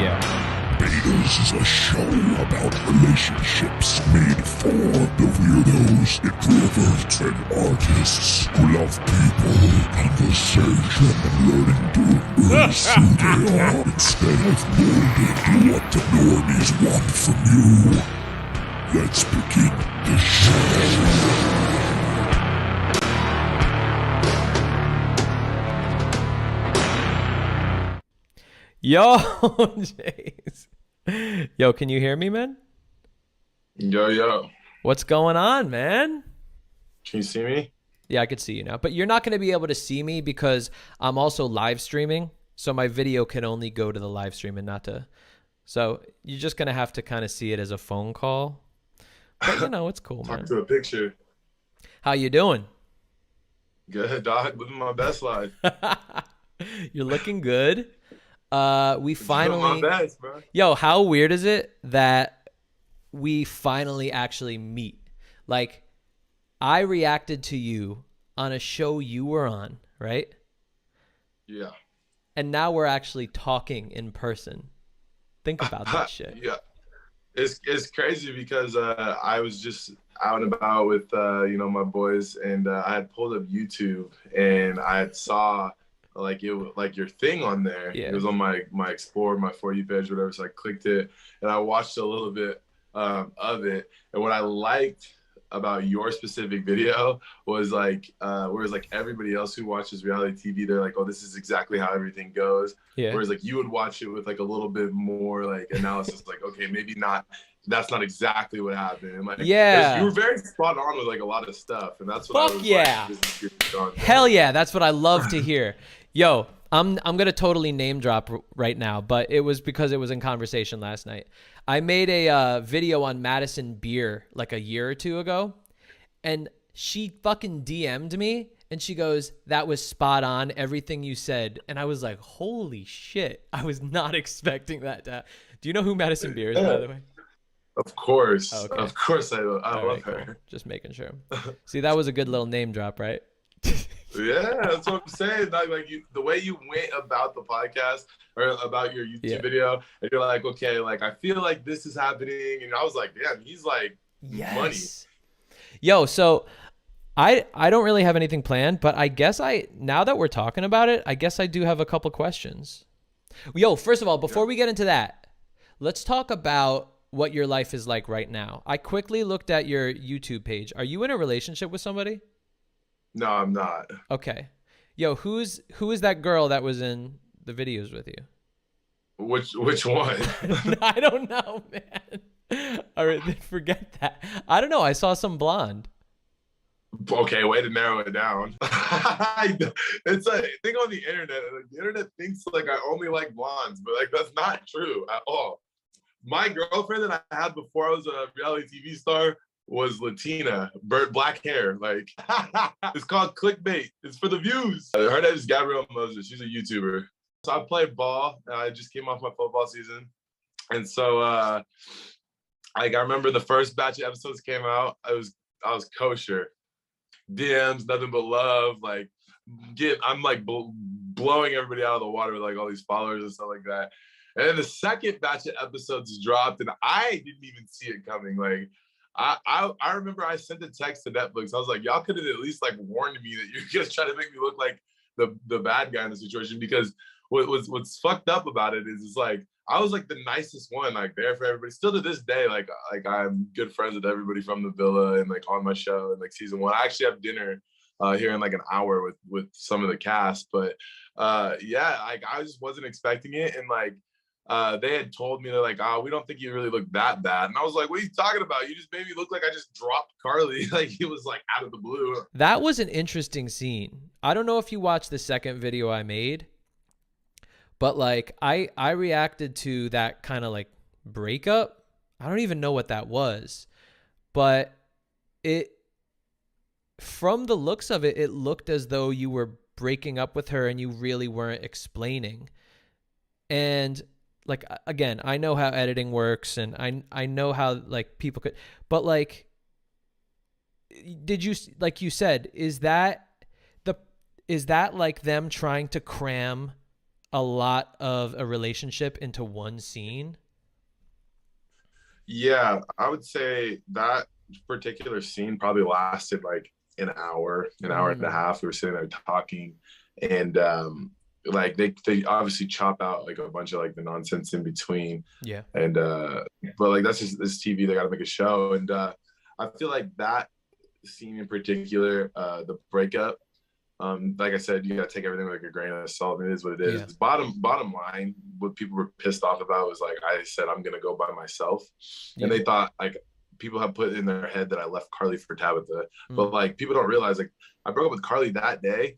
Yeah. Betas is a show about relationships made for the weirdos, introverts, and artists who love people, conversation, and learning to embrace who they are instead of molding to what the normies want from you. Let's begin the show. Yo, Jace. Yo, can you hear me, man? Yo. What's going on, man? Can you see me? Yeah, I could see you now. But you're not going to be able to see me because I'm also live streaming. So my video can only go to the live stream and not to. So you're just going to have to kind of see it as a phone call. But, you know, it's cool, man. Talk to a picture. How you doing? Good, dog. Living my best life. You're looking good. We finally. Doing my best, bro. Yo, how weird is it that we finally actually meet? Like, I reacted to you on a show you were on, right? Yeah. And now we're actually talking in person. Think about that shit. Yeah. It's crazy because I was just out and about with my boys, and I had pulled up YouTube and I had saw like your thing on there. Yeah. It was on my Explore, my For You page, whatever. So I clicked it and I watched a little bit of it. And what I liked about your specific video was like, whereas like everybody else who watches reality TV, they're like, oh, this is exactly how everything goes. Yeah. Whereas like you would watch it with like a little bit more like analysis, like, okay, maybe not. That's not exactly what happened. And like, yeah, you were very spot on with like a lot of stuff, and that's what. Fuck I was yeah! Like, this is good content. Hell yeah! That's what I love to hear. Yo, I'm gonna totally name drop right now, but it was because it was in conversation last night. I made a video on Madison Beer like a year or two ago, and she fucking DM'd me and she goes, "That was spot on, everything you said." And I was like, "Holy shit! I was not expecting that." Do you know who Madison Beer is, by the way? Of course. Okay. Of course I love her. Cool. Just making sure. See, that was a good little name drop, right? Yeah, that's what I'm saying. Like the way you went about the podcast or about your YouTube video, and you're like, okay, like I feel like this is happening, and I was like, damn, he's like money. Yo, so I don't really have anything planned, but I guess now that we're talking about it, I guess I do have a couple questions. Yo, first of all, before we get into that, let's talk about what your life is like right now. I quickly looked at your YouTube page. Are you in a relationship with somebody? No, I'm not. Okay. Yo, who is that girl that was in the videos with you? Which one? I don't know, man. All right, forget that. I don't know. I saw some blonde. Okay, way to narrow it down. It's a thing on the internet. Like, the internet thinks like I only like blondes, but like that's not true at all. My girlfriend that I had before I was a reality TV star was Latina, black hair. Like, it's called clickbait. It's for the views. Her name is Gabrielle Moses. She's a YouTuber. So I played ball. I just came off my football season. And so I remember the first batch of episodes came out. I was kosher. DMs, nothing but love. Like, I'm like blowing everybody out of the water with like all these followers and stuff like that. And then the second batch of episodes dropped, and I didn't even see it coming. Like, I remember I sent a text to Netflix. I was like, y'all could have at least like warned me that you're gonna try to make me look like the bad guy in the situation. Because what's fucked up about it is like I was like the nicest one, like there for everybody. Still to this day, like I'm good friends with everybody from the villa and like on my show and like season 1. I actually have dinner here in like an hour with some of the cast. But yeah, like I just wasn't expecting it, and like. They had told me, they're like, oh, we don't think you really look that bad. And I was like, what are you talking about? You just made me look like I just dropped Carly. Like, it was like out of the blue. That was an interesting scene. I don't know if you watched the second video I made, but like I reacted to that kind of like breakup. I don't even know what that was, but from the looks of it, it looked as though you were breaking up with her and you really weren't explaining. And like, again, I know how editing works, and I know how like people could, but like, did you, like you said, is that like them trying to cram a lot of a relationship into one scene? Yeah, I would say that particular scene probably lasted like an hour and a half. We were sitting there talking, and like they obviously chop out like a bunch of like the nonsense in between. Yeah. And but like that's just this TV, they got to make a show, and I feel like that scene in particular, the breakup. Like I said, you gotta take everything with like a grain of salt. And it is what it is. Yeah. Bottom line, what people were pissed off about was like I said I'm gonna go by myself, Yeah. and they thought like people have put in their head that I left Carly for Tabitha, but like people don't realize like I broke up with Carly that day.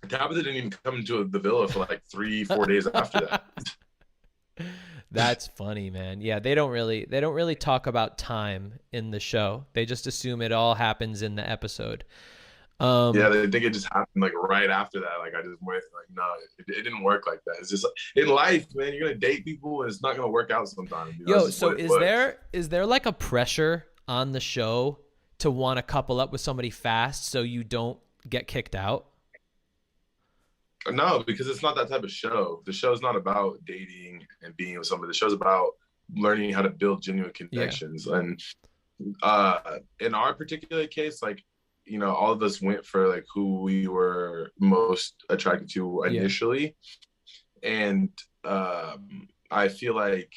Tabitha didn't even come into the villa for like 3-4 days after that. That's funny, man. Yeah, they don't really talk about time in the show. They just assume it all happens in the episode. Yeah, they think it just happened like right after that. Like I just went like, no, it didn't work like that. It's just in life, man. You're gonna date people, and it's not gonna work out sometimes. You know? Yo, so is there like a pressure on the show to want to couple up with somebody fast so you don't get kicked out? No, because it's not that type of show. The show's not about dating and being with somebody. The show's about learning how to build genuine connections. Yeah. And in our particular case, like, you know, all of us went for like who we were most attracted to initially. Yeah. And I feel like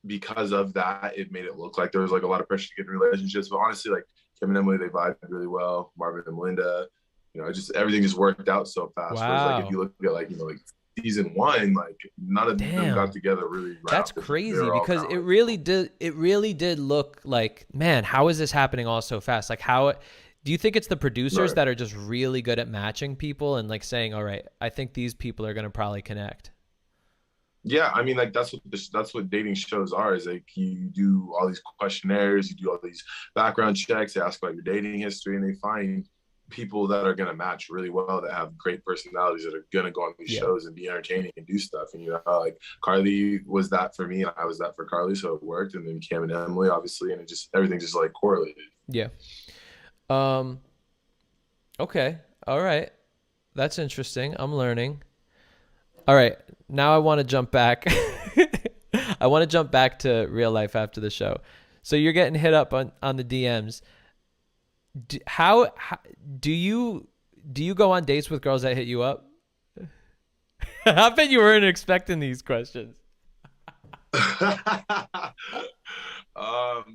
because of that, it made it look like there was like a lot of pressure to get in relationships. But honestly, like Kim and Emily, they vibed really well. Marvin and Melinda, you know, just everything just worked out so fast. Wow. Whereas, like if you look at like, you know, like season 1, like none of them got together really. Right. That's crazy because it really did look like, man, how is this happening all so fast? Like do you think it's the producers that are just really good at matching people and like saying, all right, I think these people are going to probably connect? Yeah, I mean, like that's what dating shows are. Is like you do all these questionnaires, you do all these background checks, they ask about your dating history, and they find people that are going to match really well, that have great personalities, that are going to go on these shows and be entertaining and do stuff. And, you know, like Carly was that for me, and I was that for Carly, so it worked. And then Cam and Emily, obviously, and it just, everything just like correlated. Yeah. Okay. All right. That's interesting. I'm learning. All right. Now I want to jump back. I want to jump back to real life after the show. So you're getting hit up on the DMs. How do you go on dates with girls that hit you up? I bet you weren't expecting these questions.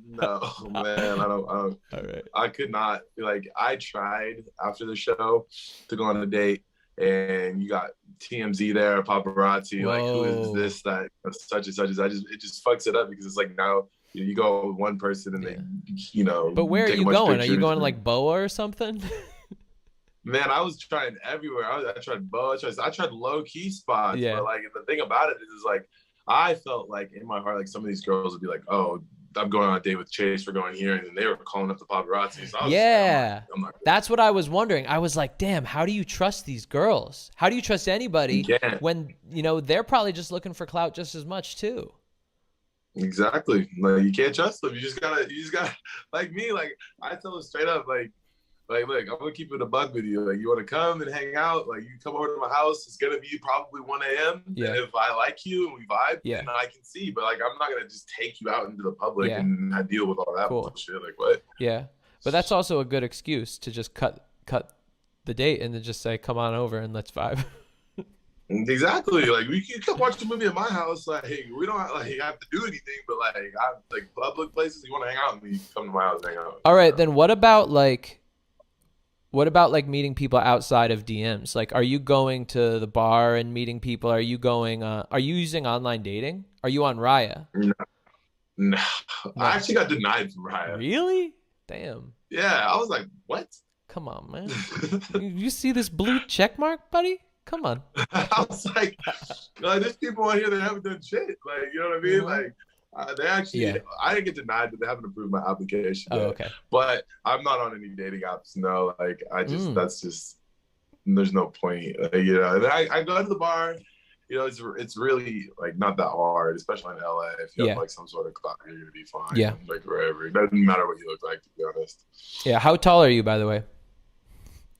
No, man, I don't. All right. I could not. Like, I tried after the show to go on a date, and you got TMZ there, paparazzi. Whoa. Like, who is this? That such and such. It just fucks it up, because it's like now you go with one person and they, you know. But where are you going? Are you going to like BOA or something? Man, I was trying everywhere. I tried BOA. I tried low key spots. Yeah. But like the thing about it is like I felt like in my heart, like some of these girls would be like, "Oh, I'm going on a date with Chase. We're going here," and then they were calling up the paparazzi. So that's what I was wondering. I was like, "Damn, how do you trust these girls? How do you trust anybody when you know they're probably just looking for clout just as much too?" Exactly. Like you can't trust them. You just gotta like me. Like I tell them straight up, like look, I'm gonna keep it a buck with you. Like, you want to come and hang out? Like, you come over to my house. It's gonna be probably 1 a.m. Yeah. And if I like you and we vibe, then I can see. But like, I'm not gonna just take you out into the public and I deal with all that bullshit. Like, what? Yeah, but that's also a good excuse to just cut the date and then just say, "Come on over and let's vibe." Exactly. Like, we can come watch the movie at my house. Like, we don't have to do anything, but like, I like public places. You want to hang out, and you come to my house and hang out. All right, then what about meeting people outside of DMs? Like, are you going to the bar and meeting people? Are you using online dating? Are you on Raya? No. I actually got denied from Raya. Really? Damn. Yeah, I was like, what? Come on, man. You see this blue check mark, buddy? Come on. I was like, there's people on here that haven't done shit. Like, you know what I mean? Mm-hmm. Like, they actually, I didn't get denied, but they haven't approved my application yet. Okay. But I'm not on any dating apps, no. Like, that's just, there's no point. You know, and I go to the bar, you know, it's really, like, not that hard, especially in LA. If you have, like, some sort of clout, you're going to be fine. Yeah. Like, wherever. It doesn't matter what you look like, to be honest. Yeah. How tall are you, by the way?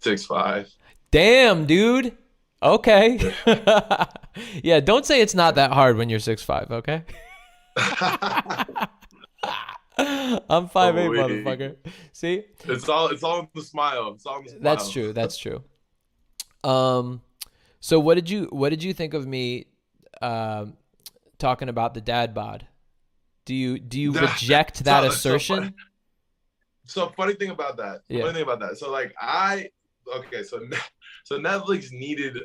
6'5". Damn, dude. Okay. Yeah, don't say it's not that hard when you're 6'5", okay? I'm 5'8", motherfucker. See? It's all in the smile. It's all in the smile. That's true. That's true. So what did you think of me talking about the dad bod? Do you reject that assertion? So funny thing about that. So like so Netflix needed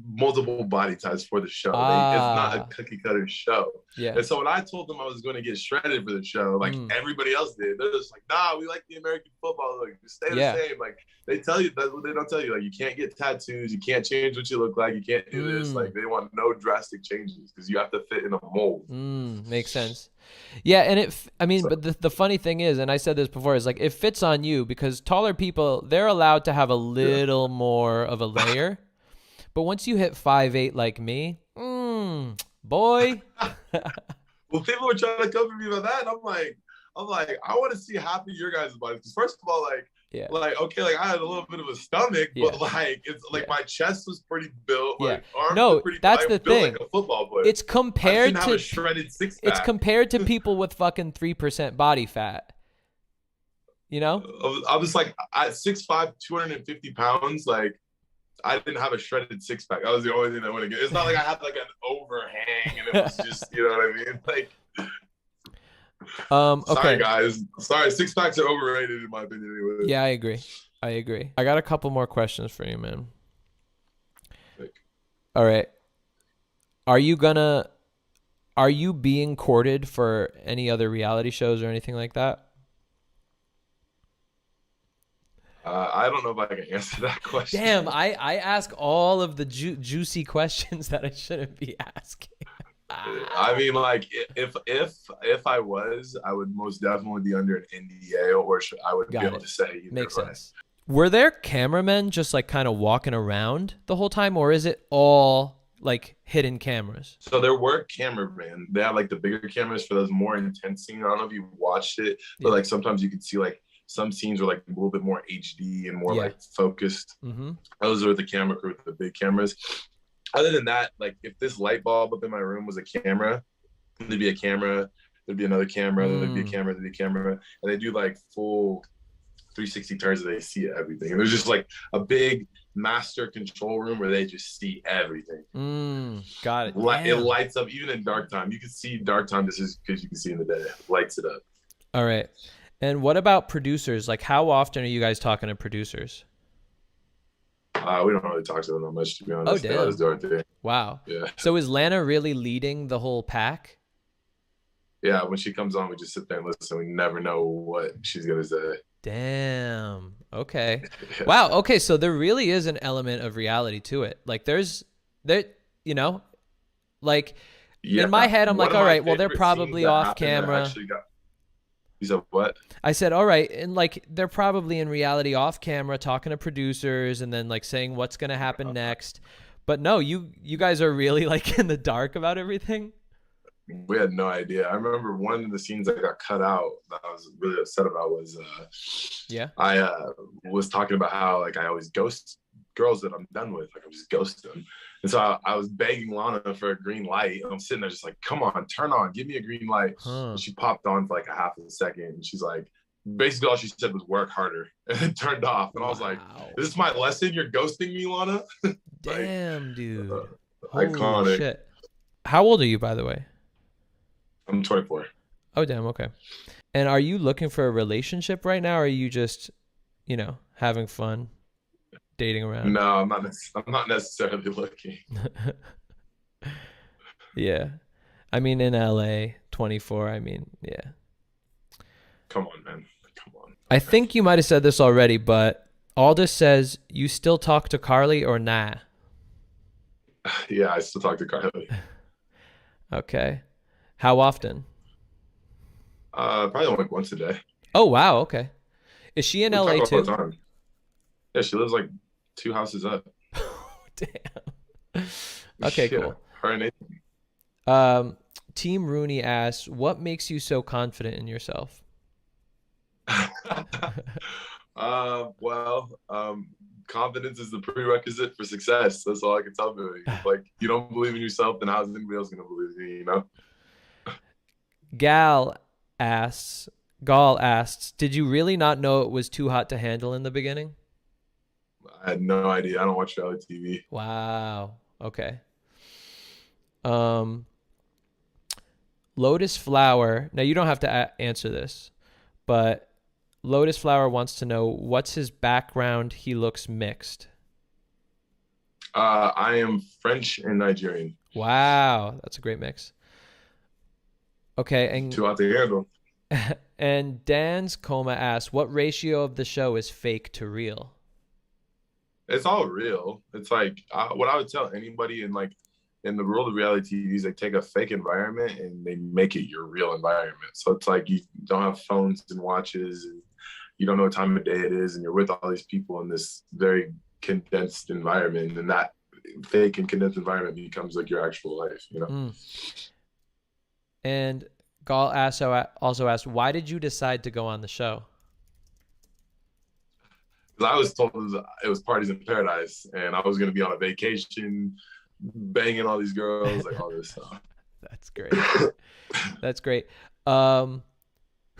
multiple body types for the show. It's not a cookie cutter show. Yeah. And so when I told them I was going to get shredded for the show, like everybody else did, they're just like, nah, we like the American football look. Stay the same. Like they tell you, that's what they don't tell you. Like you can't get tattoos, you can't change what you look like, you can't do this. Like they want no drastic changes because you have to fit in a mold. Makes sense. Yeah, and but the funny thing is, and I said this before, is like it fits on you because taller people, they're allowed to have a little more of a layer. But once you hit 5'8" like me, boy. Well, people were trying to come for me about that, and I'm like, I want to see half of your guys' bodies. Because first of all, okay, like I had a little bit of a stomach, but like it's like my chest was pretty built. Like arms were pretty, that's the thing. Like a football player. It's compared to a shredded six-pack. It's compared to people with fucking 3% body fat. You know? I was like at 6'5", 250 pounds, like I didn't have a shredded six-pack. That was the only thing that went against. It's not like I had like an overhang and it was just, you know what I mean? Like okay. Sorry guys. Sorry, six-packs are overrated in my opinion anyway. Yeah, I agree. I got a couple more questions for you, man. All right. Are you being courted for any other reality shows or anything like that? I don't know if I can answer that question. Damn, I ask all of the juicy questions that I shouldn't be asking. I mean, like, if I was, I would most definitely be under an NDA, or I would be able to say. Makes sense. Were there cameramen just like kind of walking around the whole time, or is it all like hidden cameras? So there were cameramen. They have like the bigger cameras for those more intense scenes. I don't know if you watched it, but like sometimes you could see like some scenes were like a little bit more HD and more like focused. Those are the camera crew with the big cameras. Other than that, like if this light bulb up in my room was a camera, there'd be a camera, there'd be another camera, there'd be a camera, there'd be a camera, and they do like full 360 turns and they see everything. And there's just like a big master control room where they just see everything. Got it. It lights up even in dark time. You can see dark time just because you can see in the day. It lights it up. All right. And what about producers? Like, how often are you guys talking to producers? We don't really talk to them that much, to be honest. Oh, damn. Wow. Yeah. So is Lana really leading the whole pack? Yeah, when she comes on, we just sit there and listen. We never know what she's going to say. Damn. Okay. Wow. Okay. So there really is an element of reality to it. Like you know, like in my head, I'm like, all right, well, they're probably off camera. You said what? I said, all right. And like, they're probably in reality off camera talking to producers and then like saying what's going to happen next. But no, you guys are really like in the dark about everything. We had no idea. I remember one of the scenes that got cut out that I was really upset about was, I was talking about how like I always ghost girls that I'm done with. Like I just ghost them. And so I was begging Lana for a green light. And I'm sitting there just like, come on, turn on, give me a green light. And she popped on for like a half of a second. And she's like, basically all she said was work harder. And then turned off. And I was like, is this my lesson? You're ghosting me, Lana? Damn, dude. Iconic. Shit. How old are you, by the way? I'm 24. Oh, damn. Okay. And are you looking for a relationship right now? Or are you just, having fun? Dating around? No, I'm not necessarily looking. Yeah. I mean, in LA, 24, yeah. Come on, man. Come on. I think you might have said this already, but Aldous says, you still talk to Carly or nah? Yeah, I still talk to Carly. Okay. How often? Probably like once a day. Oh, wow. Okay. Is she in LA too? Yeah, she lives like 2 houses up. Damn. Okay, cool. Her and Nathan. Team Rooney asks, what makes you so confident in yourself? confidence is the prerequisite for success. That's all I can tell you. Like, you don't believe in yourself, then how's anybody else gonna believe in you? You know. Gall asks, did you really not know it was too hot to handle in the beginning? I had no idea. I don't watch reality TV. Wow. Okay. Lotus Flower. Now you don't have to answer this, but Lotus Flower wants to know what's his background. He looks mixed. I am French and Nigerian. Wow, that's a great mix. Okay, and too hot to handle. And Dan's Coma asks, what ratio of the show is fake to real? It's all real. It's like what I would tell anybody in the world of reality TV is they take a fake environment and they make it your real environment. So it's like you don't have phones and watches and you don't know what time of day it is and you're with all these people in this very condensed environment, and that fake and condensed environment becomes like your actual life, you know? And Gall also asked, why did you decide to go on the show? Because I was told it was parties in paradise and I was going to be on a vacation banging all these girls, like all this stuff. That's great. That's great. Who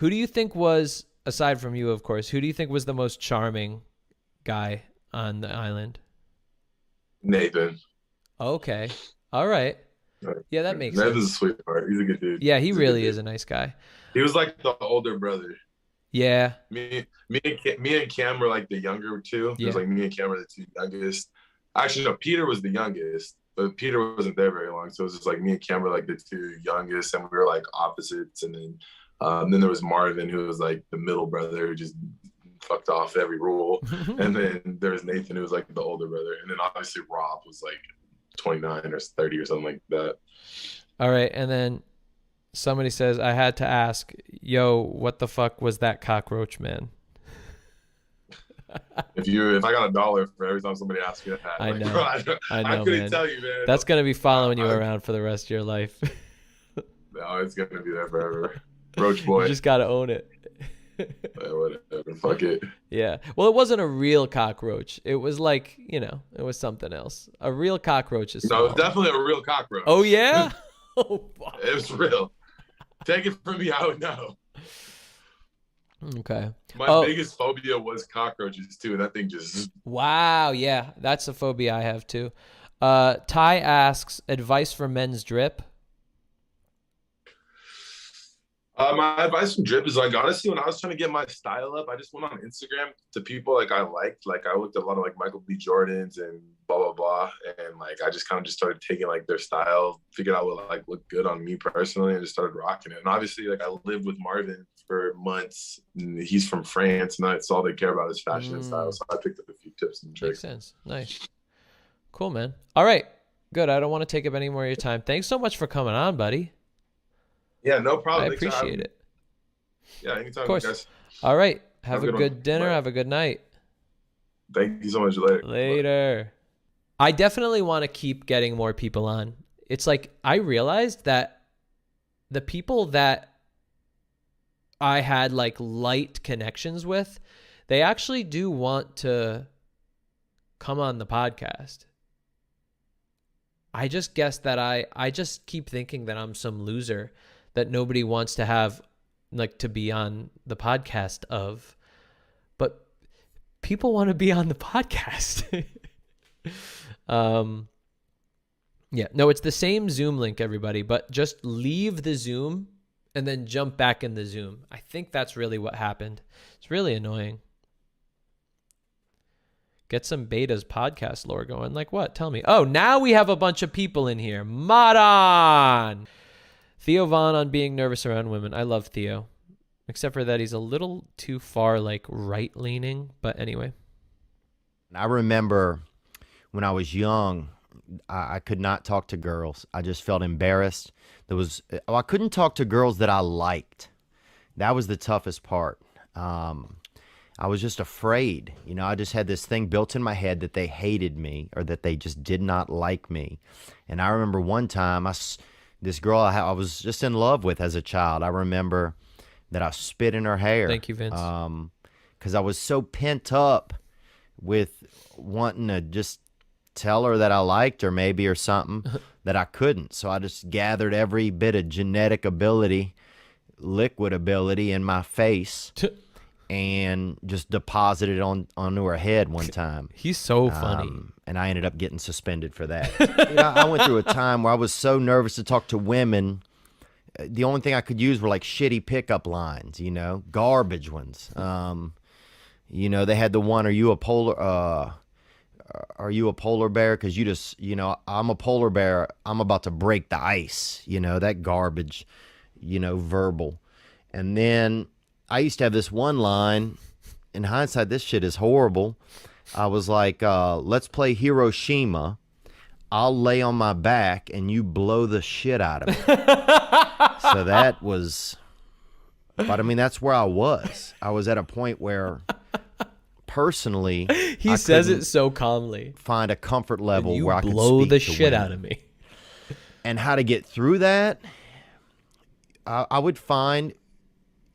do you think was, aside from you, of course, who do you think was the most charming guy on the island? Nathan. Okay. All right. Yeah, that makes sense. Nathan's a sweetheart. He's a good dude. Yeah, he really is a nice guy. He was like the older brother. Yeah. Me and Cam were like the younger two. It was like me and Cam were the two youngest. Actually, no, Peter was the youngest, but Peter wasn't there very long. So it was just like me and Cam were like the two youngest, and we were like opposites. And then there was Marvin, who was like the middle brother, who just fucked off every rule. And then there was Nathan, who was like the older brother. And then obviously Rob was like 29 or 30 or something like that. All right. And then somebody says, I had to ask, yo, what the fuck was that cockroach, man? If I got $1 for every time somebody asks me that, I know, bro, I couldn't man. tell you, man. That's gonna be following you around for the rest of your life. No, it's gonna be there forever. Roach boy. You just gotta own it. Whatever. Fuck it. Yeah. Well, it wasn't a real cockroach. It was like, it was something else. A real cockroach is small. No, it was definitely a real cockroach. Oh yeah. Oh, wow. It was real. Take it from me, I would know. Okay. My biggest phobia was cockroaches too, and that thing just. Wow. Yeah, that's a phobia I have too. Ty asks, advice for men's drip. My advice from drip is like, honestly, when I was trying to get my style up, I just went on Instagram to people like I liked. Like I looked at a lot of like Michael B. Jordans and blah blah blah, and like I just kind of just started taking like their style, figured out what like looked good on me personally, and just started rocking it. And obviously, like I lived with Marvin for months, and he's from France, and that's all they care about is fashion and style. So I picked up a few tips and tricks. Makes sense. Nice, cool, man. All right, good. I don't want to take up any more of your time. Thanks so much for coming on, buddy. Yeah, no problem. I appreciate it. Yeah, anytime. Of course. Guys. All right. Have a good dinner. Bye. Have a good night. Thank you so much. Later. Bye. I definitely want to keep getting more people on. It's like I realized that the people that I had like light connections with, they actually do want to come on the podcast. I just guess that I just keep thinking that I'm some loser that nobody wants to have, like, to be on the podcast of, but people want to be on the podcast. Yeah, no, it's the same Zoom link, everybody, but just leave the Zoom and then jump back in the Zoom. I think that's really what happened. It's really annoying. Get some Beta's podcast lore going. Like what? Tell me. Oh, now we have a bunch of people in here. Mod on! Theo Vaughn on being nervous around women. I love Theo. Except for that he's a little too far, like, right-leaning. But anyway. I remember when I was young, I could not talk to girls. I just felt embarrassed. I couldn't talk to girls that I liked. That was the toughest part. I was just afraid. I just had this thing built in my head that they hated me or that they just did not like me. And I remember one time, this girl I was just in love with as a child, I remember that I spit in her hair. Thank you, Vince. Because I was so pent up with wanting to just tell her that I liked her maybe or something that I couldn't. So I just gathered every bit of genetic ability, liquid ability in my face and just deposited onto her head one time. He's so funny. And I ended up getting suspended for that. I went through a time where I was so nervous to talk to women. The only thing I could use were like shitty pickup lines, garbage ones. They had the one, are you a polar bear? Because you just, I'm a polar bear. I'm about to break the ice, that garbage, verbal. And then I used to have this one line. In hindsight, this shit is horrible. I was like, let's play Hiroshima. I'll lay on my back and you blow the shit out of me. So that was, but I mean, that's where I was. I was at a point where personally, he says it so calmly. Find a comfort level where I could blow the speak to shit women. out of me. And how to get through that, I would find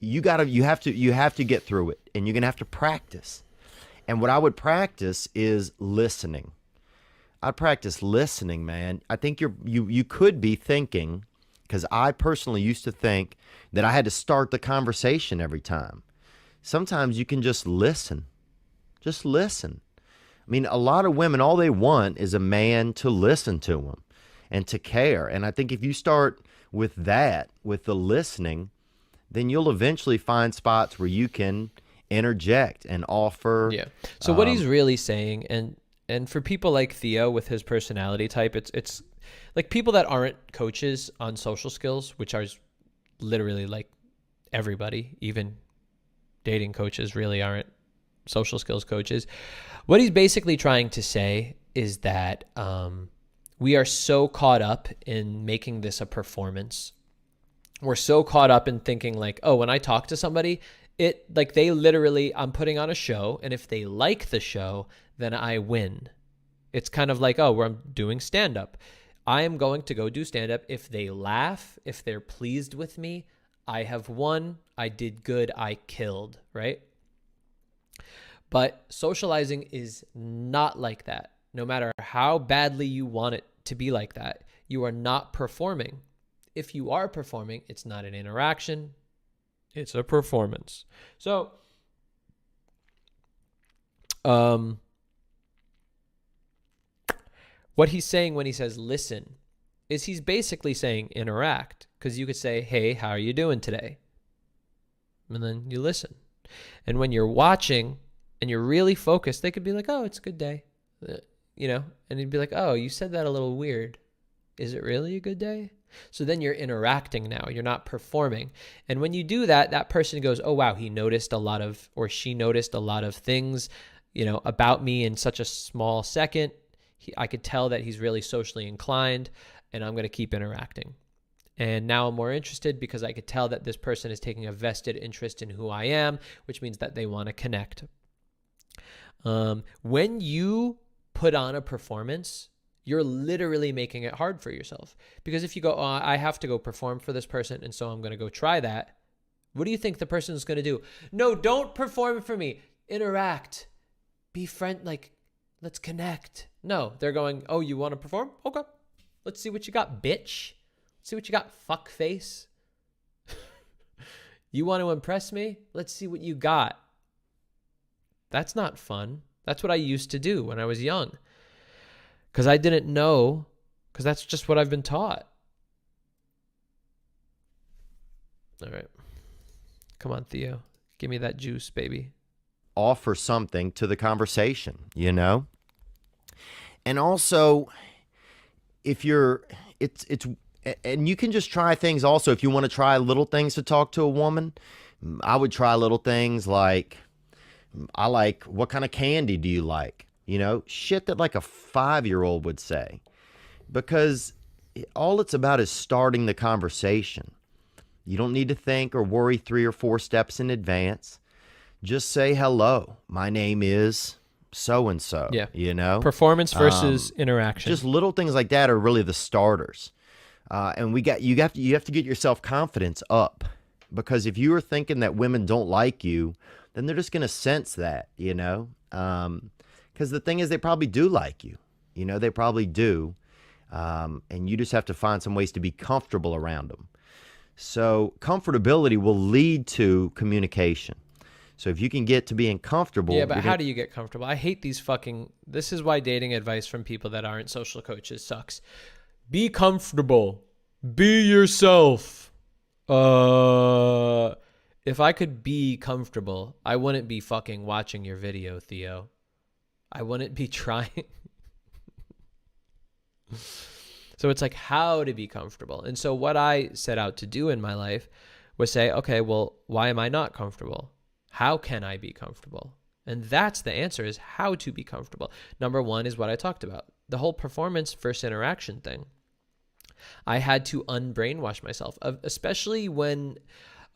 you have to get through it, and you're gonna have to practice. And what I would practice is listening. I'd practice listening, man. I think you could be thinking, because I personally used to think that I had to start the conversation every time. Sometimes you can just listen. Just listen. I mean, a lot of women, all they want is a man to listen to them and to care. And I think if you start with that, with the listening, then you'll eventually find spots where you can interject and offer. Yeah. So what he's really saying, and for people like Theo with his personality type, it's like people that aren't coaches on social skills, which are literally like everybody, even dating coaches really aren't social skills coaches. What he's basically trying to say is that we are so caught up in making this a performance. We're so caught up in thinking like, oh, when I talk to somebody, I'm putting on a show, and if they like the show, then I win. It's kind of like, oh, I'm doing stand-up. I am going to go do stand-up. If they laugh, if they're pleased with me, I have won. I did good. I killed, right? But socializing is not like that. No matter how badly you want it to be like that, you are not performing. If you are performing, it's not an interaction. It's a performance. So, what he's saying when he says listen is he's basically saying interact, because you could say, hey, how are you doing today? And then you listen. And when you're watching and you're really focused, they could be like, oh, it's a good day. And he'd be like, oh, you said that a little weird. Is it really a good day? So then you're interacting now. You're not performing. And when you do that, that person goes, oh, wow, he noticed a lot of, or she noticed a lot of things, about me in such a small second. I could tell that he's really socially inclined, and I'm going to keep interacting. And now I'm more interested because I could tell that this person is taking a vested interest in who I am, which means that they want to connect. When you put on a performance, you're literally making it hard for yourself. Because if you go, oh, I have to go perform for this person, and so I'm going to go try that, what do you think the person is going to do? No, don't perform for me. Interact. Be friend, let's connect. No, they're going, oh, you want to perform? Okay. Let's see what you got, bitch. Let's see what you got, fuck face. You want to impress me? Let's see what you got. That's not fun. That's what I used to do when I was young. Because I didn't know, because that's just what I've been taught. All right. Come on, Theo. Give me that juice, baby. Offer something to the conversation, And also, if and you can just try things also. If you want to try little things to talk to a woman, I would try little things like, what kind of candy do you like? Shit that like a 5-year-old would say, because all it's about is starting the conversation. You don't need to think or worry 3 or 4 steps in advance. Just say, hello, my name is so-and-so, Yeah. Performance versus interaction. Just little things like that are really the starters. And you have to get your self-confidence up, because if you are thinking that women don't like you, then they're just going to sense that, Because the thing is, they probably do like you. You know, they probably do. And you just have to find some ways to be comfortable around them. So comfortability will lead to communication. So if you can get to being comfortable. Yeah, but how do you get comfortable? I hate these this is why dating advice from people that aren't social coaches sucks. Be comfortable. Be yourself. If I could be comfortable, I wouldn't be fucking watching your video, Theo. I wouldn't be trying. So it's like how to be comfortable. And so what I set out to do in my life was say, okay, well, why am I not comfortable? How can I be comfortable? And that's the answer, is how to be comfortable. Number one is what I talked about, the whole performance versus interaction thing. I had to unbrainwash myself, especially when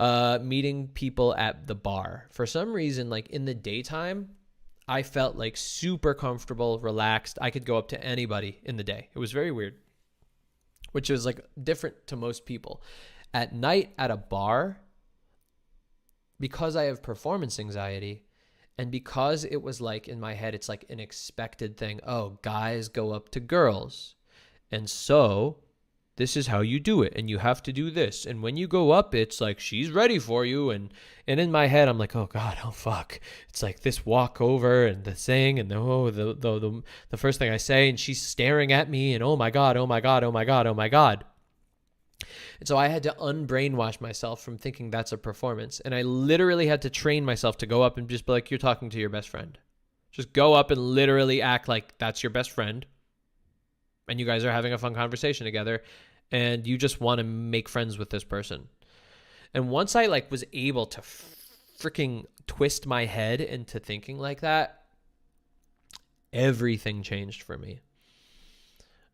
meeting people at the bar. For some reason, like in the daytime, I felt like super comfortable, relaxed. I could go up to anybody in the day. It was very weird, which was like different to most people. At night at a bar, because I have performance anxiety, and because it was like in my head, it's like an expected thing. Oh, guys go up to girls. And so this is how you do it. And you have to do this. And when you go up, it's like, she's ready for you. And in my head, I'm like, oh God, oh fuck. It's like this walk over and the thing. And the first thing I say, and she's staring at me, and oh my God, oh my God, oh my God, oh my God. And so I had to unbrainwash myself from thinking that's a performance. And I literally had to train myself to go up and just be like, you're talking to your best friend. Just go up and literally act like that's your best friend. And you guys are having a fun conversation together. And you just want to make friends with this person. And once I like was able to freaking twist my head into thinking like that, everything changed for me.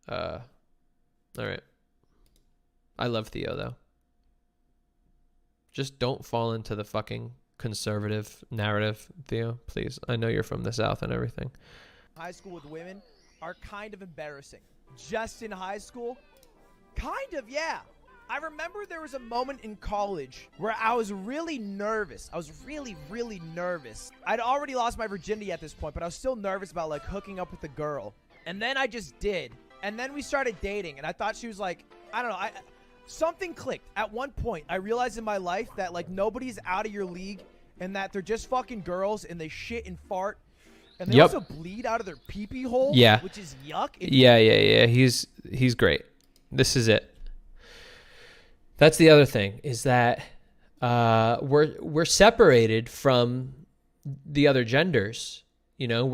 All right. I love Theo, though. Just don't fall into the fucking conservative narrative, Theo, please. I know you're from the South and everything. High school with women are kind of embarrassing. Just in high school? Kind of, yeah. I remember there was a moment in college where I was really nervous. I was really, really nervous. I'd already lost my virginity at this point, but I was still nervous about, like, hooking up with a girl. And then I just did. And then we started dating, and I thought she was, like, I don't know, something clicked. At one point, I realized in my life that, like, nobody's out of your league and that they're just fucking girls and they shit and fart. And they also bleed out of their pee-pee hole, which is yuck. Yeah. He's great. This is it. That's the other thing, is that we're separated from the other genders. You know,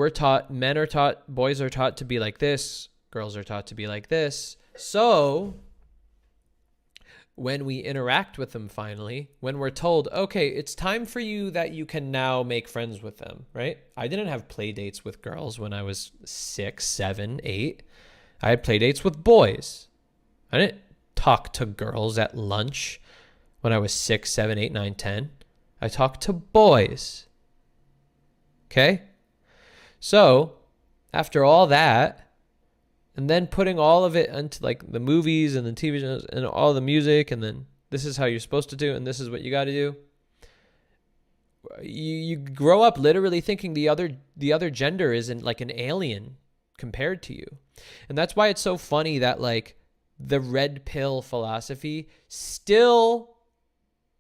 men are taught, boys are taught to be like this, girls are taught to be like this. So when we interact with them finally, when we're told, okay, it's time for you that you can now make friends with them, right? I didn't have play dates with girls when I was 6, 7, 8. I had play dates with boys. I didn't talk to girls at lunch when I was 6, 7, 8, 9, 10. I talked to boys. Okay? So after all that, and then putting all of it into like the movies and the TV shows and all the music, and then this is how you're supposed to do, and this is what you got to do. You grow up literally thinking the other gender isn't like an alien compared to you. And that's why it's so funny that like the red pill philosophy still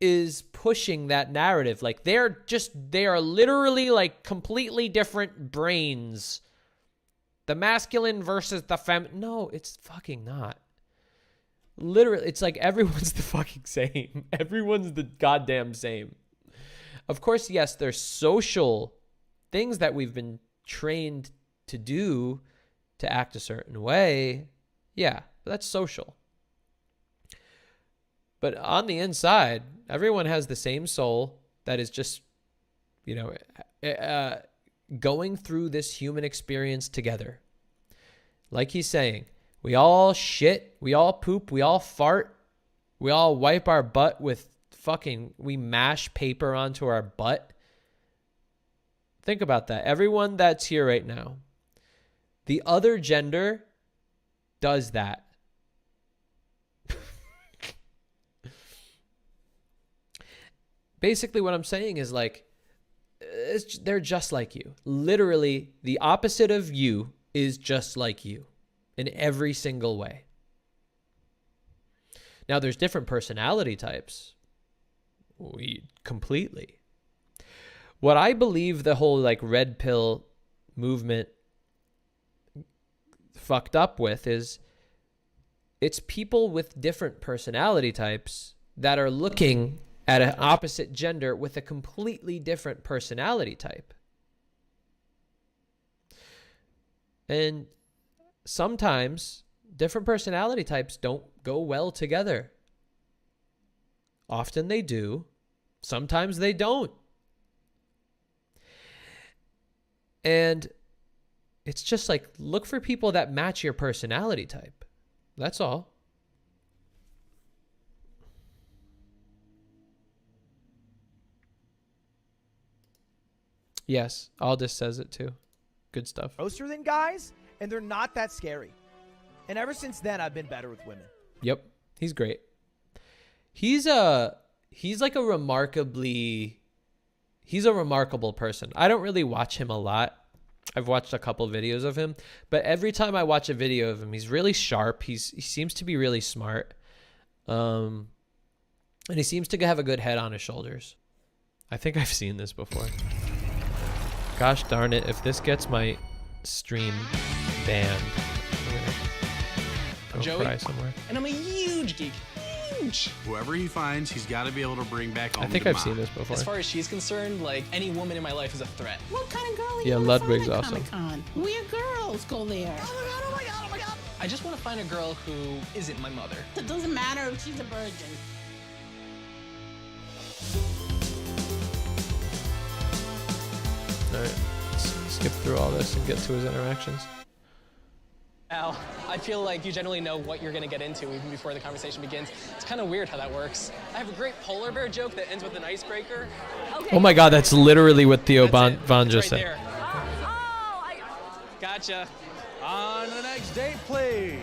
is pushing that narrative. Like they are literally like completely different brains. The masculine versus the feminine. No, it's fucking not. Literally, it's like everyone's the fucking same. Everyone's the goddamn same. Of course, yes, there's social things that we've been trained to do to act a certain way. Yeah, that's social. But on the inside, everyone has the same soul that is just, you know, going through this human experience together. Like he's saying, we all shit, we all poop, we all fart, we all wipe our butt with we mash paper onto our butt. Think about that. Everyone that's here right now, the other gender does that. Basically what I'm saying is like, they're just like you. Literally, the opposite of you is just like you in every single way. Now, there's different personality types. Completely. What I believe the whole like red pill movement fucked up with is it's people with different personality types that are looking at an opposite gender with a completely different personality type. And sometimes different personality types don't go well together. Often they do. Sometimes they don't. And it's just like, look for people that match your personality type. That's all. Yes, Aldous says it too. Good stuff. Grosser than guys, and they're not that scary. And ever since then, I've been better with women. Yep, he's great. He's a remarkable person. I don't really watch him a lot. I've watched a couple videos of him, but every time I watch a video of him, he's really sharp. He seems to be really smart. And he seems to have a good head on his shoulders. I think I've seen this before. Gosh darn it, if this gets my stream banned, I'm gonna go cry somewhere. And I'm a huge geek. Huge. Whoever he finds, he's got to be able to bring back home. I think I've seen this before. As far as she's concerned, like, any woman in my life is a threat. What kind of girl are you? Yeah, Ludwig's awesome. Where girls go there. Oh my god, oh my god, oh my god. I just want to find a girl who isn't my mother. It doesn't matter if she's a virgin. All right, let's skip through all this and get to his interactions. Al, I feel like you generally know what you're going to get into even before the conversation begins. It's kind of weird how that works. I have a great polar bear joke that ends with an icebreaker. Okay. Oh my god, that's literally what Theo Von just said. There. Gotcha. On the next date, please.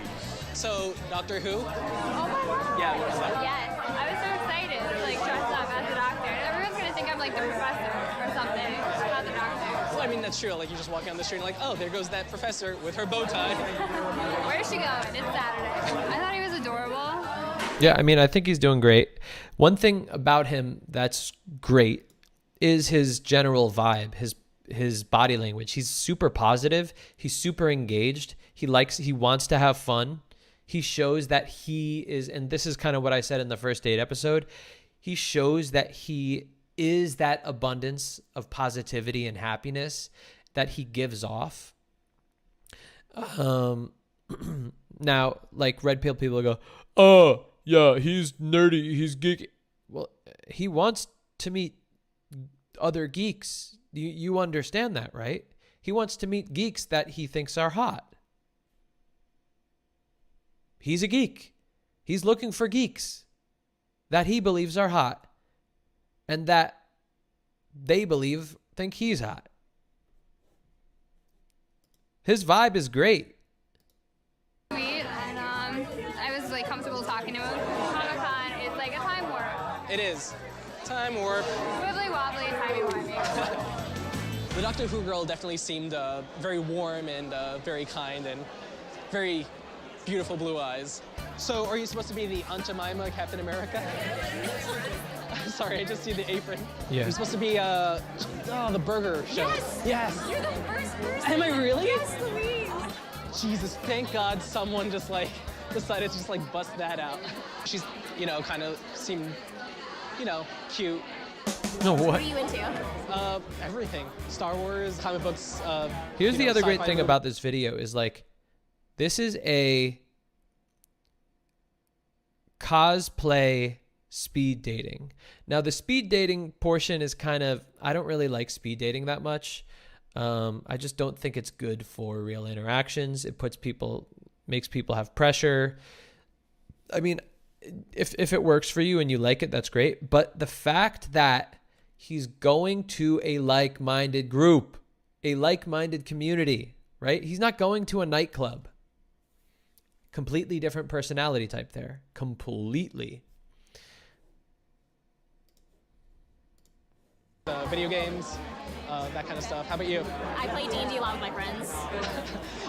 So, Doctor Who? Oh my god. Yeah, what was that? Yes. I was so excited to like dress up as a doctor. Everyone's gonna think I'm like the professor or something, not the doctor. Well, I mean, that's true. Like, you just walk down the street and like, oh, there goes that professor with her bow tie. Where's she going? It's Saturday. I thought he was adorable. Yeah, I mean, I think he's doing great. One thing about him that's great is his general vibe, his body language. He's super positive. He's super engaged. He wants to have fun. He shows that he is, and this is kind of what I said in the first date episode, he shows that he is that abundance of positivity and happiness that he gives off. Now, like red pill people go, oh, yeah, he's nerdy, he's geeky. Well, he wants to meet other geeks. You understand that, right? He wants to meet geeks that he thinks are hot. He's a geek. He's looking for geeks that he believes are hot and that they think he's hot. His vibe is great. Sweet, and I was like comfortable talking to him. Comic-Con is like a time warp. It is. Time warp. Wibbly wobbly, timey-wimey. The Doctor Who girl definitely seemed very warm and very kind and very beautiful blue eyes. So, are you supposed to be the Aunt Jemima Captain America? Sorry, I just see the apron. Yeah. You're supposed to be the burger show. Yes! Yes! You're the first person. Am I really? Yes, Louise. Jesus, thank God someone just like decided to just like bust that out. She's, kind of seemed, cute. No, what? What are you into? Everything. Star Wars, comic books. Here's the other great sci-fi thing movie. about this video is like, this is a cosplay speed dating. Now, the speed dating portion is kind of, I don't really like speed dating that much. I just don't think it's good for real interactions. It makes people have pressure. I mean, if it works for you and you like it, that's great. But the fact that he's going to a like-minded group, a like-minded community, right? He's not going to a nightclub. Completely different personality type there. Completely. Video games, that kind of stuff. How about you? I play D&D a lot with my friends.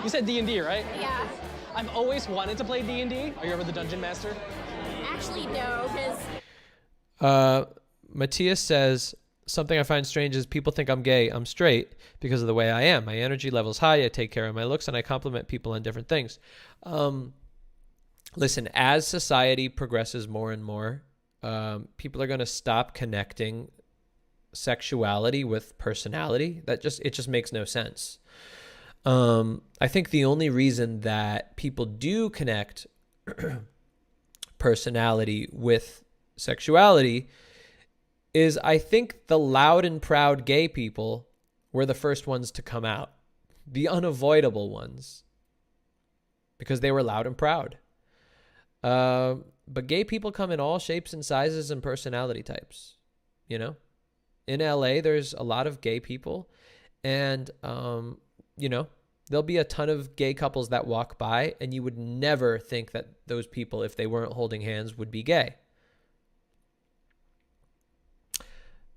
You said D&D, right? Yeah. I've always wanted to play D&D. Are you ever the dungeon master? Actually, no, because Matthias says, something I find strange is people think I'm gay. I'm straight because of the way I am. My energy level's high. I take care of my looks, and I compliment people on different things. Listen, as society progresses more and more, people are going to stop connecting sexuality with personality. It just makes no sense. I think the only reason that people do connect personality with sexuality is I think the loud and proud gay people were the first ones to come out, the unavoidable ones, because they were loud and proud. But gay people come in all shapes and sizes and personality types, you know? In LA, there's a lot of gay people, and, you know, there'll be a ton of gay couples that walk by, and you would never think that those people, if they weren't holding hands, would be gay.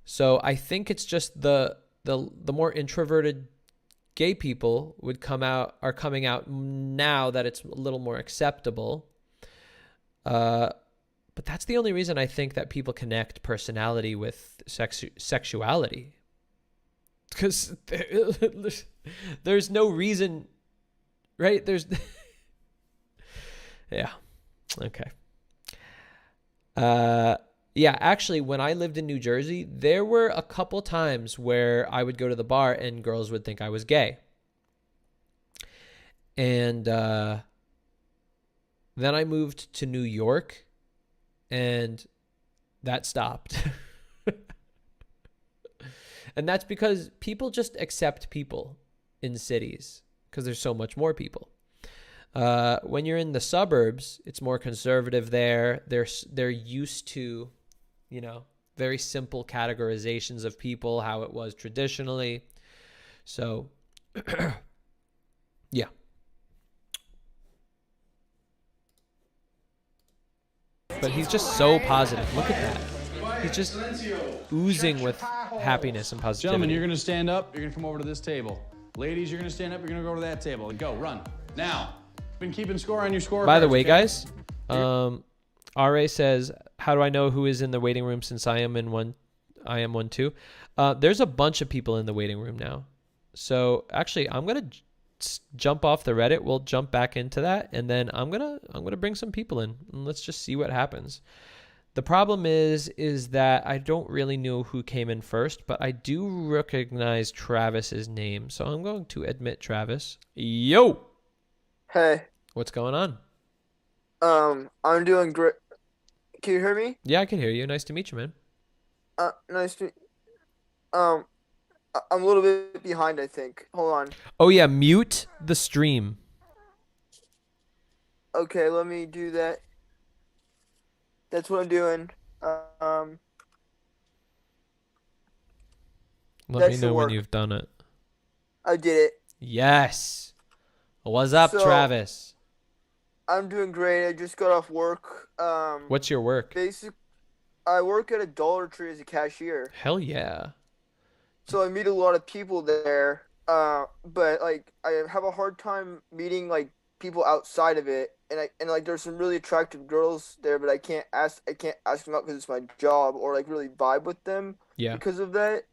So I think it's just the more introverted gay people are coming out now that it's a little more acceptable. But that's the only reason I think that people connect personality with sexuality. Because there's no reason, right? Yeah. Okay. Yeah, actually, when I lived in New Jersey, there were a couple times where I would go to the bar and girls would think I was gay. And then I moved to New York, and that stopped. And that's because people just accept people in cities because there's so much more people. When you're in the suburbs, it's more conservative there. They're used to, you know, very simple categorizations of people, how it was traditionally. So, yeah. But he's just so positive. Look at that. He's just oozing with happiness and positivity. Gentlemen, you're going to stand up. You're going to come over to this table. Ladies, you're going to stand up. You're going to go to that table. And go, run. Now, been keeping score on your score. By the way, guys, RA says, how do I know who is in the waiting room since I am one too? There's a bunch of people in the waiting room now. So actually, I'm going to jump off the Reddit. We'll jump back into that, and then I'm going to bring some people in, and let's just see what happens. The problem is that I don't really know who came in first, but I do recognize Travis's name. So I'm going to admit Travis. Yo! Hey. What's going on? I'm doing great. Can you hear me? Yeah, I can hear you. Nice to meet you, man. Nice to I'm a little bit behind, I think. Hold on. Oh, yeah. Mute the stream. Okay, let me do that. That's what I'm doing. Let me know when you've done it. I did it. Yes. What's up, Travis? I'm doing great. I just got off work. What's your work? I work at a Dollar Tree as a cashier. Hell yeah. So I meet a lot of people there. But like I have a hard time meeting like people outside of it. And like there's some really attractive girls there, but I can't ask them out because it's my job, or like really vibe with them because of that.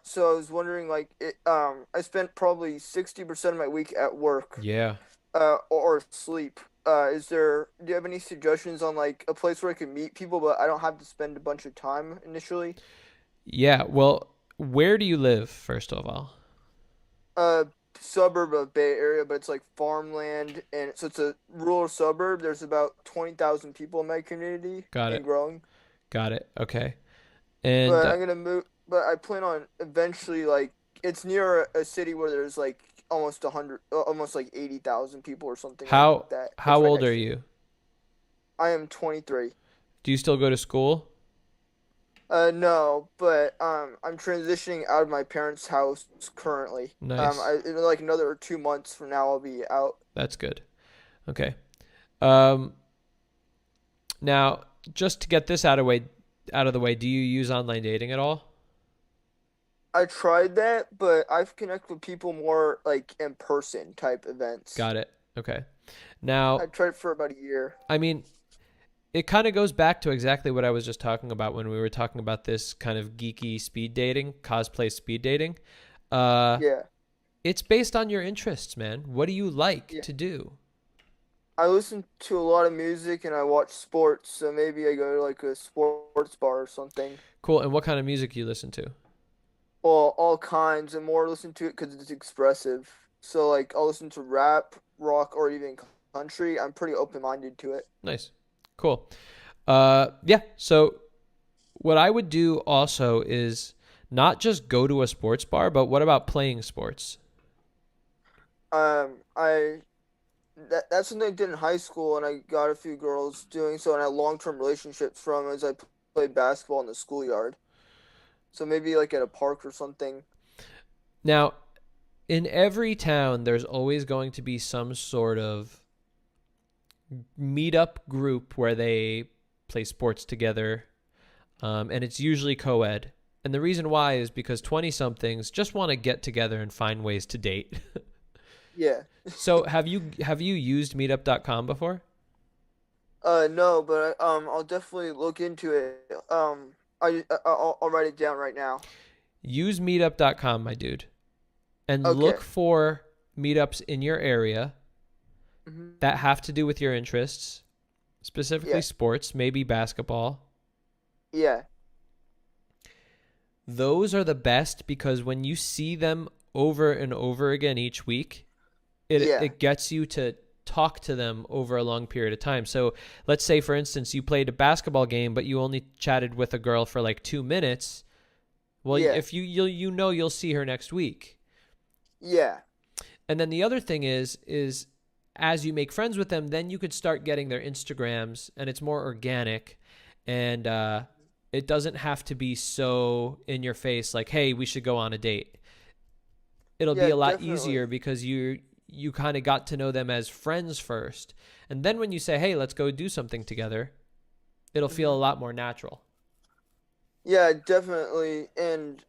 So I was wondering, like, I spent probably 60% of my week at work. Yeah. Or sleep. Do you have any suggestions on like a place where I can meet people, but I don't have to spend a bunch of time initially? Yeah. Well, where do you live, first of all? Suburb of Bay Area, but it's like farmland, and so it's a rural suburb. There's about 20,000 people in my community. Got it. And growing. Got it. Okay. And but I'm gonna move. But I plan on eventually, like, it's near a city where there's like almost 80,000 people or something like that. How old are you? I am 23. Do you still go to school? No, but I'm transitioning out of my parents' house currently. Nice. In like another 2 months from now, I'll be out. That's good. Okay. Now, just to get this out of the way, do you use online dating at all? I tried that, but I've connected with people more like in person type events. Got it. Okay. Now, I tried for about a year. I mean, it kind of goes back to exactly what I was just talking about when we were talking about this kind of geeky speed dating, cosplay speed dating. Uh, Yeah. it's based on your interests, man. What do you like Yeah. to do? I listen to a lot of music and I watch sports, so maybe I go to like a sports bar or something. Cool. And what kind of music you listen to? Well, all kinds, and more listen to it because it's expressive. So like I'll listen to rap, rock, or even country. I'm pretty open-minded to it. Nice. Cool. Yeah. So what I would do also is not just go to a sports bar, but what about playing sports? I that's something I did in high school, and I got a few girls doing so, and I had long-term relationships from as I played basketball in the schoolyard. So maybe like at a park or something. Now, in every town, there's always going to be some sort of meetup group where they play sports together, and it's usually co-ed. And the reason why is because 20-somethings just want to get together and find ways to date. Yeah. So have you used meetup.com before? No, but I'll definitely look into it. I'll write it down right now. Use meetup.com, my dude, and Okay. look for meetups in your area Hmm. that have to do with your interests, specifically Yeah. sports, maybe basketball. Yeah. Those are the best because when you see them over and over again each week, it Yeah. it gets you to talk to them over a long period of time. So let's say, for instance, you played a basketball game, but you only chatted with a girl for like 2 minutes. Well, Yeah. if you'll see her next week. Yeah. And then the other thing is as you make friends with them, then you could start getting their Instagrams, and it's more organic, and it doesn't have to be so in your face like, hey, we should go on a date. It'll be Yeah, a lot definitely. easier because you kind of got to know them as friends first. And then when you say, hey, let's go do something together, it'll feel a lot more natural. Yeah, definitely. And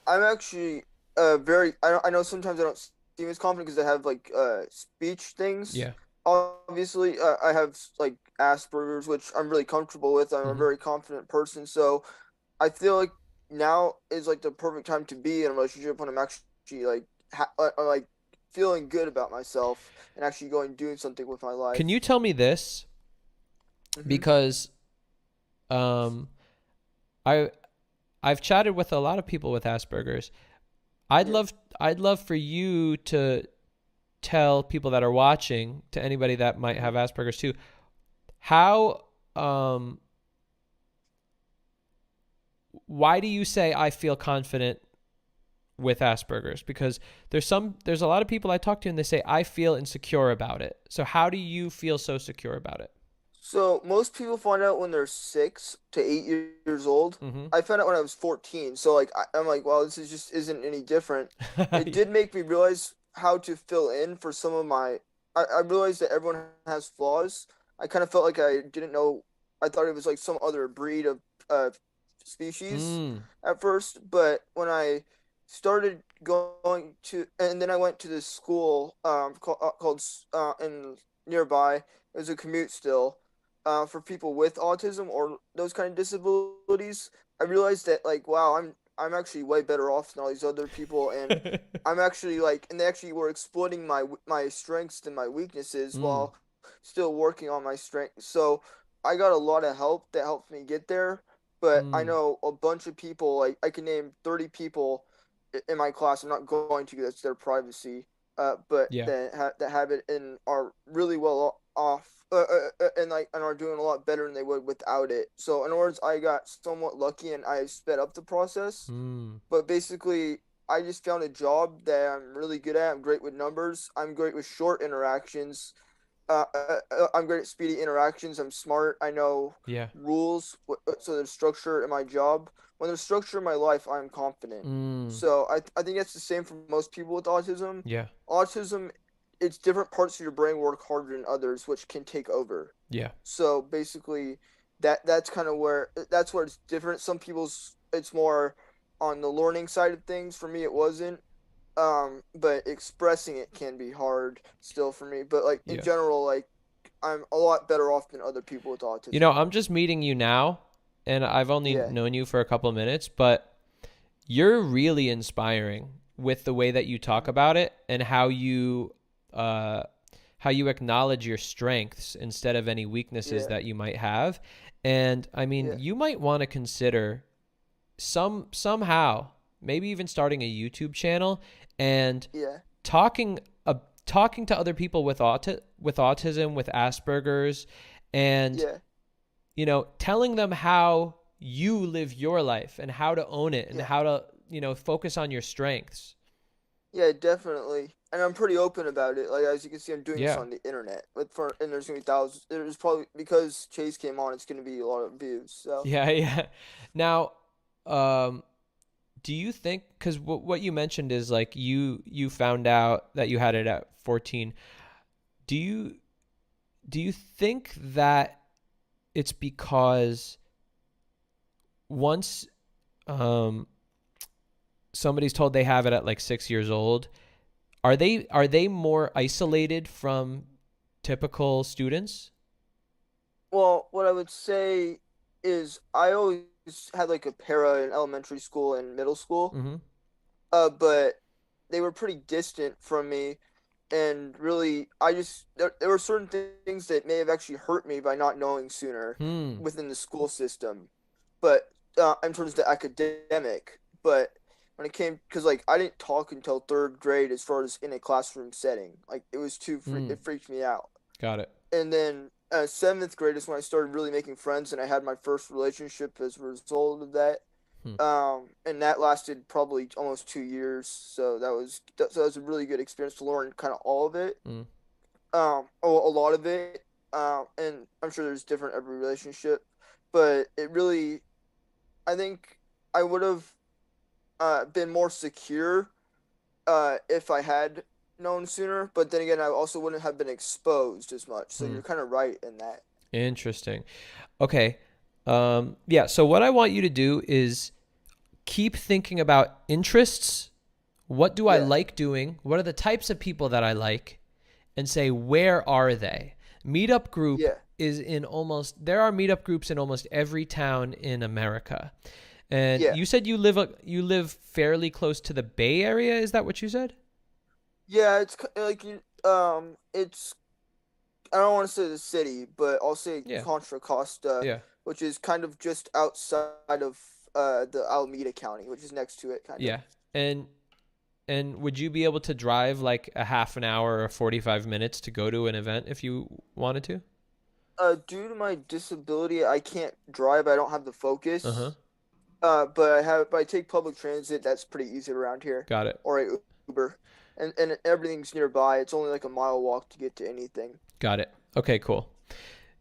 I'm actually very I know sometimes I don't seem as confident because I have like speech things. Yeah. Obviously, I have like Asperger's, which I'm really comfortable with. I'm a Mhm. very confident person, so I feel like now is like the perfect time to be in a relationship when I'm actually like like feeling good about myself and actually going doing something with my life. Can you tell me this? Hmm. Because um, I I've chatted with a lot of people with Asperger's. Yeah. I'd love for you to tell people that are watching, to anybody that might have Asperger's too, how why do you say I feel confident with Asperger's? Because there's a lot of people I talk to and they say I feel insecure about it. So how do you feel so secure about it? So most people find out when they're 6 to 8 years old. Mm-hmm. I found out when I was 14. So like I'm like, wow, this is just isn't any different. It did make me realize how to fill in for some of my. I realized that everyone has flaws. I kind of felt like I didn't know. I thought it was like some other breed of species Mm, at first, but when I started going to, and then I went to this school called in nearby. It was a commute still for people with autism or those kind of disabilities. I realized that like wow, I'm actually way better off than all these other people, and I'm actually like, and they actually were exploiting my strengths and my weaknesses mm, while still working on my strengths. So I got a lot of help that helped me get there. But I mm. know a bunch of people, like I can name 30 people in my class. I'm not going to, that's their privacy. But Yeah. that have it and are really well off, and like and are doing a lot better than they would without it. So in other words, I got somewhat lucky and I sped up the process. Mm, But basically, I just found a job that I'm really good at. I'm great with numbers. I'm great with short interactions. I'm great at speedy interactions. I'm smart. I know yeah. rules. So there's structure in my job. When there's structure in my life, I'm confident. Mm, So I think that's the same for most people with autism. yeah. Autism, it's different parts of your brain work harder than others, which can take over. Yeah. So basically, that's kind of where it's different. Some people's it's more on the learning side of things. For me, it wasn't. But expressing it can be hard still for me. But like in Yeah. general, like I'm a lot better off than other people with autism. You know, I'm just meeting you now, and I've only Yeah. known you for a couple of minutes, but you're really inspiring with the way that you talk about it and how you acknowledge your strengths instead of any weaknesses that you might have. And I mean, you might want to consider somehow maybe even starting a YouTube channel and talking to other people with autism, with Asperger's, and you know, telling them how you live your life and how to own it and how to, you know, focus on your strengths. Yeah, definitely. And I'm pretty open about it. Like, as you can see, I'm doing this on the internet. And there's going to be thousands. There's probably, because Chase came on, it's going to be a lot of views. So Yeah. Now, do you think, because what you mentioned is like you found out that you had it at 14. Do you think that it's because once somebody's told they have it at like 6 years old, are they more isolated from typical students? Well, what I would say is I always had like a para in elementary school and middle school. Mm-hmm. But they were pretty distant from me, and really there were certain things that may have actually hurt me by not knowing sooner within the school system. But in terms of the academic, but when it came, because like I didn't talk until third grade as far as in a classroom setting. Like it was it freaked me out. Got it. And then seventh grade is when I started really making friends, and I had my first relationship as a result of that. And that lasted probably almost 2 years. So that was a really good experience to learn kind of all of it. A lot of it. And I'm sure there's different every relationship, but it really, I think I would have been more secure if I had known sooner, but then again, I also wouldn't have been exposed as much. So you're kind of right in that. Interesting. Okay. Yeah. So what I want you to do is keep thinking about interests. What do I like doing? What are the types of people that I like? And say, where are they? Meetup group is there are meetup groups in almost every town in America. And you said you live fairly close to the Bay Area. Is that what you said? Yeah, it's like it's, I don't want to say the city, but I'll say Contra Costa, which is kind of just outside of the Alameda County, which is next to it, kind of. Yeah, and would you be able to drive like a half an hour or 45 minutes to go to an event if you wanted to? Due to my disability, I can't drive. I don't have the focus. But I take public transit. That's pretty easy around here. Got it. Or a Uber. And everything's nearby. It's only like a mile walk to get to anything. Got it. Okay, cool.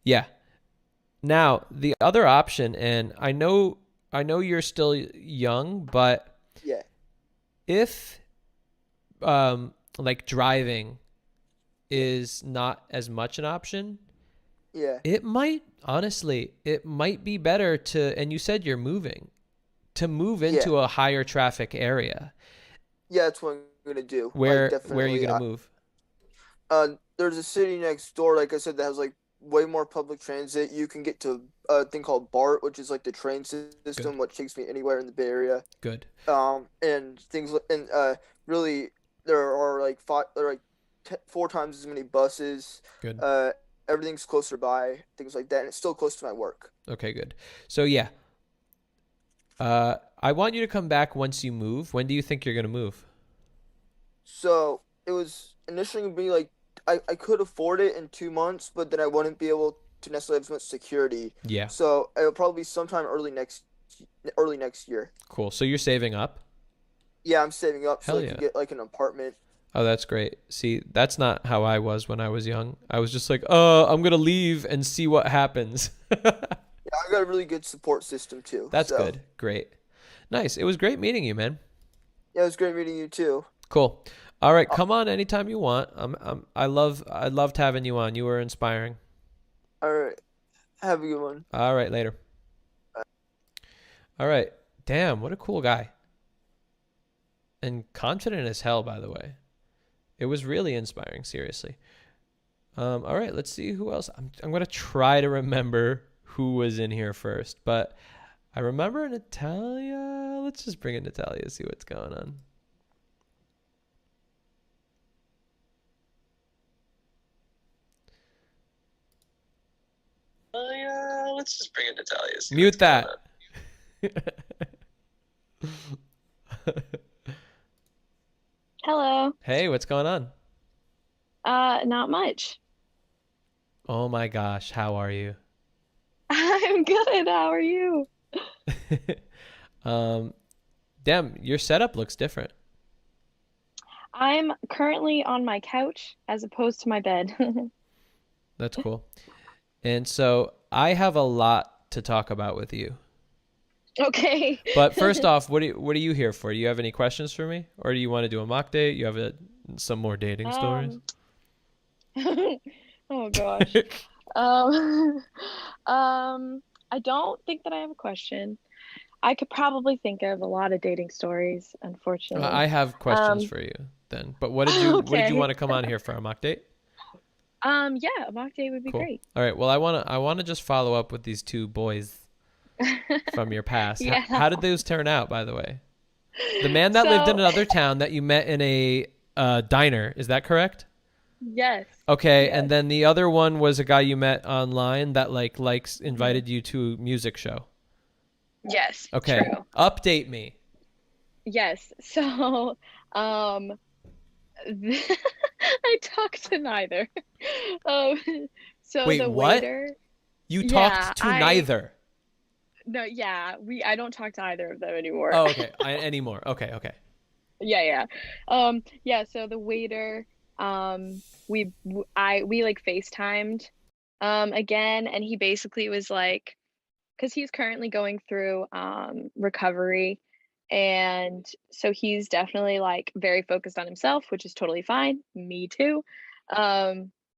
Yeah. Now, the other option, and I know you're still young, but if like driving is not as much an option, it might be better to, and you said you're moving, to move into a higher traffic area. Yeah, that's what I'm gonna do. Where are you gonna move? There's a city next door, like I said, that has like way more public transit. You can get to a thing called BART, which is like the train system, which takes me anywhere in the Bay Area. Good. And things, and really there are like 4 times as many buses. Good. Everything's closer by, things like that, and it's still close to my work. Okay, good. So yeah, I want you to come back once you move. When do you think you're gonna move? So it was initially gonna be like I could afford it in 2 months, but then I wouldn't be able to necessarily have as much security. Yeah. So it'll probably be sometime early next year. Cool. So you're saving up? Yeah, I'm saving up so I can get like an apartment. Oh, that's great. See, that's not how I was when I was young. I was just like, I'm going to leave and see what happens. Yeah, I got a really good support system too. That's good. Great. Nice. It was great meeting you, man. Yeah, it was great meeting you too. Cool. All right, come on anytime you want. I loved having you on. You were inspiring. All right. Have a good one. All right, later. All right. Damn, what a cool guy. and confident as hell, by the way. It was really inspiring, seriously. All right, let's see who else. I'm going to try to remember who was in here first, but I remember Natalia. Let's just bring in Natalia, see what's going on. Let's just bring in Natalia. Mute that. Hello. Hey, what's going on? Not much. Oh my gosh, how are you? I'm good. How are you? Damn, your setup looks different. I'm currently on my couch as opposed to my bed. That's cool. And so I have a lot to talk about with you. Okay. But first off, what are you here for? Do you have any questions for me, or do you want to do a mock date? You have some more dating stories? Oh gosh. I don't think that I have a question. I could probably think of a lot of dating stories, unfortunately. I have questions for you then. But what did you Okay. want to come on here for, a mock date? Yeah, a mock date would be Cool. great. All right. Well, I want to just follow up with these two boys from your past. Yeah. How did those turn out, by the way? The man that lived in another town that you met in a diner, is that correct? Yes. Okay, Yes. and then the other one was a guy you met online that invited you to a music show. Yes. Okay. True. Update me. Yes. So, I talked to neither. So Wait, the what? waiter. You Yeah, talked to neither. No, yeah, I don't talk to either of them anymore. Oh, okay. Anymore. Okay. Yeah. Yeah, so the waiter, we like FaceTimed again, and he basically was like, because he's currently going through recovery, and so he's definitely like very focused on himself, which is totally fine. Me too.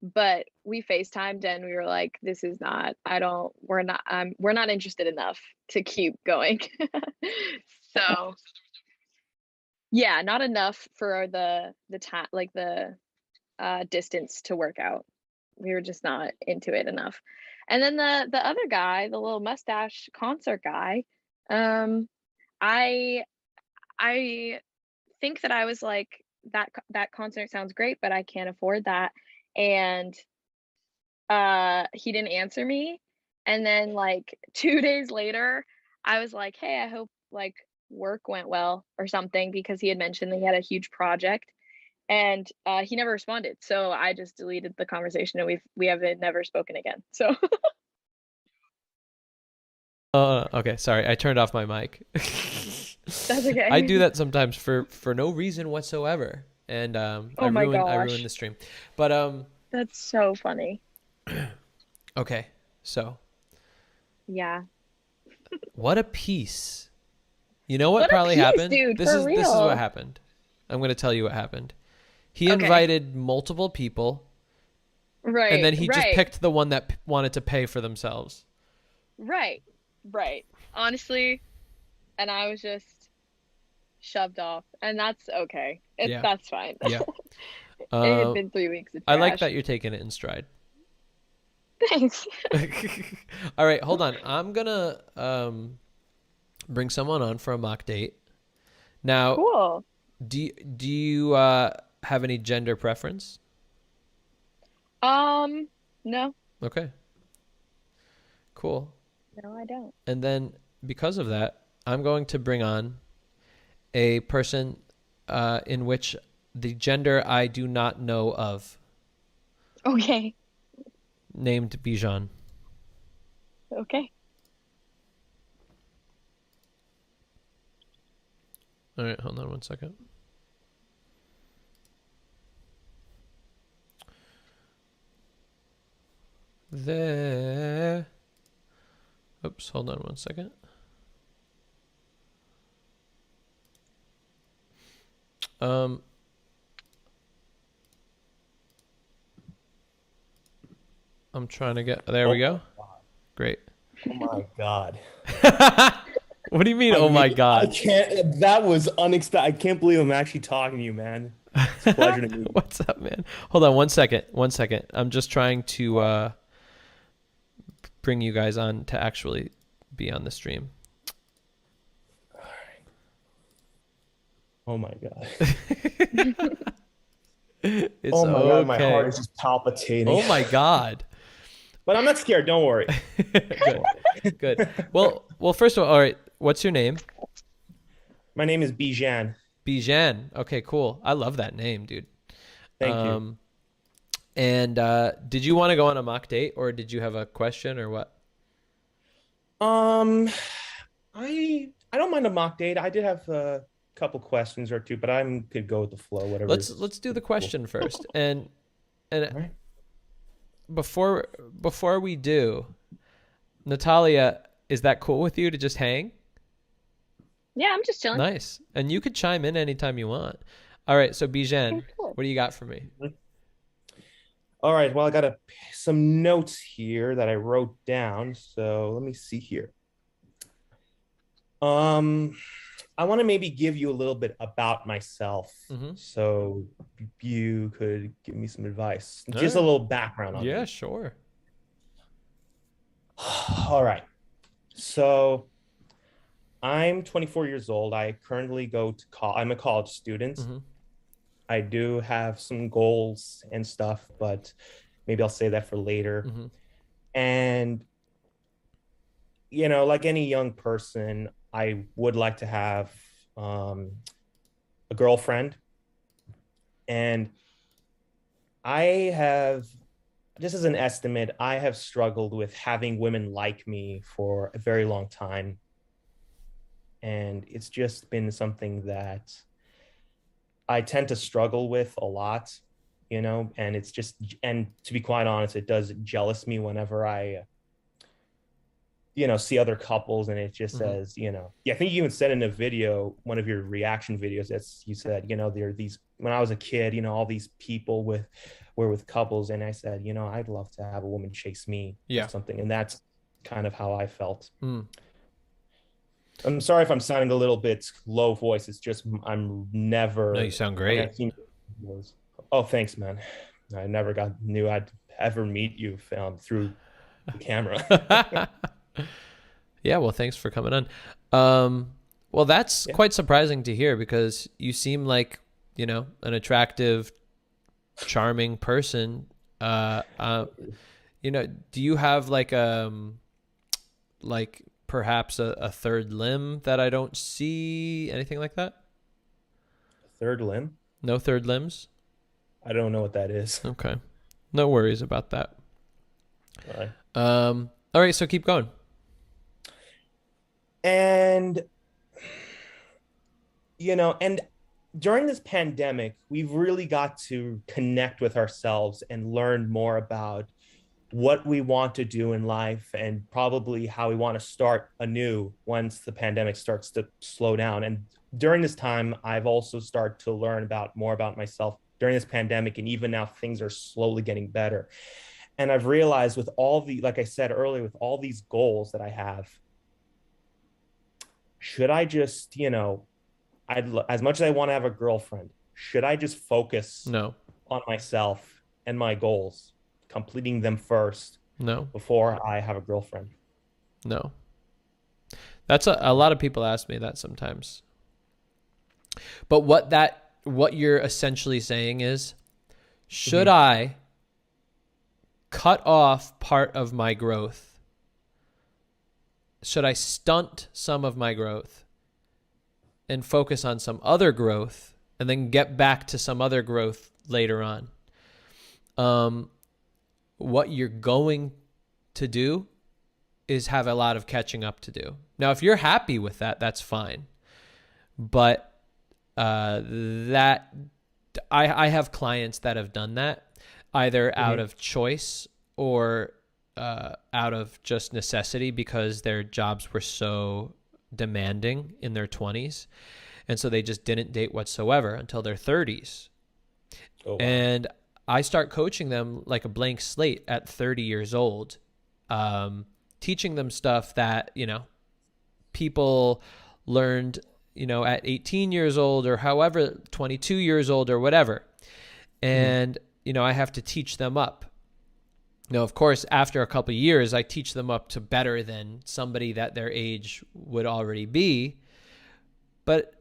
But we FaceTimed and we were like, this is not, we're not interested enough to keep going. So yeah, not enough for the time, like the distance to work out. We were just not into it enough. And then the other guy, the little mustache concert guy, I think that I was like, that concert sounds great, but I can't afford that. And he didn't answer me. And then like 2 days later, I was like, hey, I hope like work went well or something, because he had mentioned that he had a huge project, and he never responded. So I just deleted the conversation, and we haven't never spoken again. So Okay, sorry. I turned off my mic. that's okay. I do that sometimes for no reason whatsoever. And I ruined the stream. But That's so funny. okay. So, Yeah. what a piece. You know what What a probably piece, happened? dude, This for is real. what happened. I'm going to tell you what happened. He Okay. invited multiple people, Right. and then he just right. picked the one that wanted to pay for themselves. Right. Honestly, and I was just shoved off, and that's okay. Yeah. That's fine. Yeah. It had been 3 weeks of I like trash. that you're taking it in stride. Thanks. All right, hold on. I'm gonna bring someone on for a mock date. Now, Cool. do you have any gender preference? No. Okay. Cool. No, I don't. And then because of that, I'm going to bring on a person in which the gender I do not know of, Okay. named Bijan. Okay. All right, hold on one second. There. Oops, hold on one second. I'm trying to get, there we go. Great. Oh my God. What do you mean? Oh my I God. can't. That was unexpected. I can't believe I'm actually talking to you, man. It's a pleasure to meet you. What's up, man? Hold on 1 second. 1 second. I'm just trying to bring you guys on to actually be on the stream. Oh my God. It's oh my okay. God, my heart is just palpitating. Oh my God. But I'm not scared. Don't worry. Good. Good. Well, first of all right. What's your name? My name is Bijan. Bijan. Okay, cool. I love that name, dude. Thank you. And did you want to go on a mock date, or did you have a question, or what? I don't mind a mock date. I did have a couple questions or two, but I could go with the flow. Whatever. Let's do the question first, and right. before we do, Natalia, is that cool with you to just hang? Yeah, I'm just chilling. Nice. And you could chime in anytime you want. All right. So Bijan, Okay, cool. what do you got for me? All right. Well, I got some notes here that I wrote down. So let me see here. I want to maybe give you a little bit about myself, so you could give me some advice. Just a little background on Yeah, me. sure. All right. So I'm 24 years old. I currently go to college. I'm a college student. I do have some goals and stuff, but maybe I'll save that for later. And, you know, like any young person, I would like to have a girlfriend. And I have, just as an estimate, I have struggled with having women like me for a very long time. And it's just been something that I tend to struggle with a lot, you know, and it's just, and to be quite honest, it does jealous me whenever I, you know, see other couples, and it just says, you know, I think you even said in a video, one of your reaction videos, that's, you said, you know, there are these, when I was a kid, you know, all these people were with couples, and I said, you know, I'd love to have a woman chase me or something. And that's kind of how I felt. I'm sorry if I'm sounding a little bit low voice. It's just, I'm never. No, you sound great. Oh, thanks, man. I never knew I'd ever meet you through the camera. Yeah, well, thanks for coming on. Well, that's quite surprising to hear, because you seem like, you know, an attractive, charming person. You know, do you have like perhaps a third limb that I don't see? Anything like that? Third limb? No third limbs? I don't know what that is. Okay. No worries about that. All right. All right, so keep going. And, you know, and during this pandemic, we've really got to connect with ourselves and learn more about what we want to do in life, and probably how we want to start anew once the pandemic starts to slow down. And during this time, I've also started to learn more about myself during this pandemic, and even now things are slowly getting better. And I've realized with all the, like I said earlier, with all these goals that I have, should I just, you know, as much as I want to have a girlfriend, should I just focus on myself and my goals, completing them first before I have a girlfriend? No. That's a lot of people ask me that sometimes. But what you're essentially saying is, should I cut off part of my growth? Should I stunt some of my growth and focus on some other growth, and then get back to some other growth later on? What you're going to do is have a lot of catching up to do. Now, if you're happy with that, that's fine. But I have clients that have done that, either out of choice or out of just necessity, because their jobs were so demanding in their 20s. And so they just didn't date whatsoever until their 30s. Oh, wow. And I start coaching them like a blank slate at 30 years old, teaching them stuff that, you know, people learned, at 18 years old or however, 22 years old or whatever. And, I have to teach them up. Of course, after a couple of years, I teach them up to better than somebody that their age would already be. But,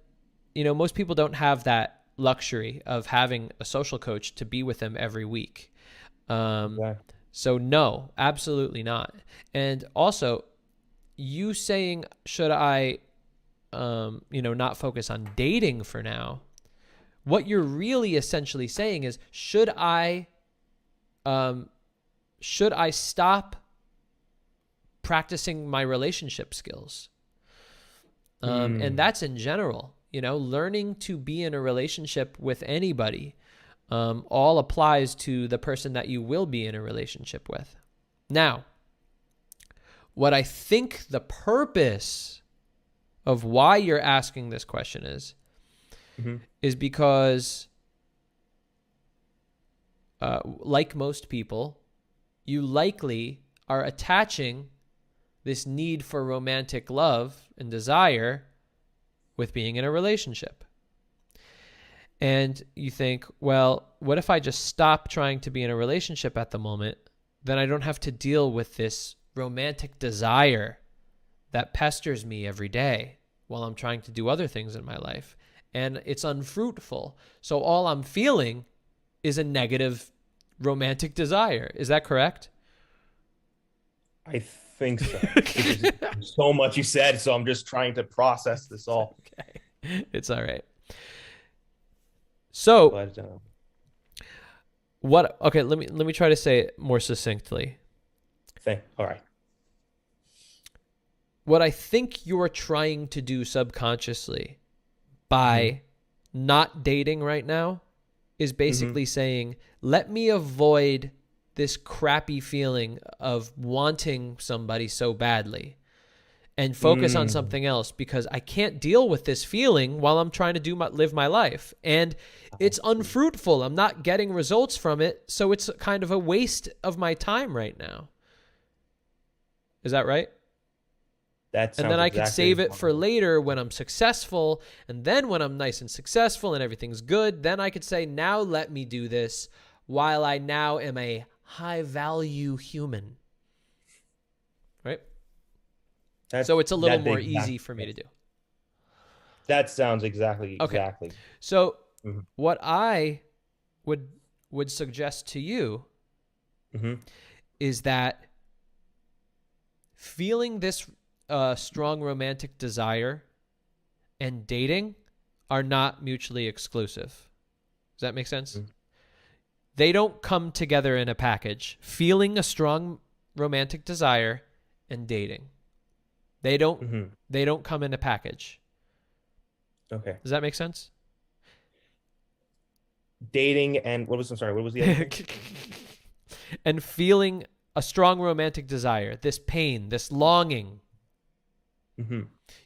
most people don't have that luxury of having a social coach to be with them every week. So no, absolutely not. And also, you saying, should I, not focus on dating for now? What you're really essentially saying is, should I stop practicing my relationship skills? And that's in general, learning to be in a relationship with anybody, all applies to the person that you will be in a relationship with. Now, what I think the purpose of why you're asking this question is because, like most people, you likely are attaching this need for romantic love and desire with being in a relationship. And you think, well, what if I just stop trying to be in a relationship at the moment? Then I don't have to deal with this romantic desire that pesters me every day while I'm trying to do other things in my life. And it's unfruitful. So all I'm feeling is a negative romantic desire. Is that correct? I think so. There's so much you said, so I'm just trying to process this all. Okay. It's all right. So okay, let me try to say it more succinctly. All right. What I think you're trying to do subconsciously by not dating right now is basically saying, let me avoid this crappy feeling of wanting somebody so badly and focus on something else, because I can't deal with this feeling while I'm trying to live my life. And it's unfruitful. I'm not getting results from it. So it's kind of a waste of my time right now. Is that right? And then I could save it for later when I'm successful. And then when I'm nice and successful and everything's good, then I could say, now let me do this while I now am a high value human. Right? So it's a little more easy for me to do. That sounds exactly. So what I would suggest to you is that feeling this strong romantic desire and dating are not mutually exclusive. Does that make sense? They don't come together in a package. Feeling a strong romantic desire and dating. They don't come in a package. Okay. Does that make sense? Dating and what was the other thing? And feeling a strong romantic desire, this pain, this longing.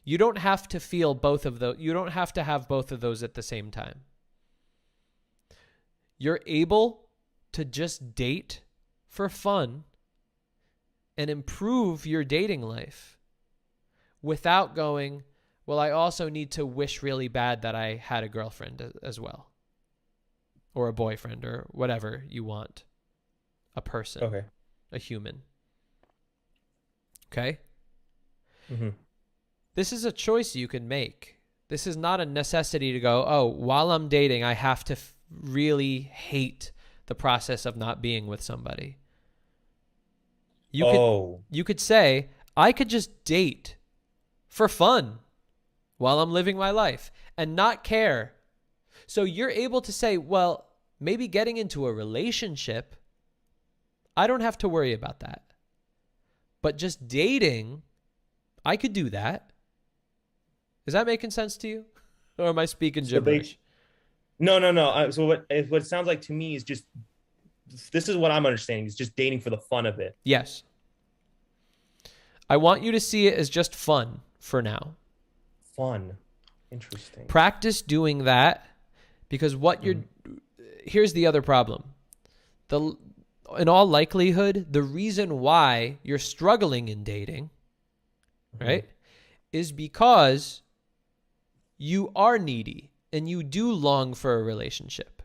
You don't have to feel both of those. You don't have to have both of those at the same time. You're able to just date for fun and improve your dating life without going, well, I also need to wish really bad that I had a girlfriend as well, or a boyfriend, or whatever you want, a person, a human. Okay? This is a choice you can make. This is not a necessity to go, oh, while I'm dating, I have to really hate the process of not being with somebody. You could say, I could just date for fun while I'm living my life and not care. So you're able to say, well, maybe getting into a relationship, I don't have to worry about that. But just dating, I could do that. Is that making sense to you? Or am I speaking gibberish? No. So what it sounds like to me is just, this is what I'm understanding, is just dating for the fun of it. Yes. I want you to see it as just fun for now. Fun. Interesting. Practice doing that, because here's the other problem. In all likelihood, the reason why you're struggling in dating, right, is because you are needy and you do long for a relationship.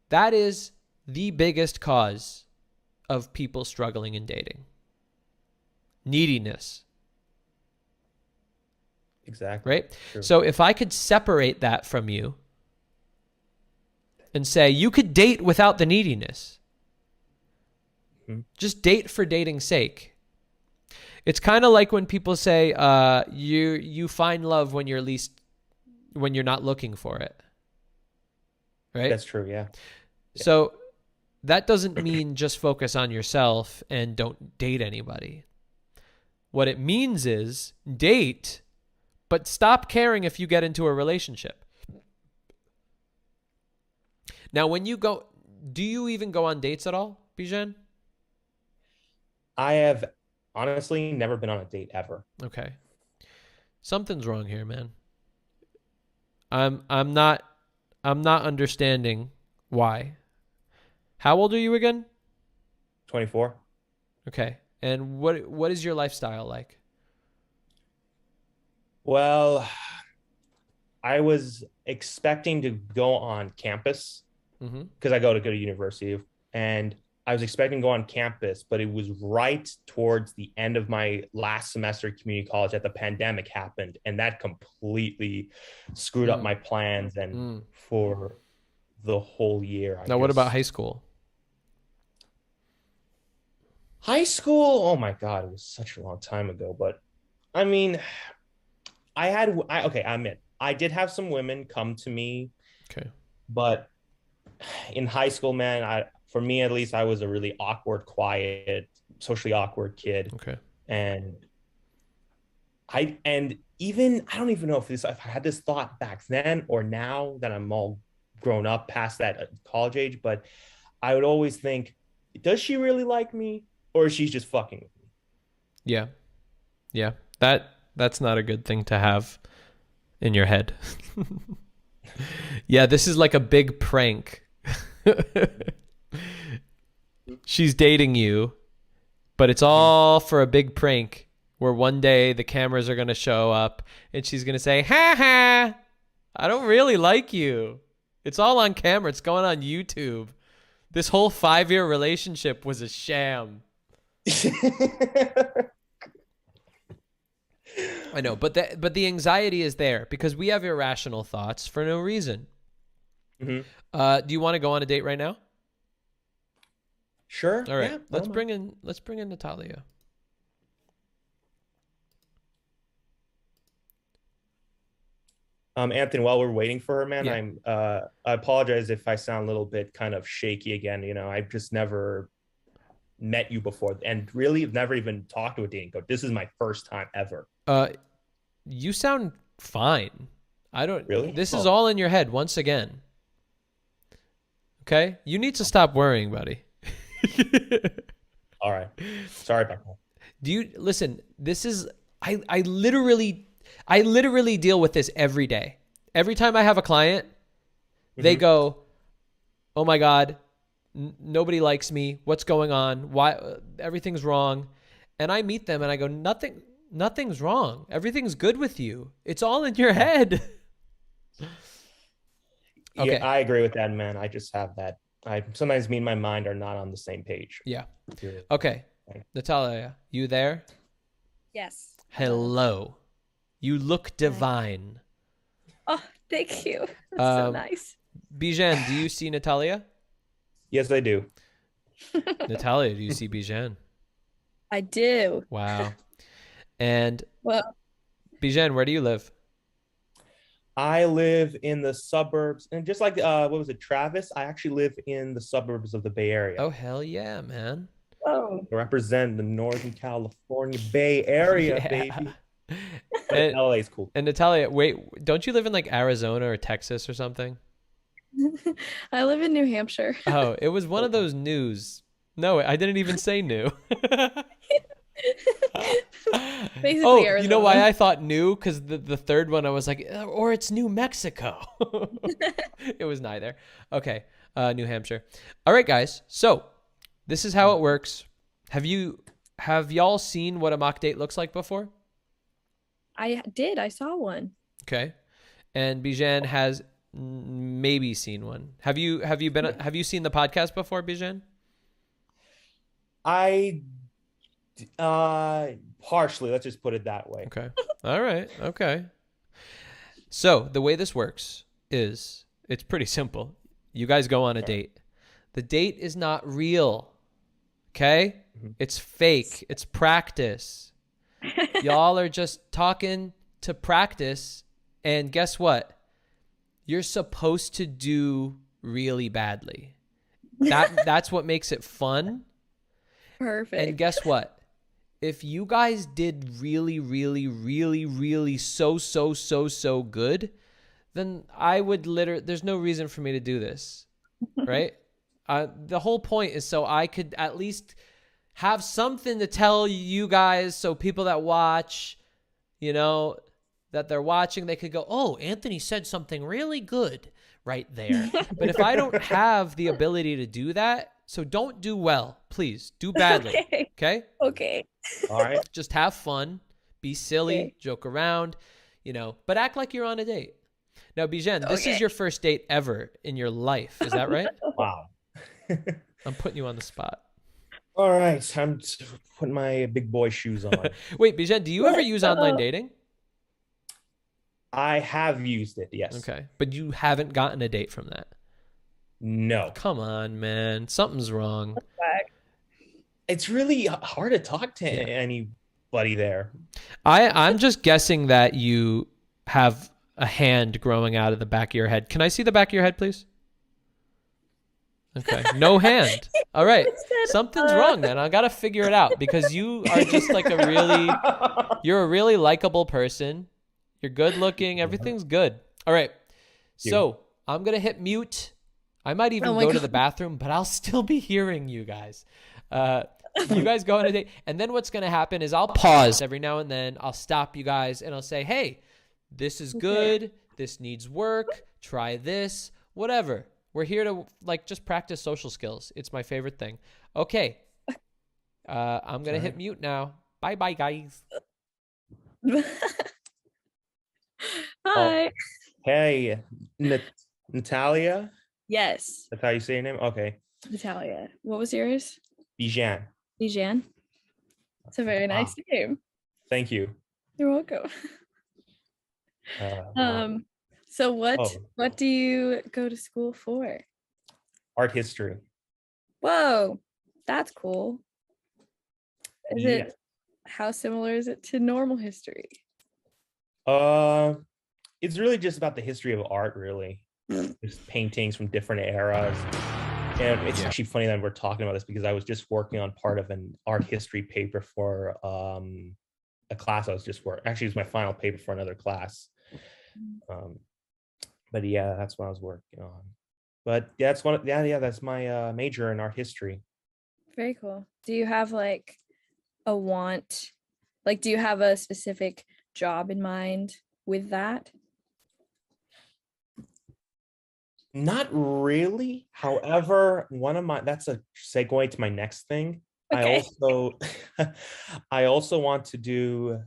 That is the biggest cause of people struggling in dating. Neediness. Exactly. Right? True. So if I could separate that from you and say you could date without the neediness, just date for dating's sake. It's kind of like when people say you find love when you're not looking for it. Right? That's true, yeah. So that doesn't mean just focus on yourself and don't date anybody. What it means is date, but stop caring if you get into a relationship. Now, when you go, do you even go on dates at all, Bijan? I have honestly never been on a date ever. Okay. Something's wrong here, man. I'm not understanding why. How old are you again? 24. Okay. And what is your lifestyle like? Well, I was expecting to go on campus because I go to university, and I was expecting to go on campus, but it was right towards the end of my last semester at community college that the pandemic happened, and that completely screwed up my plans and for the whole year. Now, what about high school? High school, oh my God, it was such a long time ago. But I mean, I admit, I did have some women come to me. Okay. But in high school, man, for me at least, I was a really awkward, quiet, socially awkward kid. Okay. And I don't even know if I had this thought back then or now that I'm all grown up past that college age, but I would always think, does she really like me? Or she's just fucking with me. Yeah. Yeah. That's not a good thing to have in your head. Yeah, this is like a big prank. She's dating you, but it's all for a big prank where one day the cameras are going to show up and she's going to say, ha ha, I don't really like you. It's all on camera. It's going on YouTube. This whole 5-year relationship was a sham. I know, but the anxiety is there because we have irrational thoughts for no reason. Do you want to go on a date right now? Sure. All right. Yeah, let's bring in Natalia. Anthony, while we're waiting for her, man, Yeah. I apologize if I sound a little bit kind of shaky again. You know, I've just never met you before and really have never even talked to a dating coach. This is my first time ever. You sound fine. I don't really. This is all in your head once again. Okay? You need to stop worrying, buddy. All right. Sorry about that. Do you listen? This is I literally deal with this every day. Every time I have a client, they go, "Oh my God, nobody likes me. What's going on? Why everything's wrong?" And I meet them and I go, "Nothing's wrong. Everything's good with you. It's all in your head." Okay. Yeah, I agree with that, man. I just have that. Sometimes me and my mind are not on the same page. Yeah. Okay. Natalia, you there? Yes. Hello. You look divine. Oh, thank you. That's so nice. Bijan, do you see Natalia? Yes, I do. Natalia, do you see Bijan? I do. Wow. And well, Bijan, where do you live? I live in the suburbs, and just like what was it, Travis? I actually live in the suburbs of the Bay Area. Oh hell yeah, man! Oh, I represent the Northern California Bay Area, baby. And, LA is cool. And Natalia, wait, don't you live in like Arizona or Texas or something? I live in New Hampshire. Oh, it was one of those news. No, I didn't even say new. Basically, oh, Arizona. You know why I thought new? Because the third one I was like, or it's New Mexico. It was neither. Okay, New Hampshire. All right, guys. So this is how it works. Have y'all seen what a mock date looks like before? I did. I saw one. Okay. And Bijan has maybe seen one. Have you seen the podcast before, Bijan? I partially, let's just put it that way. Okay. All right. Okay. So the way this works is it's pretty simple. You guys go on a date. The date is not real. Okay? It's fake. It's practice. Y'all are just talking to practice, and guess what? You're supposed to do really badly. That's what makes it fun. Perfect. And guess what? If you guys did really, really, really, really so good, then I would there's no reason for me to do this, right? The whole point is so I could at least have something to tell you guys, so people that watch, that they're watching, they could go, oh, Anthony said something really good right there. But if I don't have the ability to do that, so don't do well, please. Do badly. Okay? Okay. All right. Just have fun, be silly, joke around, but act like you're on a date. Now, Bijan, this is your first date ever in your life. Is that right? Wow. I'm putting you on the spot. All right. I'm putting my big boy shoes on. Wait, Bijan, do you ever use online dating? I have used it, yes. Okay. But you haven't gotten a date from that? No. Come on, man. Something's wrong. It's really hard to talk to anybody there. I'm just guessing that you have a hand growing out of the back of your head. Can I see the back of your head, please? Okay. No hand. All right. Something's wrong, man. I got to figure it out, because you are just like you're a really likable person. You're good looking. Everything's good. All right. So I'm going to hit mute. I might even go to the bathroom, but I'll still be hearing you guys. You guys go on a date. And then what's going to happen is I'll pause every now and then. I'll stop you guys and I'll say, hey, this is good. This needs work. Try this, whatever. We're here to just practice social skills. It's my favorite thing. Okay. I'm going to hit mute now. Bye-bye, guys. Hi. Oh, hey, Natalia? Yes. That's how you say your name? Okay. Natalia. What was yours? Bijan. Bijan. It's a very nice name. Thank you. You're welcome. So what do you go to school for? Art history. Whoa, that's cool. How similar is it to normal history? It's really just about the history of art, really. Just paintings from different eras. And it's actually funny that we're talking about this, because I was just working on part of an art history paper for a class I was just working. Actually, it was my final paper for another class. But yeah, that's what I was working on. But that's that's my major in art history. Very cool. Do you have a want? Do you have a specific job in mind with that? Not really. However, that's a segue to my next thing. Okay. I also want to do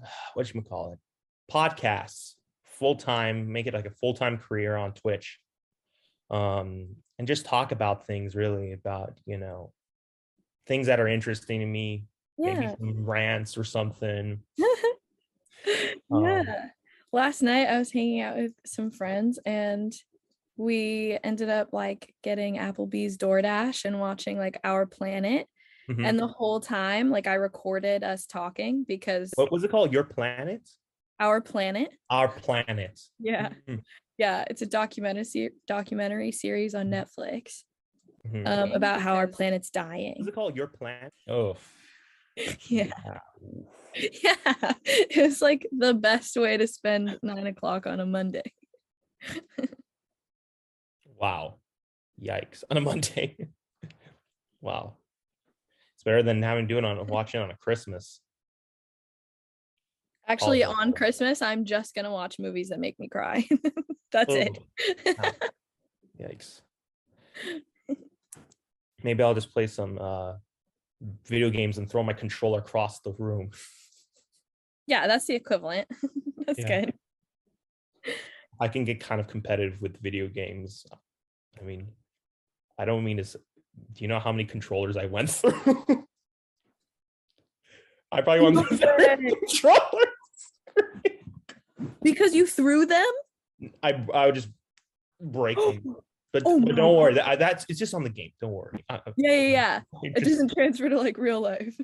podcasts full-time, make it like a full-time career on Twitch. And just talk about things, really, about, things that are interesting to me. Yeah. Maybe some rants or something. Yeah. Last night I was hanging out with some friends, and we ended up getting Applebee's DoorDash and watching Our Planet. Mm-hmm. And the whole time, I recorded us talking, because what was it called? Your Planet? Our Planet. Our Planet. Yeah. Mm-hmm. Yeah, it's a documentary series on Netflix. Mm-hmm. About how our planet's dying. Is it called Your Planet? Oh. Yeah. Yeah. It was the best way to spend 9:00 on a Monday. Wow. Yikes. On a Monday. Wow. It's better than watching on a Christmas. Actually, on Christmas, I'm just going to watch movies that make me cry. That's it. Yikes. Maybe I'll just play some video games and throw my controller across the room. Yeah, that's the equivalent. That's Yeah. good. I can get kind of competitive with video games. I mean, I don't mean to. Do you know how many controllers I went through? I probably went through 30 controllers. Because you threw them? I would just break them. But, Oh but my don't worry, God. that's it's just on the game. Don't worry. Yeah. It Just- doesn't transfer to like real life.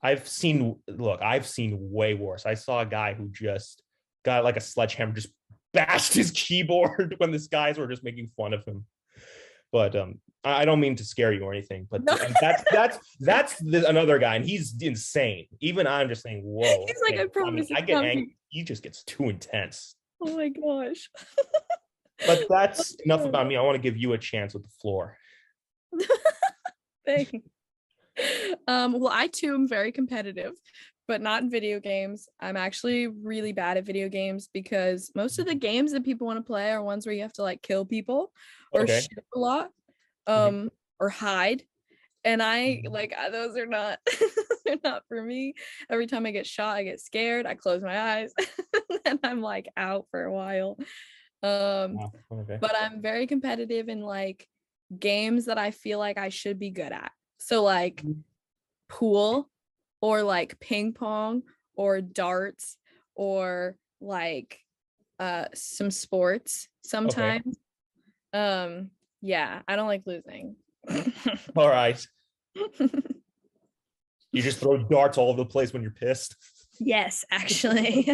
I've seen way worse. I saw a guy who just got like a sledgehammer, just bashed his keyboard when these guys were just making fun of him. But I don't mean to scare you or anything, but that's another guy, and he's insane. Even I'm just saying, whoa. He's like, I promise. I get angry. He just gets too intense. Oh my gosh. But that's enough about me. I want to give you a chance with the floor. Thanks. Well, I too am very competitive, but not in video games. I'm actually really bad at video games because most of the games that people want to play are ones where you have to like kill people or Okay. shoot a lot, or hide. And I like those are not they're not for me. Every time I get shot, I get scared. I close my eyes and I'm like out for a while. Okay. But I'm very competitive in like games that I feel like I should be good at. So like pool or like ping pong or darts or like some sports sometimes. Yeah, I don't like losing. All right. You just throw darts all over the place when you're pissed. Yes, actually.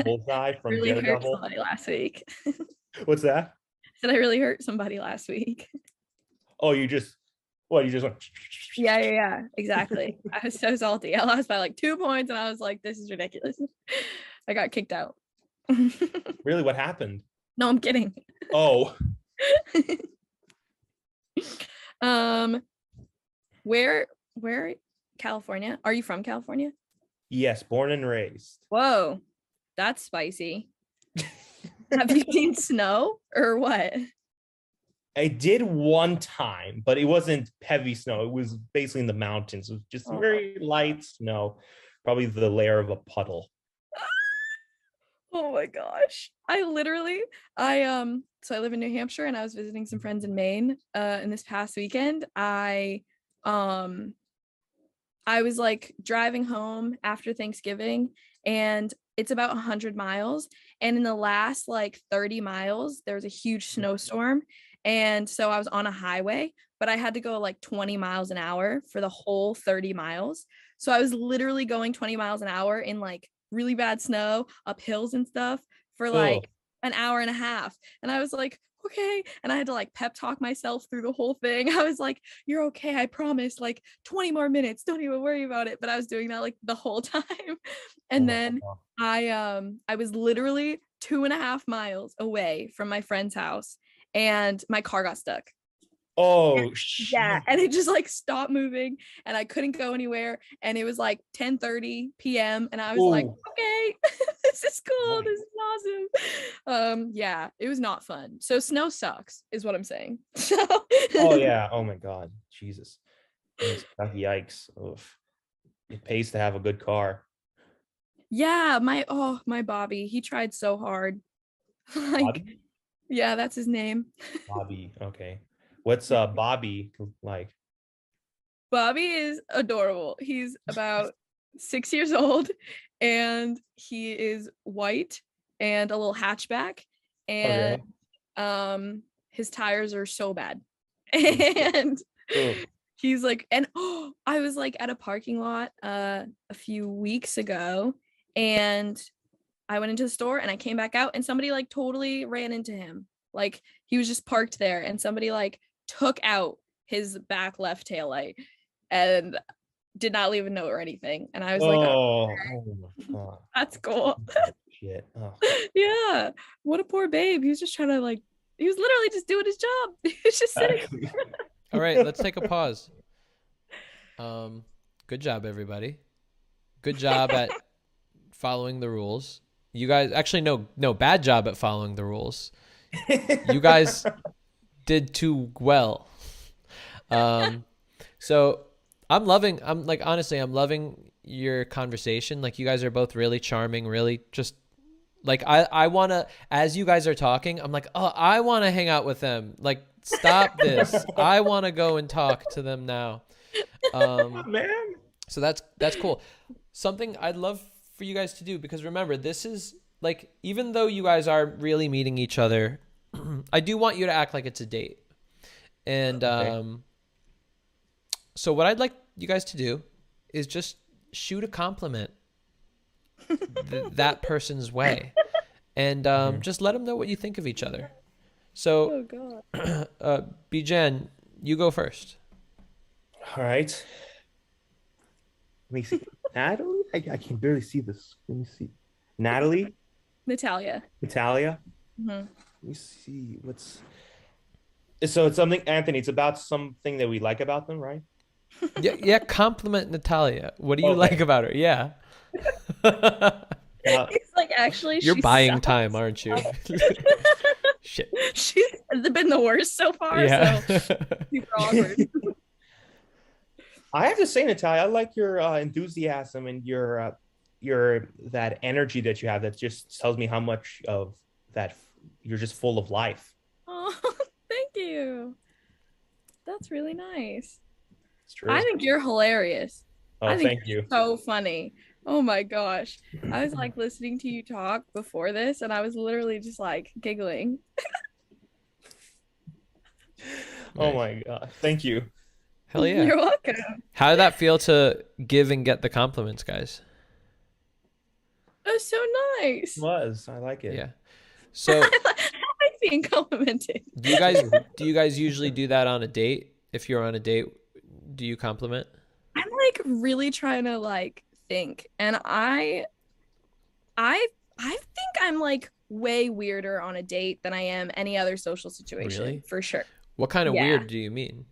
Bullseye from really hurt Daredevil. somebody last week. What's that? Said I really hurt somebody last week. Oh, you just went. Yeah, exactly. I was so salty. I lost by like 2 points and I was like, this is ridiculous. I got kicked out. Really, what happened? No, I'm kidding. Oh. Where California? Are you from California? Yes, born and raised. Whoa, that's spicy. Have you seen snow or what? I did one time, but it wasn't heavy snow. It was basically in the mountains. It was just very light snow, probably the layer of a puddle. Oh my gosh. So I live in New Hampshire and I was visiting some friends in Maine in this past weekend. I was like driving home after Thanksgiving and it's about 100 miles. And in the last like 30 miles, there was a huge snowstorm. And so I was on a highway, but I had to go like 20 miles an hour for the whole 30 miles. So I was literally going 20 miles an hour in like really bad snow, up hills and stuff for like an hour and a half. And I was like, okay. And I had to like pep talk myself through the whole thing. I was like, you're okay. I promise, like 20 more minutes. Don't even worry about it. But I was doing that like the whole time. And then I was literally 2.5 miles away from my friend's house and my car got stuck. Oh, yeah. And it just like stopped moving and I couldn't go anywhere. And it was like 10:30 p.m. And I was like, okay, this is cool. This is awesome. Yeah, it was not fun. So snow sucks is what I'm saying. Oh yeah. Oh my God. Jesus. Yikes. Oof. It pays to have a good car. Yeah, my Bobby, he tried so hard. Like, Bobby? Yeah, that's his name. Bobby. Okay. What's Bobby like? Bobby is adorable. He's about 6 years old and he is white and a little hatchback and his tires are so bad. And he's like, and I was like at a parking lot a few weeks ago and I went into the store and I came back out and somebody like totally ran into him. Like he was just parked there and somebody like took out his back left taillight and did not leave a note or anything. And I was like, oh my God. That's cool. Shit. Oh. Yeah. What a poor babe. He was just trying to like, he was literally just doing his job. He was just sitting. All right, let's take a pause. Good job, everybody. Good job at following the rules. You guys actually no bad job at following the rules. You guys did too well. So I'm loving your conversation. Like you guys are both really charming, really just Like I want to, as you guys are talking, I'm like, oh, I want to hang out with them. Like, stop this. I want to go and talk to them now. Man. So that's cool. Something I'd love for you guys to do, because remember, this is like, even though you guys are really meeting each other, I do want you to act like it's a date. And so what I'd like you guys to do is just shoot a compliment that person's way, and just let them know what you think of each other. So, Oh God. Bijan, you go first. All right. Let me see. Natalie? I can barely see this. Let me see. Natalie? Natalia. Natalia? Mm-hmm. Let me see. So it's something, Anthony, it's about something that we like about them, right? Yeah, compliment Natalia. What do you like about her? Yeah. It's like, actually, You're she buying sucks. time, aren't you? Shit. She's been the worst so far. Yeah. So super awkward. I have to say, Natalia, I like your enthusiasm and your that energy that you have. That just tells me how much of that you're just full of life. Oh, thank you. That's really nice. It's true. I think you're hilarious. Oh, I think thank you. you're so funny. Oh my gosh. I was like listening to you talk before this, and I was literally just like giggling. Oh my God. Thank you. Hell yeah. You're welcome. How did that feel to give and get the compliments, guys? That was so nice. It was. I like it. Yeah. So I like being complimented. do you guys usually do that on a date? If you're on a date, do you compliment? I'm like really trying to like think, and I think I'm like way weirder on a date than I am any other social situation. Really? For sure. What kind of Yeah. weird do you mean?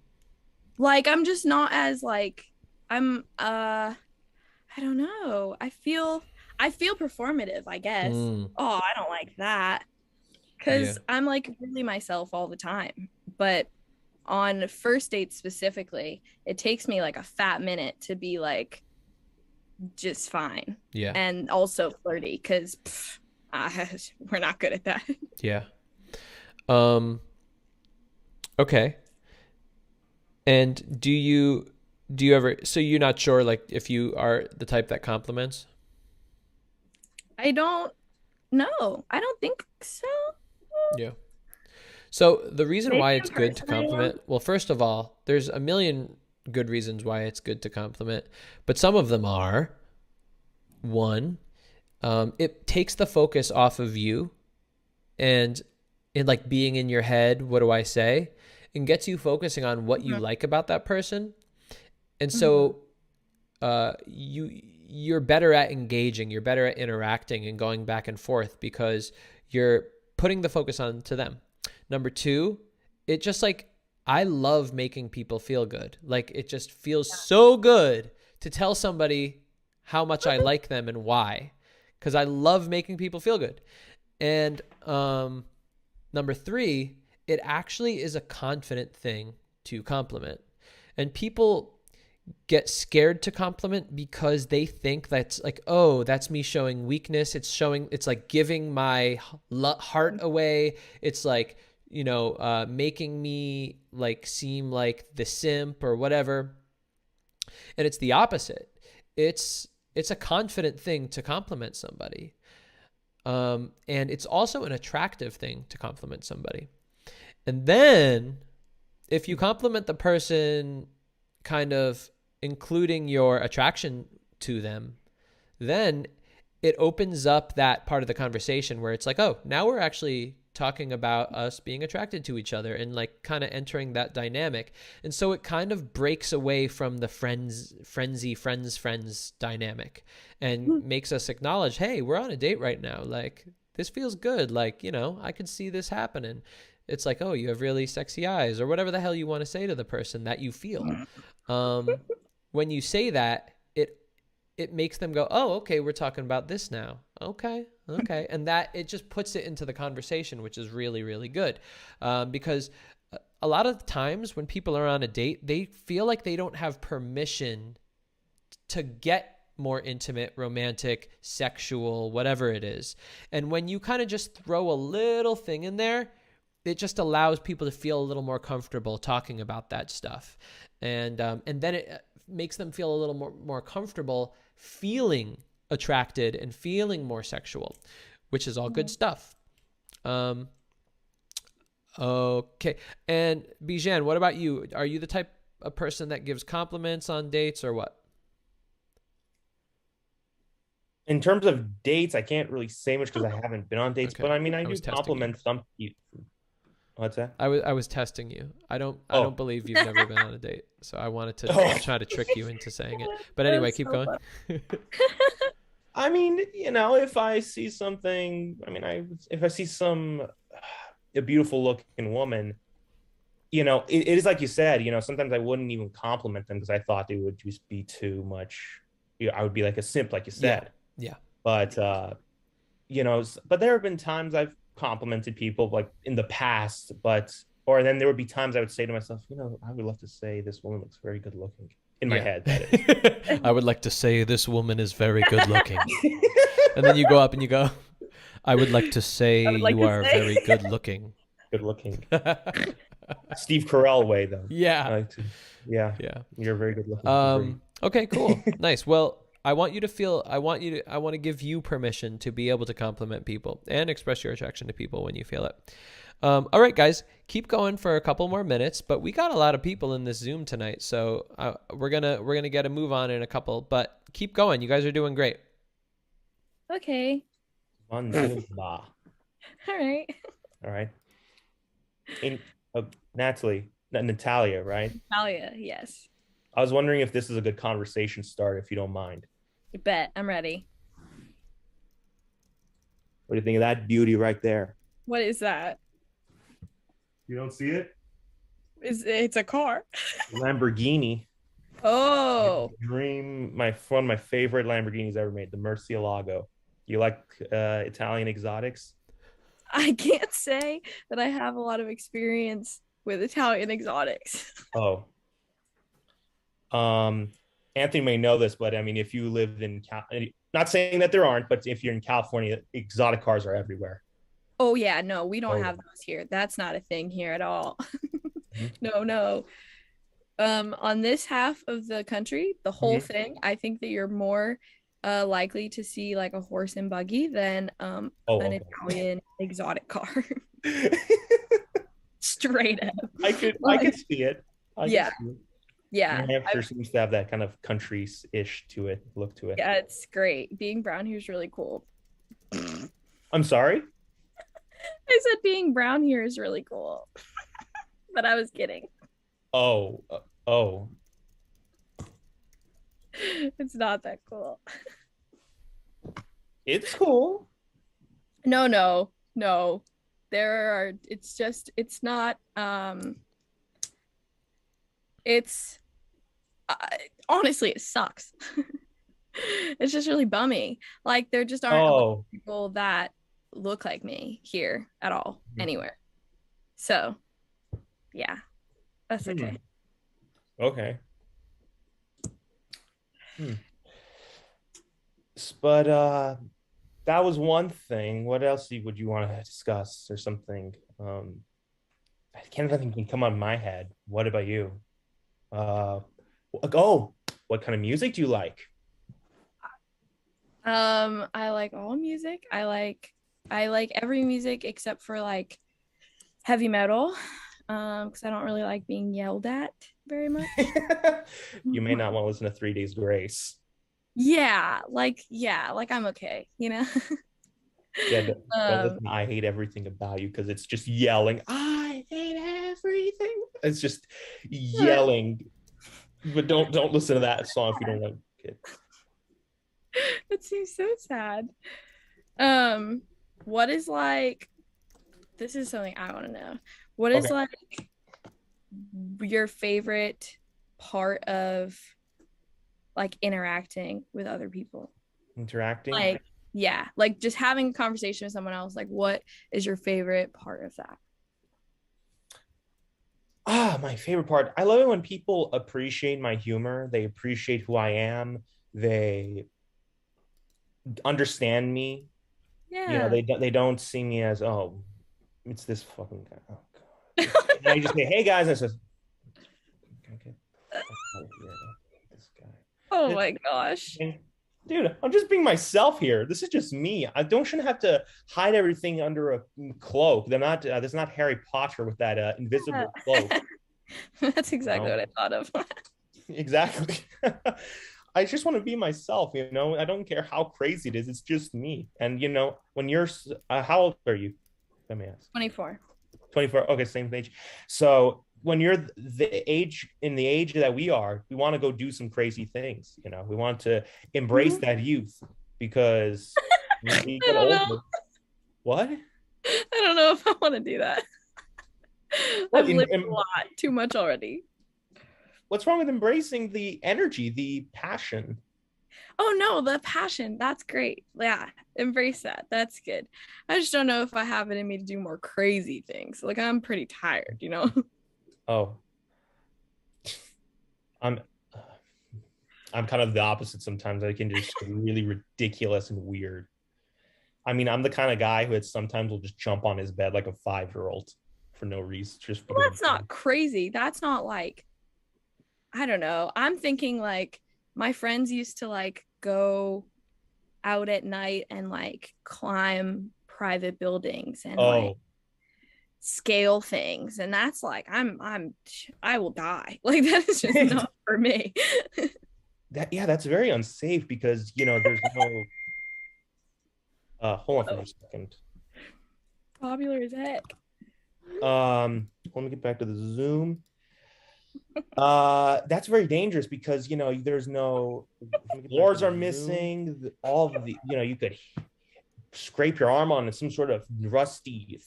Like, I'm just not as like, I don't know. I feel performative, I guess. Mm. Oh, I don't like that. Cause Yeah. I'm like really myself all the time. But on first dates specifically, it takes me like a fat minute to be like just fine. Yeah. And also flirty, because we're not good at that. Yeah. Okay. And do you ever, so you're not sure like if you are the type that compliments? I don't know. I don't think so. Yeah. So the reason Maybe why in it's good to person I am. compliment, well, first of all, there's a million good reasons why it's good to compliment, but some of them are, one, it takes the focus off of you and in like being in your head, what do I say? And gets you focusing on what you like about that person. And so you're better at engaging, you're better at interacting and going back and forth because you're putting the focus on to them. Number two, it just like, I love making people feel good. Like it just feels so good to tell somebody how much I like them and why, because I love making people feel good. And number three, it actually is a confident thing to compliment. And people get scared to compliment because they think that's like, oh, that's me showing weakness. It's like giving my heart away. It's like, you know, making me like seem like the simp or whatever. And it's the opposite. It's a confident thing to compliment somebody. And it's also an attractive thing to compliment somebody. And then if you compliment the person kind of including your attraction to them, then it opens up that part of the conversation where it's like, oh, now we're actually talking about us being attracted to each other and like kind of entering that dynamic. And so it kind of breaks away from the friends dynamic and makes us acknowledge, hey, we're on a date right now. Like this feels good. Like, you know, I could see this happening. It's like, oh, you have really sexy eyes or whatever the hell you want to say to the person that you feel. When you say that, it makes them go, oh, okay, we're talking about this now. Okay. And that it just puts it into the conversation, which is really, really good. Because a lot of times when people are on a date, they feel like they don't have permission to get more intimate, romantic, sexual, whatever it is. And when you kind of just throw a little thing in there, it just allows people to feel a little more comfortable talking about that stuff. And then it makes them feel a little more comfortable feeling attracted and feeling more sexual, which is all good stuff. Okay. And Bijan, what about you? Are you the type of person that gives compliments on dates or what? In terms of dates, I can't really say much because I haven't been on dates, Okay. but I mean, I do was testing compliment some people. What's that? I was testing you. I don't believe you've never been on a date. So I wanted to try to trick you into saying it. But anyway, keep going. I mean, you know, if I see something, I mean, if I see a beautiful looking woman, you know, it is like you said, you know, sometimes I wouldn't even compliment them because I thought it would just be too much. You know, I would be like a simp, like you said. Yeah. But, you know, but there have been times I've complimented people like in the past, or then there would be times I would say to myself, you know, I would love to say this woman looks very good looking. In my head, that is. I would like to say this woman is very good looking. And then you go up and you go, I would like to say you are very good looking. Good looking. Steve Carell way, though. Yeah. Yeah. You're very good looking. Okay, cool. Nice. Well, I want to give you permission to be able to compliment people and express your attraction to people when you feel it. All right, guys, keep going for a couple more minutes, but we got a lot of people in this Zoom tonight, so we're gonna get a move on in a couple. But keep going, you guys are doing great. Okay. All right. Natalia, right? Natalia, yes. I was wondering if this is a good conversation start, if you don't mind. You bet. I'm ready. What do you think of that beauty right there? What is that? You don't see it? It's a car. Lamborghini. Oh. One of my favorite Lamborghinis ever made, the Murcielago. You like Italian exotics? I can't say that I have a lot of experience with Italian exotics. Oh. Anthony may know this, but I mean, if you live in not saying that there aren't, but if you're in California, exotic cars are everywhere. Oh yeah, no, we don't have those here. That's not a thing here at all. No. On this half of the country, the whole thing, I think that you're more likely to see like a horse and buggy than an Italian exotic car. Straight up. I could see it. Yeah. New Hampshire seems to have that kind of country-ish look to it. Yeah, it's great. Being brown here is really cool. I'm sorry? I said being brown here is really cool. But I was kidding. Oh. It's not that cool. It's cool. No. Honestly, it sucks. It's just really bummy. Like there just aren't a lot of people that look like me here at all, anywhere. So yeah, that's okay. Okay. But that was one thing. What else would you want to discuss or something? I can't think can come on my head. What about you? What kind of music do you like? I like all music. I like every music except for like heavy metal, because I don't really like being yelled at very much. You may not want to listen to 3 Days Grace. Yeah, I'm okay, you know. Yeah, don't listen to I Hate Everything About You because it's just yelling. I hate everything. It's just yelling. But don't listen to that song if you don't like it. That seems so sad. What is like? This is something I want to know. What is like your favorite part of like interacting with other people? Interacting? Like, yeah, like just having a conversation with someone else. Like, what is your favorite part of that? My favorite part. I love it when people appreciate my humor. They appreciate who I am. they understand me. Yeah. You know, they don't see me as, oh, it's this fucking guy. Oh god. And I just say, hey guys, and I says, okay, this guy. Oh my gosh. Dude, I'm just being myself here. This is just me. I shouldn't have to hide everything under a cloak. They're not. There's not Harry Potter with that invisible cloak. That's exactly what I thought of. Exactly. I just want to be myself. You know, I don't care how crazy it is. It's just me. And you know, when you're, how old are you? Let me ask. 24. 24. Okay, same age. So when you're the age that we are, we want to go do some crazy things. You know, we want to embrace that youth because when we get older. What? I don't know if I want to do that. I've lived a lot, too much already. What's wrong with embracing the energy, the passion? Oh no, the passion. That's great. Yeah, embrace that. That's good. I just don't know if I have it in me to do more crazy things. Like I'm pretty tired, you know? Oh. I'm kind of the opposite sometimes. I can just really ridiculous and weird. I mean, I'm the kind of guy who sometimes will just jump on his bed like a 5-year-old for no reason. Well, that's not crazy. That's not like, I don't know. I'm thinking like my friends used to like go out at night and like climb private buildings and like scale things, and that's like I will die. Like that is just not for me. That's very unsafe because you know there's no hold on for a second. Popular as heck. Let me get back to the Zoom. That's very dangerous because you know there's no floors are missing. All of the you could scrape your arm on some sort of rusty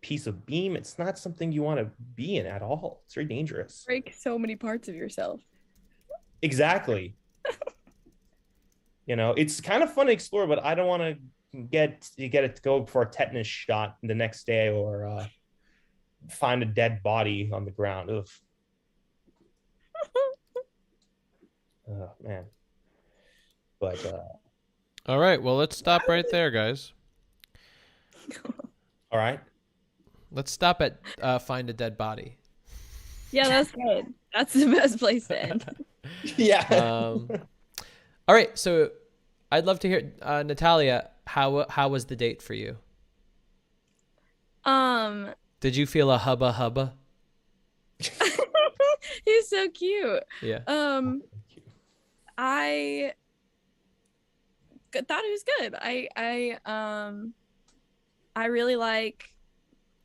piece of beam. It's not something you want to be in at all. It's very dangerous. Break so many parts of yourself. Exactly. You know, it's kind of fun to explore, but I don't want to get it to go for a tetanus shot the next day or find a dead body on the ground. Ugh. Oh man. But all right, well let's stop right there, guys. All right. Let's stop at find a dead body. Yeah, that's good. That's the best place to end. Yeah. All right, so I'd love to hear Natalia, how was the date for you? Did you feel a hubba? He's so cute. Yeah. I thought it was good. I really like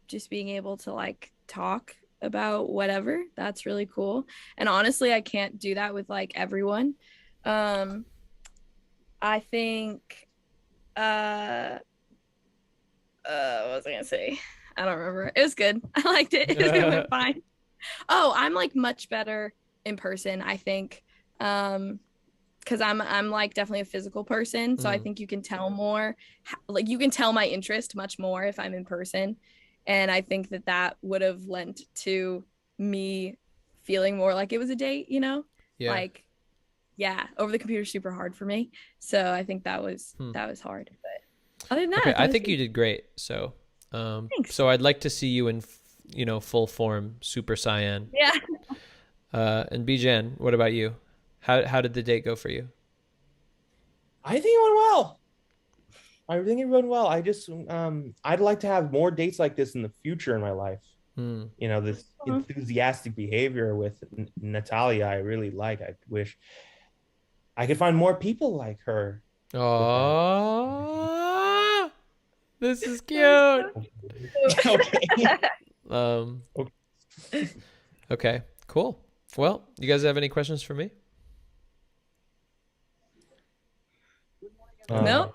just being able to like talk about whatever. That's really cool. And honestly, I can't do that with like everyone. I think what was I gonna say? I don't remember. It was good. I liked it. It went fine. Oh, I'm like much better in person, I think. Because I'm like definitely a physical person, so I think you can tell more, like you can tell my interest much more if I'm in person, and I think that would have lent to me feeling more like it was a date, you know? Yeah. Like, yeah, over the computer super hard for me, so I think that was hard. But other than that, okay, I think you did great. So, thanks. So I'd like to see you in full form, Super Saiyan. Yeah. And Bijan, what about you? How did the date go for you? I think it went well. I just I'd like to have more dates like this in the future in my life. You know, this enthusiastic behavior with Natalia, I really like. I wish I could find more people like her. Oh, this is cute. Okay, cool. Well, you guys have any questions for me? No.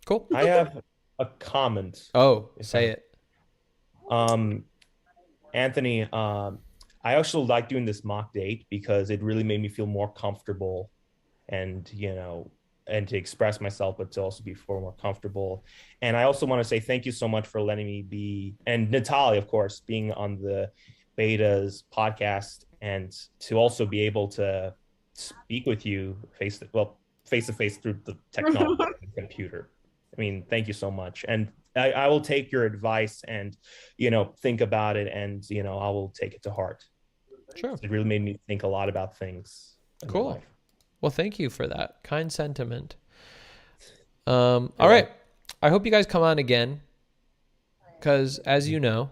Cool. I have a comment. Oh, say it. Anthony, I also like doing this mock date because it really made me feel more comfortable and, and to express myself, but to also be more comfortable. And I also want to say thank you so much for letting me be, and Natalia, of course, being on the Beta's podcast and to also be able to speak with you face to face through the technology of the computer. I mean, thank you so much. And I will take your advice and, think about it, and, I will take it to heart. Sure. It really made me think a lot about things. Cool. Well, thank you for that kind sentiment. All right. I hope you guys come on again, because as you know,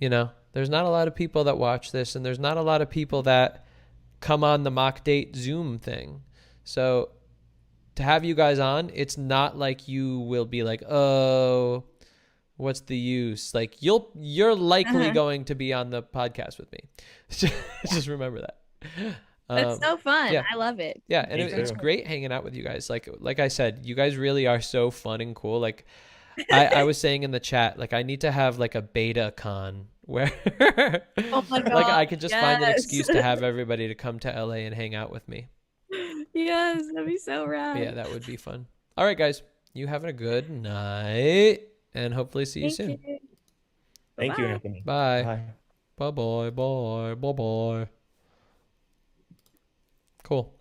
there's not a lot of people that watch this, and there's not a lot of people that come on the mock date Zoom thing. So to have you guys on, it's not like you will be like, oh, what's the use? Like you're likely going to be on the podcast with me. Just remember that. That's so fun. Yeah. I love it. Yeah, and it's great hanging out with you guys. Like I said, you guys really are so fun and cool. Like I was saying in the chat, like I need to have like a beta con where oh my God, like I could just find an excuse to have everybody to come to LA and hang out with me. Yes, that'd be so rad. Yeah, that would be fun. All right, guys, you having a good night, and hopefully see you soon. Thank you, Anthony. Bye. Bye. Bye. Bye. Bye. Bye. Cool.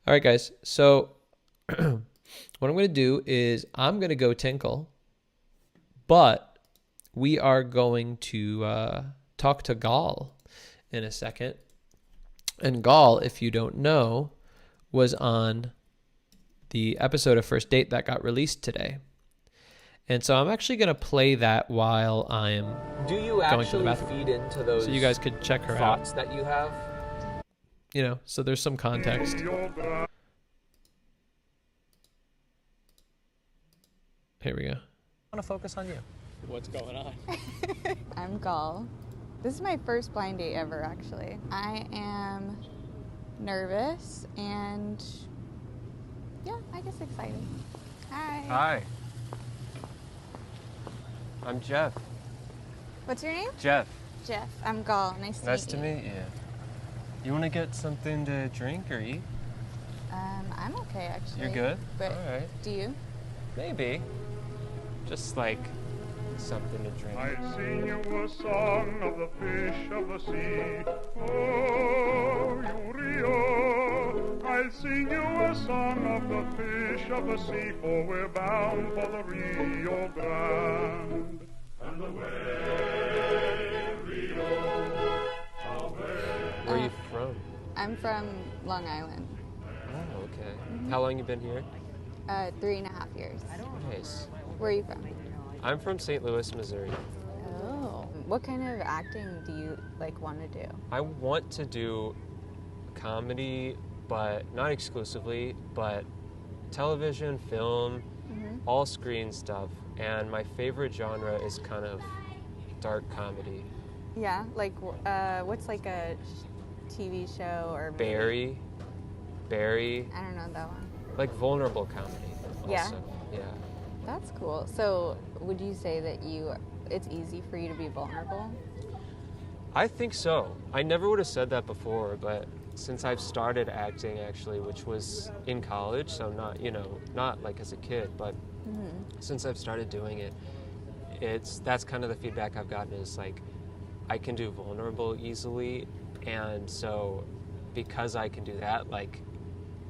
All right, guys. So what I'm going to do is I'm going to go tinkle, but we are going to talk to Gal in a second. And Gal, if you don't know, was on the episode of First Date that got released today. And so I'm actually going to play that while I'm going to the bathroom. Feed into those so you guys could check her thoughts out. that you have? So there's some context. Here we go. I want to focus on you. What's going on? I'm Gal. This is my first blind date ever, actually. I am nervous and, yeah, I guess excited. Hi. Hi. I'm Jeff. What's your name? Jeff. Jeff. I'm Gal. Nice to meet you. You want to get something to drink or eat? I'm okay, actually. You're good? But all right. do you? Maybe. Just like something to drink. I sing you a song of the fish of the sea. Oh, you Rio. I'll sing you a song of the fish of the sea, for we're bound for the Rio Grande. And the way, Rio, Where are you from? I'm from Long Island. Oh, okay. How long you been here? 3.5 years. Nice. Where are you from? I'm from St. Louis, Missouri. Oh. What kind of acting do you want to do? I want to do comedy, but not exclusively, but television, film, all screen stuff. And my favorite genre is kind of dark comedy. Yeah, what's like a TV show or movie? Barry. I don't know that one. Like vulnerable comedy. Yeah? Also. Yeah. That's cool. So would you say that it's easy for you to be vulnerable? I think so. I never would have said that before, but since I've started acting actually, which was in college, so not, not like as a kid, but since I've started doing it, that's kind of the feedback I've gotten is like, I can do vulnerable easily, and so because I can do that, like,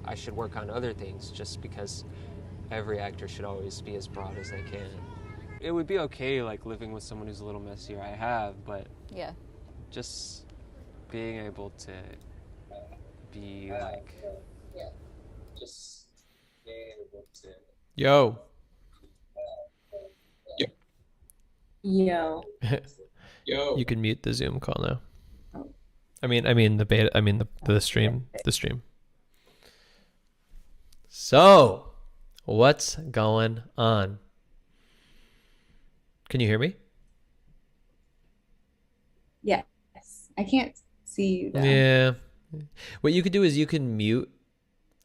I should work on other things just because every actor should always be as broad as they can. It would be okay, like, living with someone who's a little messier. I have, but yeah, just being able to be like, just being able to. Yo. Yo. You can mute the Zoom call now. I mean the beta. I mean the stream. The stream. So, what's going on? Can you hear me? Yes. I can't see you though. Yeah. What you could do is you can mute.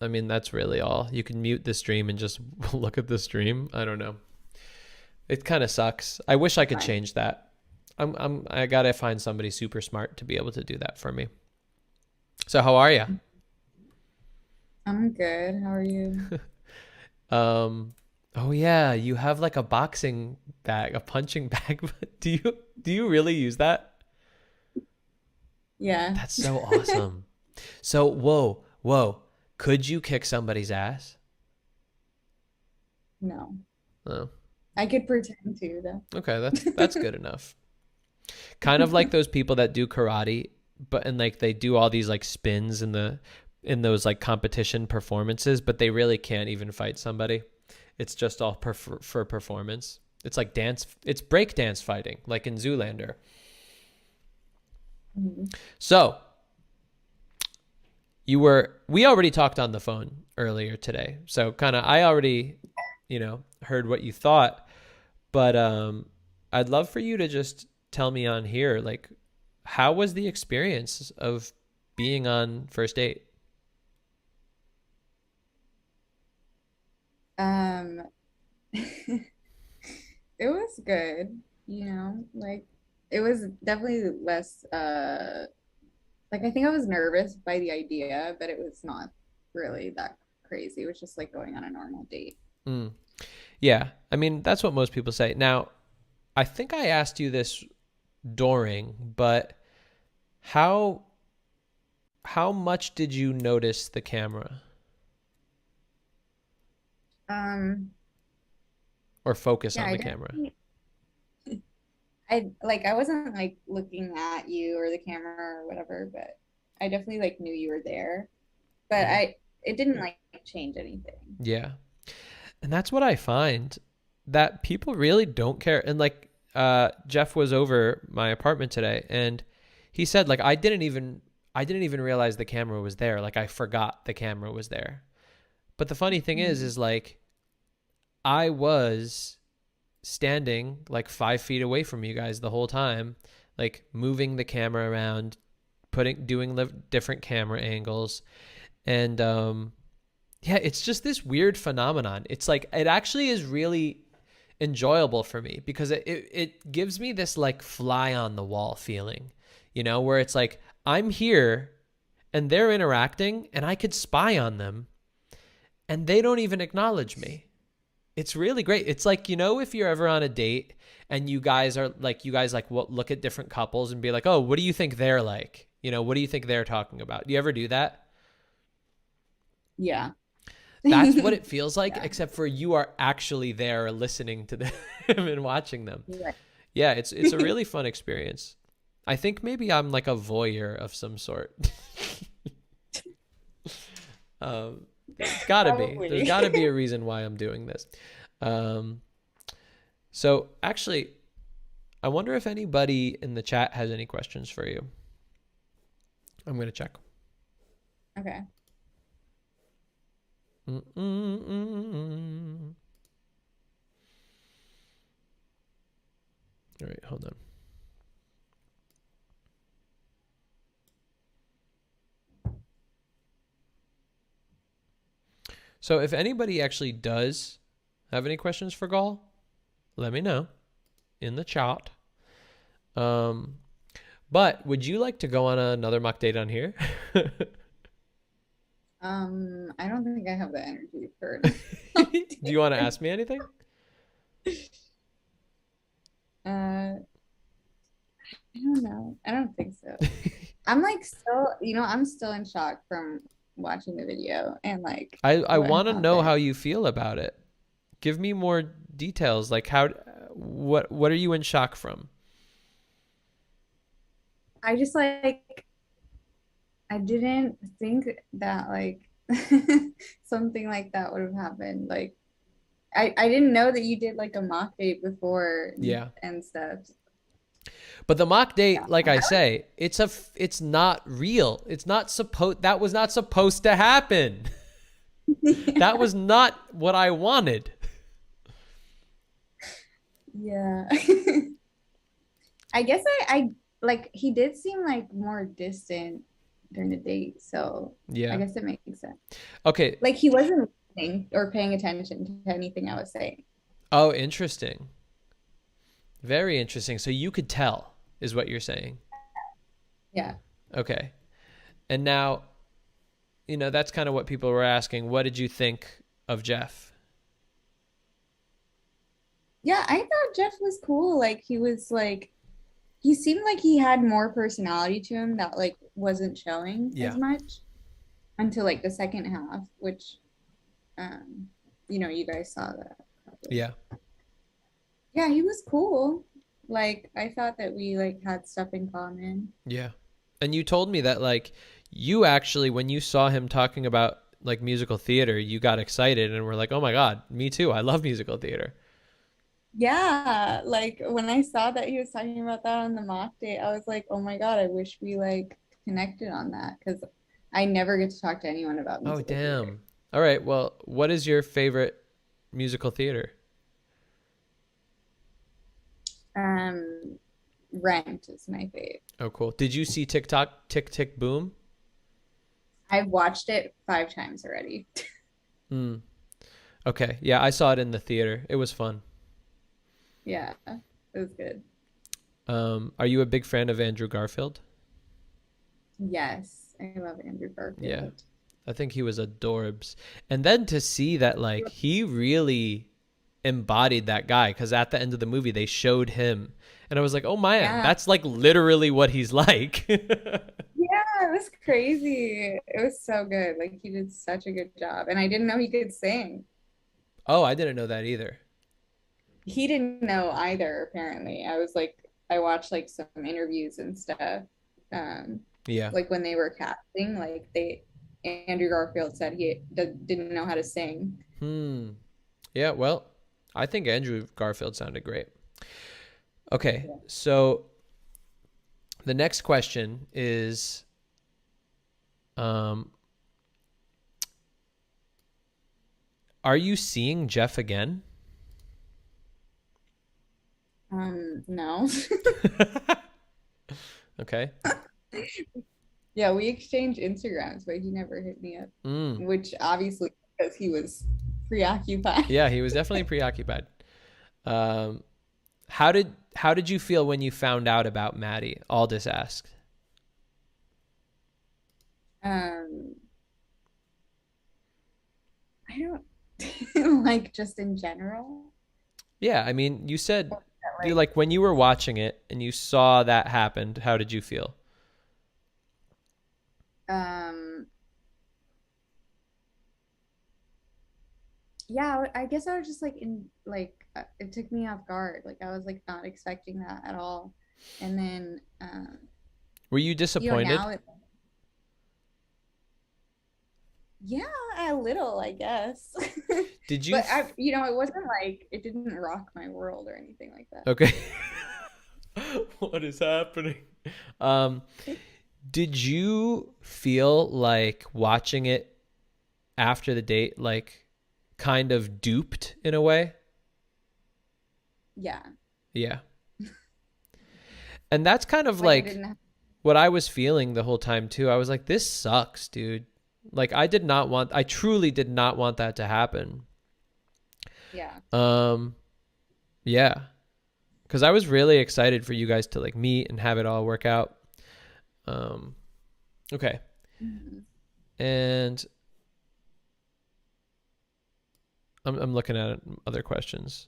I mean, that's really all. You can mute the stream and just look at the stream. I don't know. It kind of sucks. I wish I could change that. I gotta find somebody super smart to be able to do that for me. So how are you? I'm good. How are you? Oh yeah, you have like a boxing bag, a punching bag. Do you really use that? Yeah. That's so awesome. So whoa. Could you kick somebody's ass? No. Oh. I could pretend to though. Okay, that's good enough. Kind of like those people that do karate, and like they do all these like spins in those like competition performances, but they really can't even fight somebody. It's just all for performance. It's like dance. It's break dance fighting, like in Zoolander. Mm-hmm. So we already talked on the phone earlier today. So kind of, I already, heard what you thought, but I'd love for you to just tell me on here, like, how was the experience of being on first date? It was good, like it was definitely less like I think I was nervous by the idea, but it was not really that crazy. It was just like going on a normal date. Yeah, I mean, that's what most people say. Now, I think I asked you this during, but how much did you notice the camera? Or focus on the camera? I wasn't like looking at you or the camera or whatever, but I definitely like knew you were there. But it didn't like change anything. Yeah. And that's what I find, that people really don't care. And like Jeff was over my apartment today, and he said, like, I didn't even realize the camera was there. Like, I forgot the camera was there. But the funny thing is like, I was standing like 5 feet away from you guys the whole time, like moving the camera around, doing the different camera angles. And yeah, it's just this weird phenomenon. It's like, it actually is really enjoyable for me, because it gives me this like fly on the wall feeling, where it's like, I'm here and they're interacting and I could spy on them and they don't even acknowledge me. It's really great. It's like, if you're ever on a date and you guys look at different couples and be like, oh, what do you think they're like? What do you think they're talking about? Do you ever do that? Yeah. That's what it feels like, yeah. Except for you are actually there listening to them and watching them. Right. Yeah, it's a really fun experience. I think maybe I'm like a voyeur of some sort. There's gotta be a reason why I'm doing this. So actually, I wonder if anybody in the chat has any questions for you. I'm gonna check. Okay. All right, hold on. So if anybody actually does have any questions for Gall, let me know in the chat. But would you like to go on another mock date on here? I don't think I have the energy for it. Do you want to ask me anything? I don't know. I don't think so. I'm like still, I'm still in shock from watching the video, and like I want to know how you feel about it. Give me more details. Like what are you in shock from? I just like, I didn't think that like something like that would have happened. Like I didn't know that you did like a mock date before. Yeah. And stuff. But the mock date, like I say, it's not real. That was not supposed to happen. Yeah. That was not what I wanted. Yeah. I guess I like, he did seem like more distant during the date, so yeah, I guess it makes sense. Okay. Like he wasn't listening or paying attention to anything I was saying. Oh, interesting. Very interesting. So you could tell, is what you're saying. Yeah. Okay. And now, that's kind of what people were asking. What did you think of Jeff? Yeah, I thought Jeff was cool. Like he was like, he seemed like he had more personality to him that like wasn't showing as much. until like the second half, which, you guys saw that. Probably. Yeah. Yeah, he was cool. Like, I thought that we like had stuff in common. Yeah. And you told me that like you actually, when you saw him talking about like musical theater, you got excited and were like, oh my God, me too. I love musical theater. Yeah, like when I saw that he was talking about that on the mock date, I was like, oh my God, I wish we like connected on that because I never get to talk to anyone about Oh, musical damn. theater. All right. Well, what is your favorite musical theater? Rent is my fave. Oh, cool. Did you see TikTok, Tick, Tick, Boom? I've watched it 5 times already. Mm. Okay. Yeah, I saw it in the theater. It was fun. Yeah, it was good. Are you a big fan of Andrew Garfield? Yes, I love Andrew Garfield. Yeah. I think he was adorbs. And then to see that like he really embodied that guy, because at the end of the movie they showed him and I was like, oh man, that's like literally what he's like. Yeah, it was crazy. It was so good. Like he did such a good job. And I didn't know he could sing. Oh, I didn't know that either. He didn't know either, apparently. I watched like some interviews and stuff. Yeah. Like when they were casting, like Andrew Garfield said he didn't know how to sing. Yeah, well, I think Andrew Garfield sounded great. Okay, so the next question is, are you seeing Jeff again? No. Okay. Yeah, we exchanged Instagrams, but he never hit me up, which obviously because he was preoccupied. Yeah, he was definitely preoccupied. How did you feel when you found out about Maddie? Aldous asked. I don't like just in general. Yeah, I mean, you said you like when you were watching it and you saw that happened, how did you feel? Yeah, I guess I was just like it took me off guard. Like I was like not expecting that at all. And then were you disappointed? Yeah, a little, I guess. Did you? But it wasn't like it didn't rock my world or anything like that. Okay. What is happening? Did you feel like watching it after the date, like kind of duped in a way? Yeah. Yeah. And that's kind of like what I was feeling the whole time too. I was like, this sucks, dude. Like I truly did not want that to happen. Yeah. Yeah. Cause I was really excited for you guys to like meet and have it all work out. Okay. Mm-hmm. And I'm looking at other questions.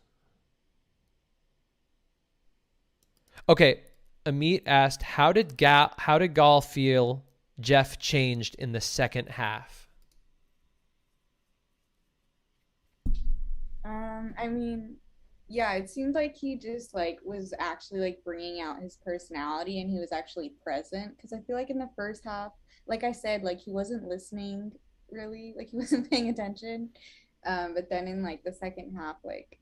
Okay. Amit asked, how did Gal feel Jeff changed in the second half? I mean, yeah, it seemed like he just like was actually like bringing out his personality and he was actually present, because I feel like in the first half, like I said, like he wasn't listening really, like he wasn't paying attention, but then in like the second half, like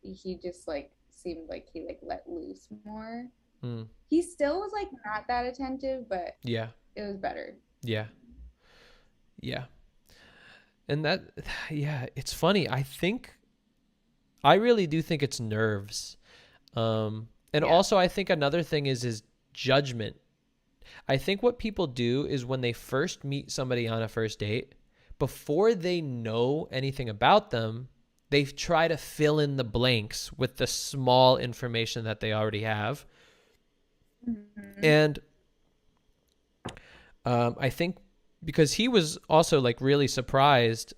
he just like seemed like he like let loose more. He still was like not that attentive, but yeah, it was better. Yeah. And that, yeah, it's funny. I really do think it's nerves. And also I think another thing is judgment. I think what people do is when they first meet somebody on a first date, before they know anything about them, they try to fill in the blanks with the small information that they already have. Mm-hmm. And I think because he was also like really surprised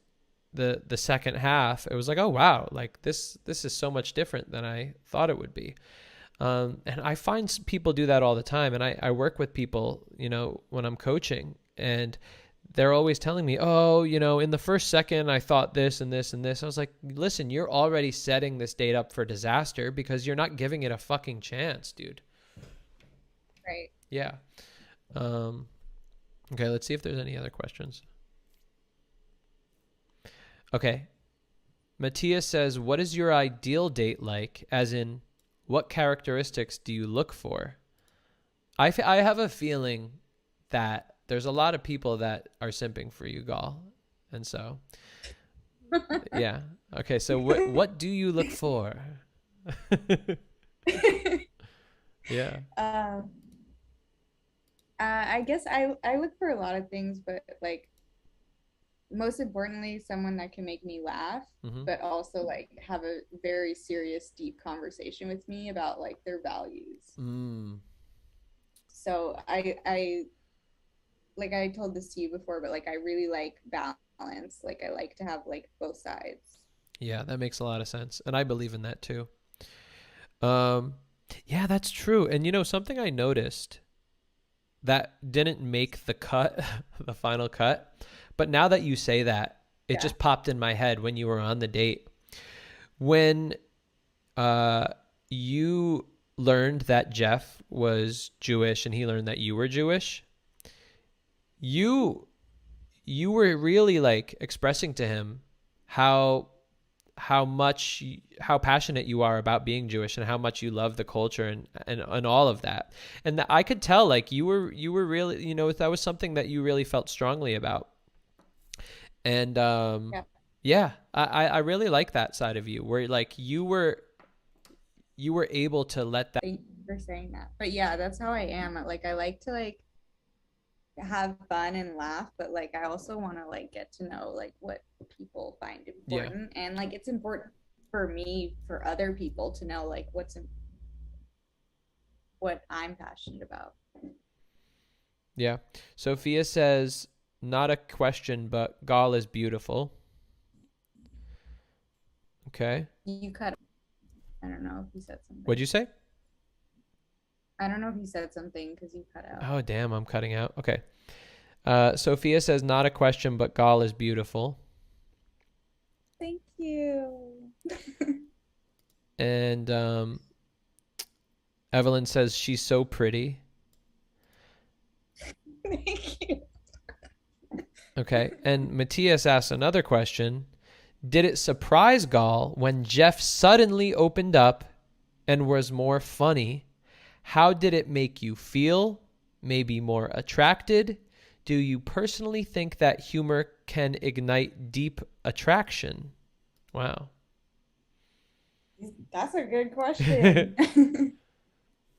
the second half, it was like, oh wow, like this is so much different than I thought it would be. And I find people do that all the time. And I work with people, when I'm coaching, and they're always telling me, oh, you know, in the first second I thought this and this and this. I was like, listen, you're already setting this date up for disaster because you're not giving it a fucking chance, dude. Right. Yeah. Okay, let's see if there's any other questions. Okay. Matthias says, what is your ideal date like? As in, what characteristics do you look for? I have a feeling that there's a lot of people that are simping for you, Gal. And so, yeah. Okay, so what do you look for? Yeah. I guess I look for a lot of things, but like most importantly, someone that can make me laugh, but also like have a very serious, deep conversation with me about like their values. So I like I told this to you before, but like I really like balance. Like I like to have like both sides. Yeah, that makes a lot of sense. And I believe in that too. Yeah, that's true. And you know, something I noticed that didn't make the cut, the final cut, but now that you say that, it just popped in my head when you were on the date. When you learned that Jeff was Jewish and he learned that you were Jewish, you were really like expressing to him how passionate you are about being Jewish and how much you love the culture and all of that. And I could tell like you were really, you know, that was something that you really felt strongly about. And yeah, I really like that side of you where like you were able to let that. Thank you for saying that. But yeah, that's how I am. Like I like to like have fun and laugh, but like I also want to like get to know like what people find important, and like it's important for me for other people to know like what I'm passionate about. Yeah. Sophia says, not a question, but Gal is beautiful. Okay. You cut. I don't know if you said something. What'd you say? I don't know if you said something because you cut out. Oh, damn, I'm cutting out. Okay. Sophia says, not a question, but Gal is beautiful. Thank you. And Evelyn says, she's so pretty. Thank you. Okay. And Matthias asks another question. Did it surprise Gal when Jeff suddenly opened up and was more funny? How did it make you feel? Maybe more attracted? Do you personally think that humor can ignite deep attraction? Wow. That's a good question.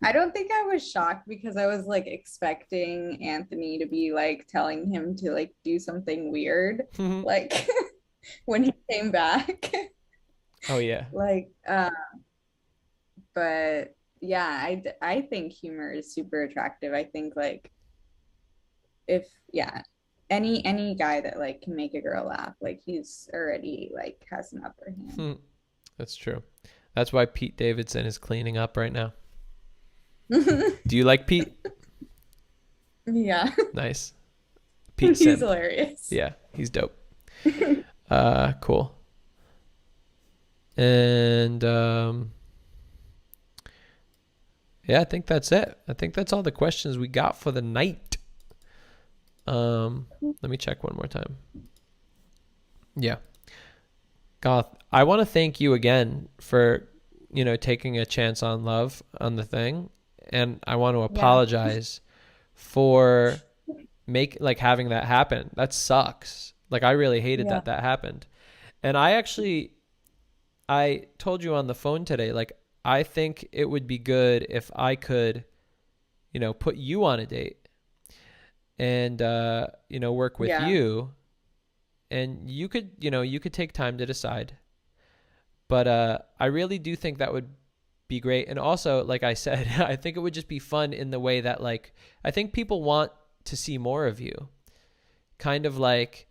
I don't think I was shocked because I was like expecting Anthony to be like telling him to like do something weird, like when he came back. Oh yeah. Like, but yeah, I think humor is super attractive. I think like any guy that like can make a girl laugh, like he's already like has an upper hand. That's true. That's why Pete Davidson is cleaning up right now. Do you like Pete? Yeah. Nice. Pete He's hilarious. Yeah, he's dope. Cool. And yeah, I think that's it. I think that's all the questions we got for the night. Let me check one more time. Yeah. Goth, I want to thank you again for, you know, taking a chance on love on the thing. And I want to apologize for having that happen. That sucks. Like I really hated that happened. And I told you on the phone today, like, I think it would be good if I could, you know, put you on a date and, you know, work with you, and you could take time to decide. But, I really do think that would be great. And also, like I said, I think it would just be fun in the way that, like, I think people want to see more of you. Kind of like,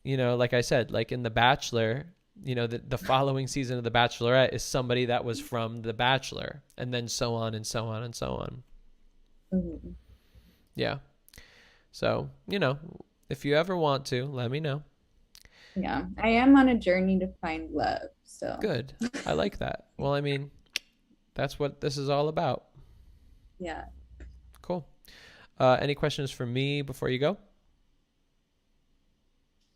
you know, like I said, like in The Bachelor, you know, the following season of The Bachelorette is somebody that was from The Bachelor, and then so on and so on and so on. Mm-hmm. Yeah. So, you know, If you ever want to, let me know. Yeah, I am on a journey to find love. So Good. I like that. Well, I mean, that's what this is all about. Yeah. Cool. Any questions for me before you go?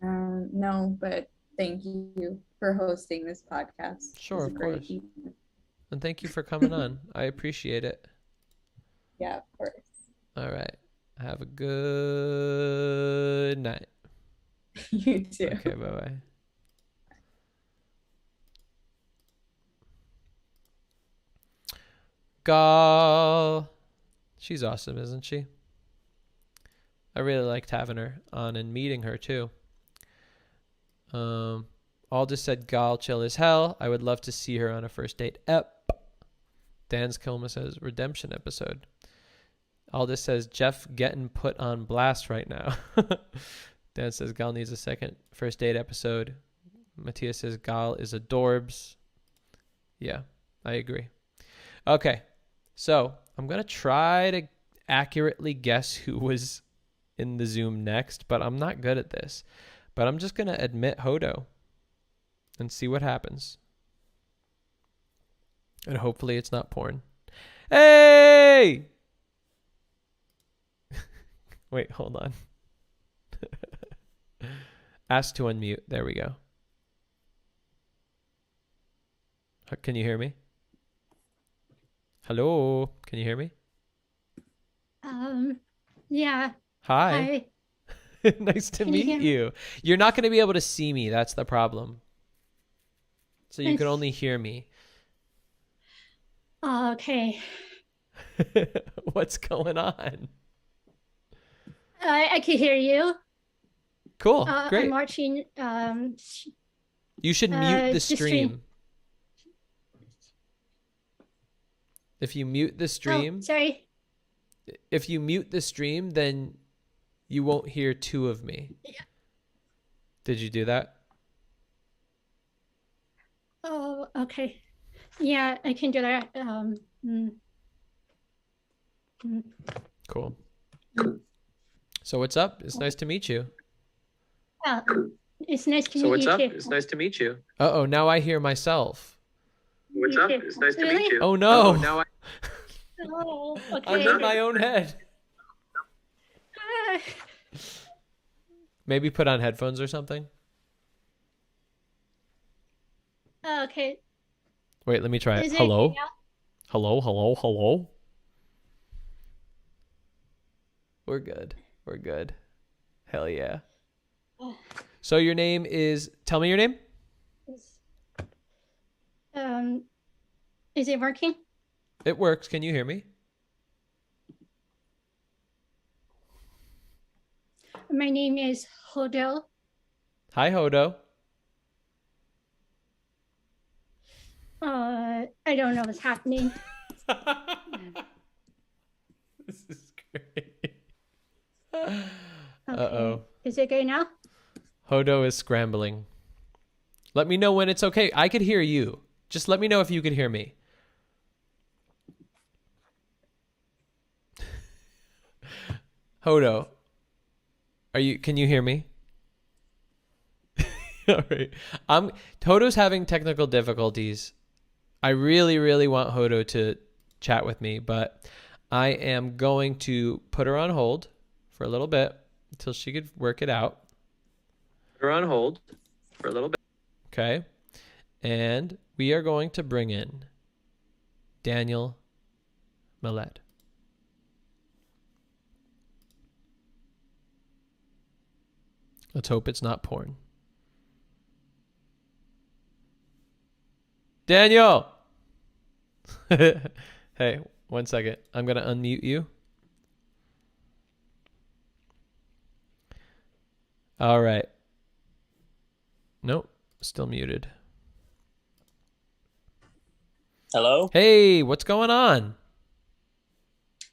No, but thank you for hosting this podcast. Sure, It's of a great course. evening. And thank you for coming on. I appreciate it. Yeah, of course. All right. Have a good night. You too. Okay, bye-bye. Gal. She's awesome, isn't she? I really liked having her on and meeting her too. Aldous said Gal chill as hell. I would love to see her on a first date. Dan's Kilma says redemption episode. Aldous says Jeff getting put on blast right now. Dan says Gal needs a second first date episode. Matthias says Gal is adorbs. Yeah, I agree. Okay, so I'm going to try to accurately guess who was in the Zoom next, but I'm not good at this. But I'm just going to admit Hodo and see what happens. And hopefully it's not porn. Hey! Wait, hold on. Ask to unmute. There we go. Can you hear me? Hello? Can you hear me? Yeah. Hi. Nice to meet you. You're not going to be able to see me. That's the problem. So you can only hear me. Okay. What's going on? I can hear you. Cool. Great. I'm watching. You should mute the stream. stream. If you mute the stream. Oh, sorry. If you mute the stream, then you won't hear two of me. Yeah. Did you do that? Oh, okay. Yeah, I can do that. Cool. So what's up? It's nice to meet you. It's nice to meet So what's you up? too. It's nice to meet you. Uh-oh, now I hear myself. What's up? It's nice to meet you. Oh no. Now Oh, okay. I'm in my own head. Maybe put on headphones or something. Okay. Wait, let me try it. Is it Hello? now? Hello, hello, hello. We're good. We're good. Hell yeah. So your name is, tell me your name. Is it working? It works. Can you hear me? My name is Hodo. Hi, Hodo. I don't know what's happening. This is great. Okay. Uh-oh. Is it good now? Hodo is scrambling. Let me know when it's okay. I could hear you. Just let me know if you could hear me. Hodo, can you hear me? All right. Hodo's having technical difficulties. I really, really want Hodo to chat with me, but I am going to put her on hold for a little bit until she could work it out. Put her on hold for a little bit. Okay. And we are going to bring in Daniel Millett. Let's hope it's not porn. Daniel! Hey, 1 second. I'm going to unmute you. All right. Nope, still muted. Hello? Hey, what's going on?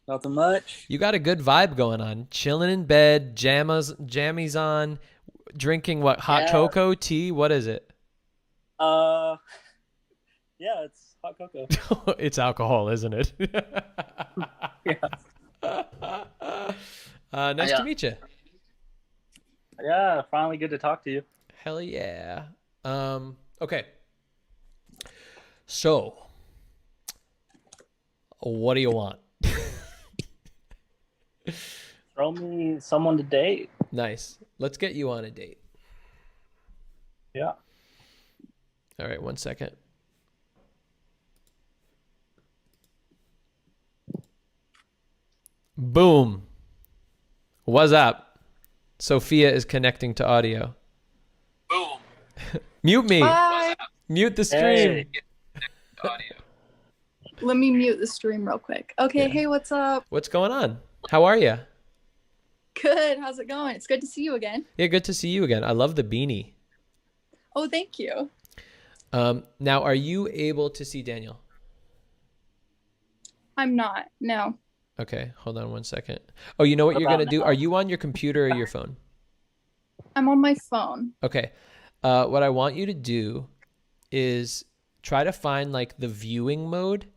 Nothing much. You got a good vibe going on. Chilling in bed, jammies on, drinking what, hot cocoa, tea? What is it? Yeah, it's hot cocoa. It's alcohol, isn't it? Yeah. Nice to meet you. Yeah, finally good to talk to you. Hell yeah. Okay. So, what do you want? Throw me someone to date. Nice. Let's get you on a date. Yeah. All right, 1 second. Boom. What's up? Sophia is connecting to audio. Boom. Mute me. Hi. Mute the stream. Hey. Let me mute the stream real quick. Okay, hey, what's up? What's going on? How are you? Good. How's it going? It's good to see you again. Yeah, good to see you again. I love the beanie. Oh, thank you. Now, are you able to see Daniel? I'm not. No. Okay, hold on 1 second. Oh, you know what you're going to do? Are you on your computer or your phone? I'm on my phone. Okay. What I want you to do is try to find like the viewing mode.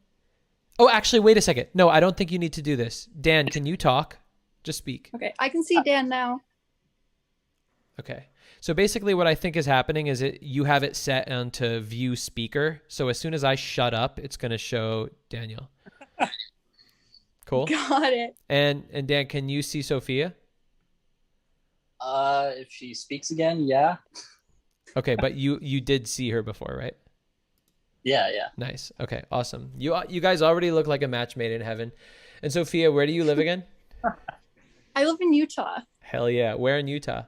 Oh, actually, wait a second. No, I don't think you need to do this. Dan, can you talk? Just speak. Okay, I can see Dan now. Okay. So basically what I think is happening is you have it set onto view speaker. So as soon as I shut up, it's going to show Daniel. Cool. Got it. And Dan, can you see Sophia? If she speaks again, yeah. Okay, but you did see her before, right? Yeah. Nice. Okay, awesome. You guys already look like a match made in heaven. And Sophia, where do you live again? I live in Utah. Hell yeah. Where in Utah?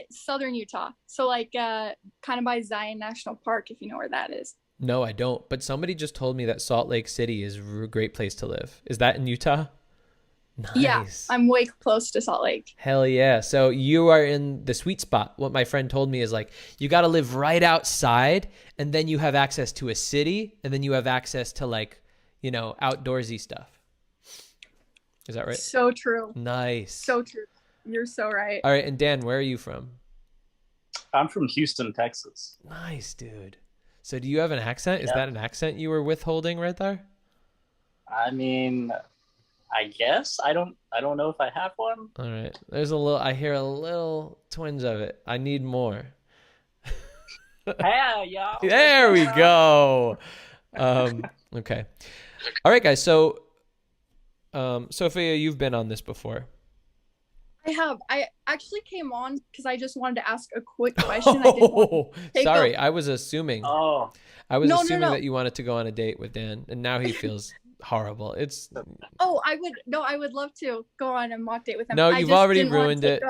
Southern Utah. So like kind of by Zion National Park, if you know where that is. No, I don't. But somebody just told me that Salt Lake City is a great place to live. Is that in Utah? Nice. Yeah, I'm way close to Salt Lake. Hell yeah. So you are in the sweet spot. What my friend told me is like, you got to live right outside and then you have access to a city and then you have access to like, you know, outdoorsy stuff. Is that right? So true. Nice. So true. You're so right. All right. And Dan, where are you from? I'm from Houston, Texas. Nice, dude. So do you have an accent? Is that an accent you were withholding right there? I mean, I guess I don't know if I have one. All right. I hear a little twinge of it. I need more. Yeah. There we go. Okay. All right, guys. So, Sophia, you've been on this before. I have. I actually came on because I just wanted to ask a quick question. Sorry, I was assuming. Oh. I was assuming that you wanted to go on a date with Dan, and now he feels horrible. It's. Oh, I would love to go on a mock date with him. No, you've already ruined it.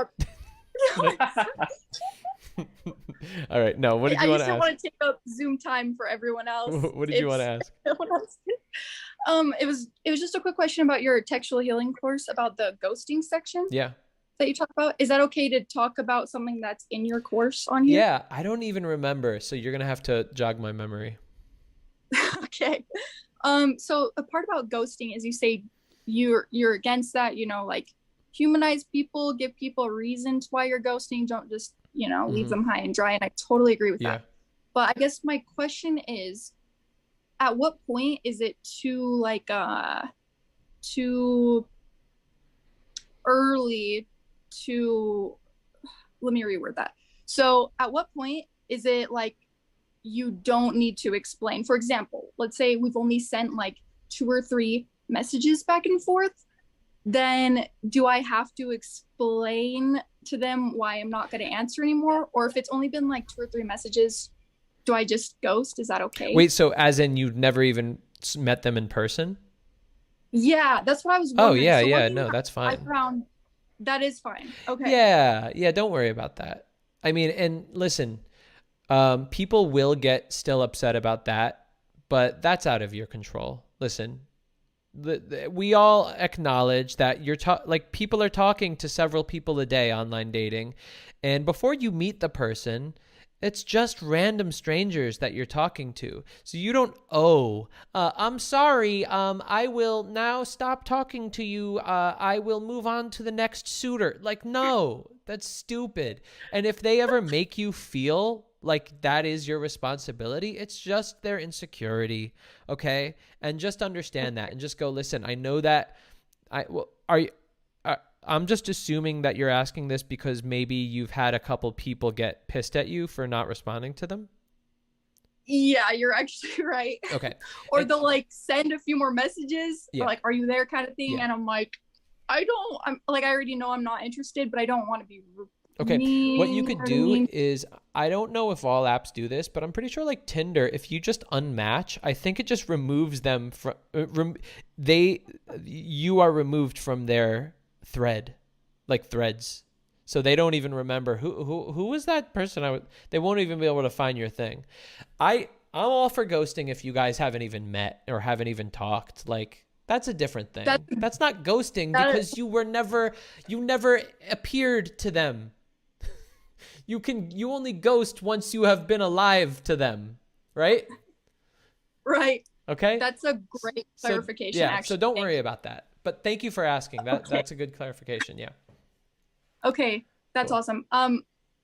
All right. No, what did you want to ask? I just don't want to take up Zoom time for everyone else. What did you want to ask? It was just a quick question about your textual healing course about the ghosting section. Yeah. That you talk about. Is that okay to talk about something that's in your course on here? Yeah, I don't even remember, so you're gonna have to jog my memory. Okay. So the part about ghosting is you say you're against that, you know, like humanize people, give people reasons why you're ghosting, don't just, you know, leave them high and dry, and I totally agree with that. But I guess my question is, at what point is it too early to, let me reword that. So at what point is it like you don't need to explain? For example, let's say we've only sent like 2 or 3 messages back and forth, then do I have to explain to them why I'm not going to answer anymore? Or if it's only been like 2 or 3 messages, do I just ghost? Is that okay? Wait, so as in you've never even met them in person? Yeah, that's what I was wondering. Oh, yeah, so yeah, no, that's fine. I found that is fine. Okay. Yeah, don't worry about that. I mean, and listen, people will get still upset about that, but that's out of your control. Listen, we all acknowledge that people are talking to several people a day online dating, and before you meet the person, it's just random strangers that you're talking to. So you don't owe, I'm sorry, I will now stop talking to you. I will move on to the next suitor. Like, no, that's stupid. And if they ever make you feel like that is your responsibility, it's just their insecurity. Okay. And just understand that and just go, listen, I know that I'm just assuming that you're asking this because maybe you've had a couple people get pissed at you for not responding to them. Yeah, you're actually right. Okay. Or they'll like send a few more messages, Yeah. or like, are you there kind of thing? Yeah. And I'm like, I'm like, I already know I'm not interested, but I don't want to be Okay. mean, What you could or do mean. is, I don't know if all apps do this, but I'm pretty sure like Tinder, if you just unmatch, I think it just removes them from, you are removed from their thread, like threads. So they don't even remember who was that person. They won't even be able to find your thing. I'm all for ghosting if you guys haven't even met or haven't even talked. Like, that's a different thing. That's not ghosting because you never appeared to them. You only ghost once you have been alive to them, right? Right. Okay. That's a great clarification. Yeah. Actually, So don't worry about that. But thank you for asking. That's a good clarification. Yeah. Okay, that's awesome.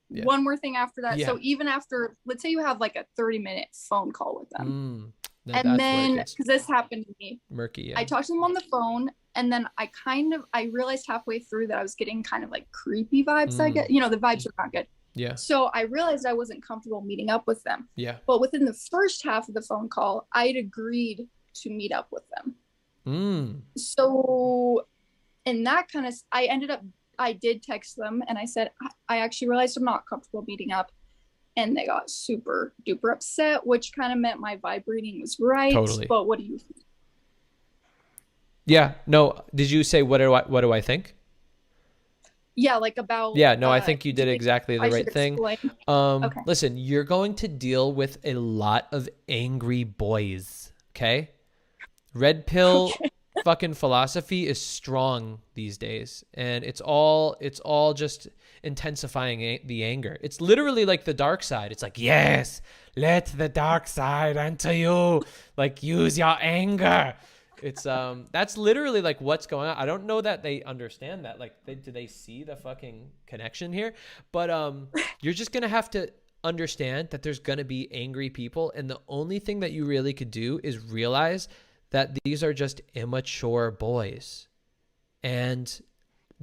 Yeah. One more thing after that. Yeah. So even after, let's say you have like a 30-minute phone call with them, No, and that's then where it gets because this happened to me, murky. Yeah. I talked to them on the phone, and then I realized halfway through that I was getting kind of like creepy vibes. I get, the vibes are not good. Yeah. So I realized I wasn't comfortable meeting up with them. Yeah. But within the first half of the phone call, I had agreed to meet up with them. So in that kind of, I did text them and I said, I actually realized I'm not comfortable meeting up. And they got super duper upset, which kind of meant my vibe reading was right. Totally. But what do you think? Yeah. No. Did you say what do I think? Yeah, like about. Yeah. No, I think you did exactly the right thing. Okay. Listen, you're going to deal with a lot of angry boys. Okay. Red pill fucking philosophy is strong these days, and it's all just intensifying the anger. It's literally like the dark side. It's like, yes, let the dark side enter you. Like, use your anger. It's that's literally like what's going on. I don't know that they understand that. Like, do they see the fucking connection here? But you're just gonna have to understand that there's gonna be angry people, and the only thing that you really could do is realize that these are just immature boys, and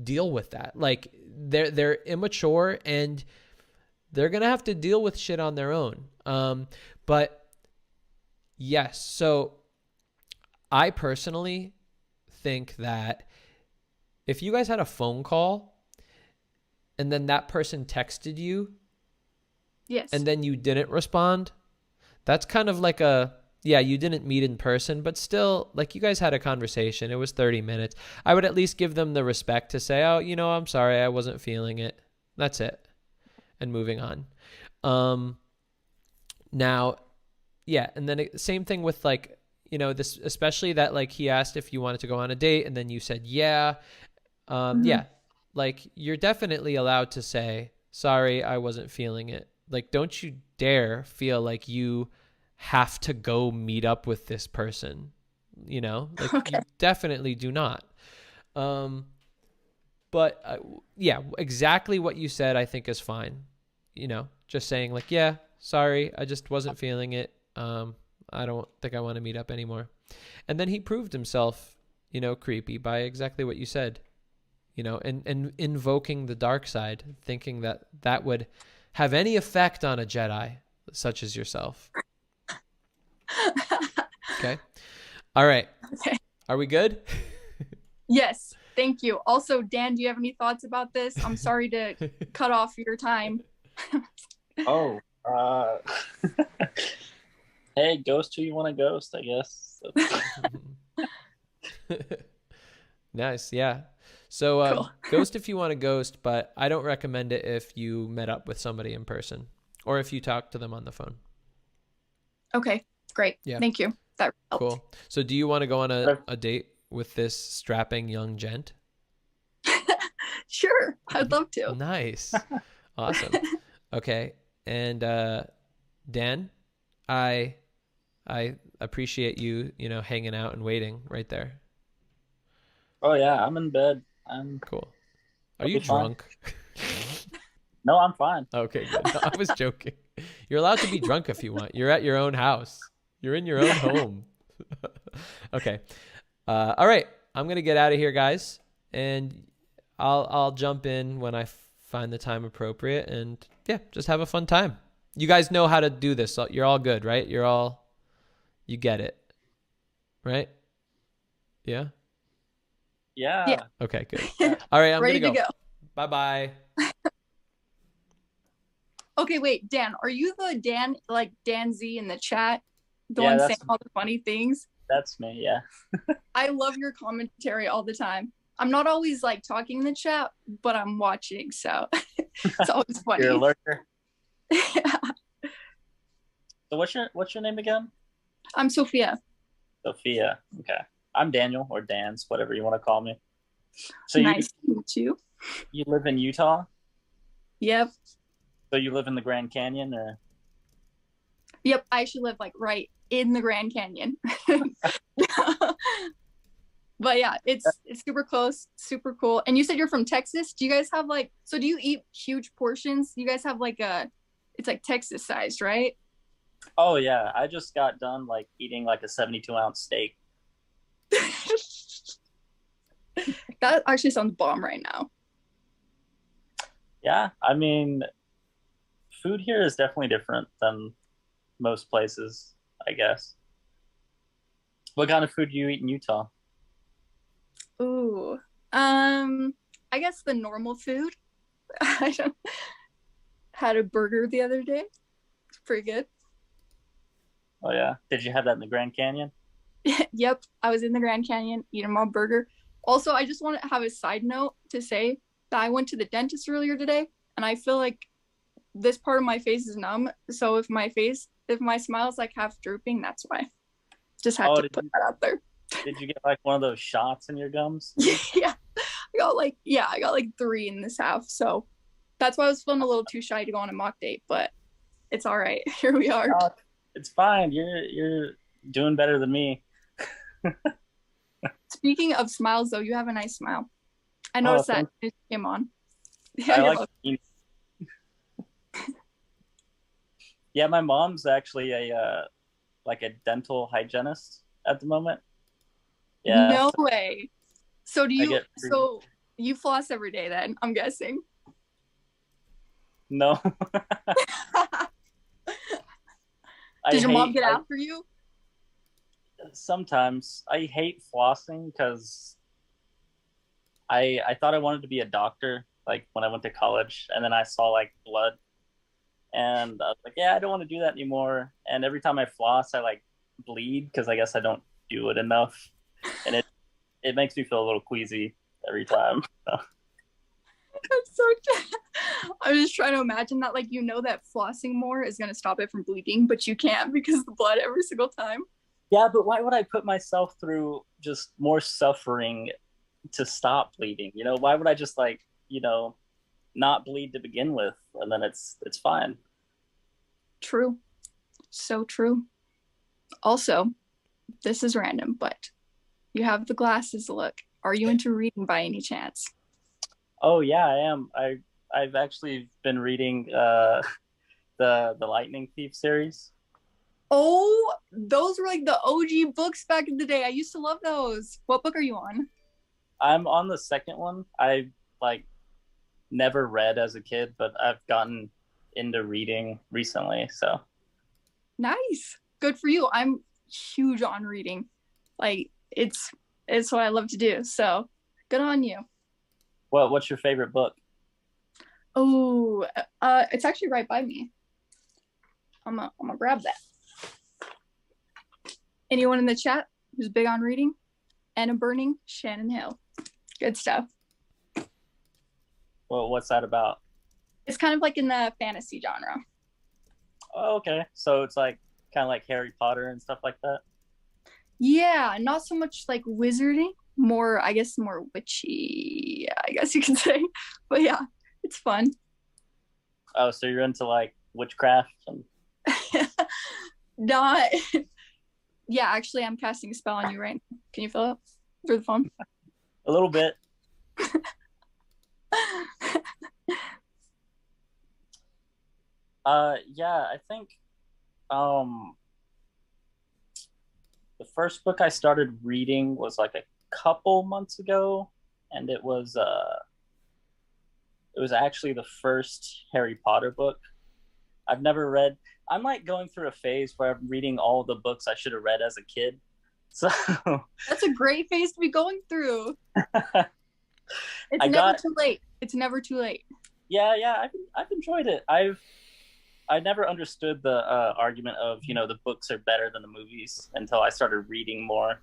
deal with that. Like, they're immature, and they're gonna have to deal with shit on their own. But yes, so I personally think that if you guys had a phone call and then that person texted you, yes, and then you didn't respond, that's kind of like you didn't meet in person, but still, like, you guys had a conversation. It was 30 minutes. I would at least give them the respect to say, oh, I'm sorry, I wasn't feeling it. That's it. And moving on. Now, yeah, and then same thing with, like, this, especially that, like, he asked if you wanted to go on a date and then you said, yeah. Yeah, like, you're definitely allowed to say, sorry, I wasn't feeling it. Like, don't you dare feel like you have to go meet up with this person, like, you definitely do not. But yeah, exactly what you said, I think is fine. Just saying, like, yeah, sorry, I just wasn't feeling it. I don't think I want to meet up anymore. And then he proved himself, creepy by exactly what you said, and invoking the dark side, thinking that would have any effect on a Jedi such as yourself. Okay. All right. Okay. Are we good? Yes. Thank you. Also, Dan, do you have any thoughts about this? I'm sorry to cut off your time. Hey, ghost who you want to ghost, I guess. Nice. Yeah. So Cool. ghost if you want to ghost, but I don't recommend it if you met up with somebody in person or if you talk to them on the phone. Okay, great. Yeah. Thank you. That helped. Cool. So do you want to go on a date with this strapping young gent? Sure. I'd love to. Nice. Awesome. Okay. And Dan, I appreciate you, hanging out and waiting right there. Oh yeah, I'm in bed. Cool. Are you drunk? No, I'm fine. Okay, good. No, I was joking. You're allowed to be drunk if you want. You're at your own house. You're in your own home. Okay. All right. I'm going to get out of here, guys. And I'll jump in when I find the time appropriate, and yeah, just have a fun time. You guys know how to do this. So you're all good, right? You get it, right? Yeah. Yeah. Okay, good. All right, I'm Ready gonna to go. Bye-bye. Okay, wait, Dan, are you the Dan Z in the chat? The Yeah, one that's- saying all the funny things? That's me, yeah. I love your commentary all the time. I'm not always like talking in the chat, but I'm watching, so it's always funny. You're a lurker. So what's your name again? I'm Sophia. Sophia. Okay. I'm Daniel, or Dan's, whatever you want to call me. So Nice to meet you. You live in Utah? Yep. So you live in the Grand Canyon, or? Yep, I actually live like right in the Grand Canyon. But yeah, it's super close, super cool. And you said you're from Texas. Do you guys have like, so do you eat huge portions? You guys have like it's like Texas sized, right? Oh yeah, I just got done like eating like a 72-ounce steak. That actually sounds bomb right now. Yeah, I mean, food here is definitely different than most places, I guess. What kind of food do you eat in Utah? Ooh, I guess the normal food. I had a burger the other day. It's pretty good. Oh yeah, did you have that in the Grand Canyon? Yep, I was in the Grand Canyon eating my burger. Also, I just want to have a side note to say that I went to the dentist earlier today, and I feel like this part of my face is numb. So if my smile is like half drooping, that's why. Just had to put that out there. Did you get like one of those shots in your gums? Yeah, I got like 3 in this half. So that's why I was feeling a little too shy to go on a mock date, but it's all right. Here we are. It's fine. You're doing better than me. Speaking of smiles, though, you have a nice smile. I noticed that it came on. Yeah, Yeah, my mom's actually a like a dental hygienist at the moment. Yeah. No way. So so you floss every day then, I'm guessing. No. Did your mom get after you? Sometimes. I hate flossing because I thought I wanted to be a doctor like when I went to college, and then I saw like blood, and I was like, yeah, I don't want to do that anymore. And every time I floss, I like bleed because I guess I don't do it enough, and it makes me feel a little queasy every time. I'm just trying to imagine that, like, you know that flossing more is going to stop it from bleeding, but you can't because of the blood every single time. Yeah, but why would I put myself through just more suffering to stop bleeding? You know, why would I just like, you know, not bleed to begin with, and then it's fine. True. So true. Also, this is random, but you have the glasses look. Are you into reading by any chance? Oh yeah, I am. I've actually been reading the Lightning Thief series. Oh, those were like the OG books back in the day. I used to love those. What book are you on? I'm on the second one. I like never read as a kid, but I've gotten into reading recently. So nice. Good for you. I'm huge on reading. Like it's what I love to do. So good on you. What's your favorite book? Oh, it's actually right by me. I'm gonna grab that. Anyone in the chat who's big on reading? Anna Burning, Shannon Hill. Good stuff. Well, what's that about? It's kind of like in the fantasy genre. Oh, okay. So it's like kind of like Harry Potter and stuff like that? Yeah, not so much like wizarding, more witchy, I guess you can say. But yeah, it's fun. Oh, so you're into like witchcraft and not yeah, actually I'm casting a spell on you right now. Can you feel it through the phone? A little bit. Yeah, I think the first book I started reading was like a couple months ago, and it was It was actually the first Harry Potter book. I've never read. I'm like going through a phase where I'm reading all the books I should have read as a kid. So That's a great phase to be going through. It's I never got- too late. It's never too late. yeah, I've enjoyed it. I never understood the argument of, you know, the books are better than the movies until I started reading more.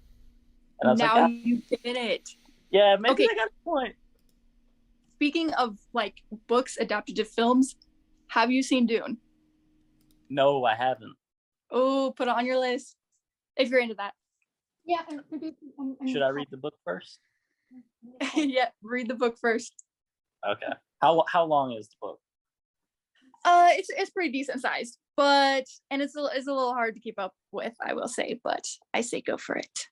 And I was Now like, you get it. yeah, maybe Okay. I got a point. Speaking of like books adapted to films, have you seen Dune? No, I haven't. Oh, put it on your list if you're into that. Yeah. Should I read the book first? Yeah, read the book first. Okay. How long is the book? It's pretty decent sized, but it's a little hard to keep up with, I will say, but I say go for it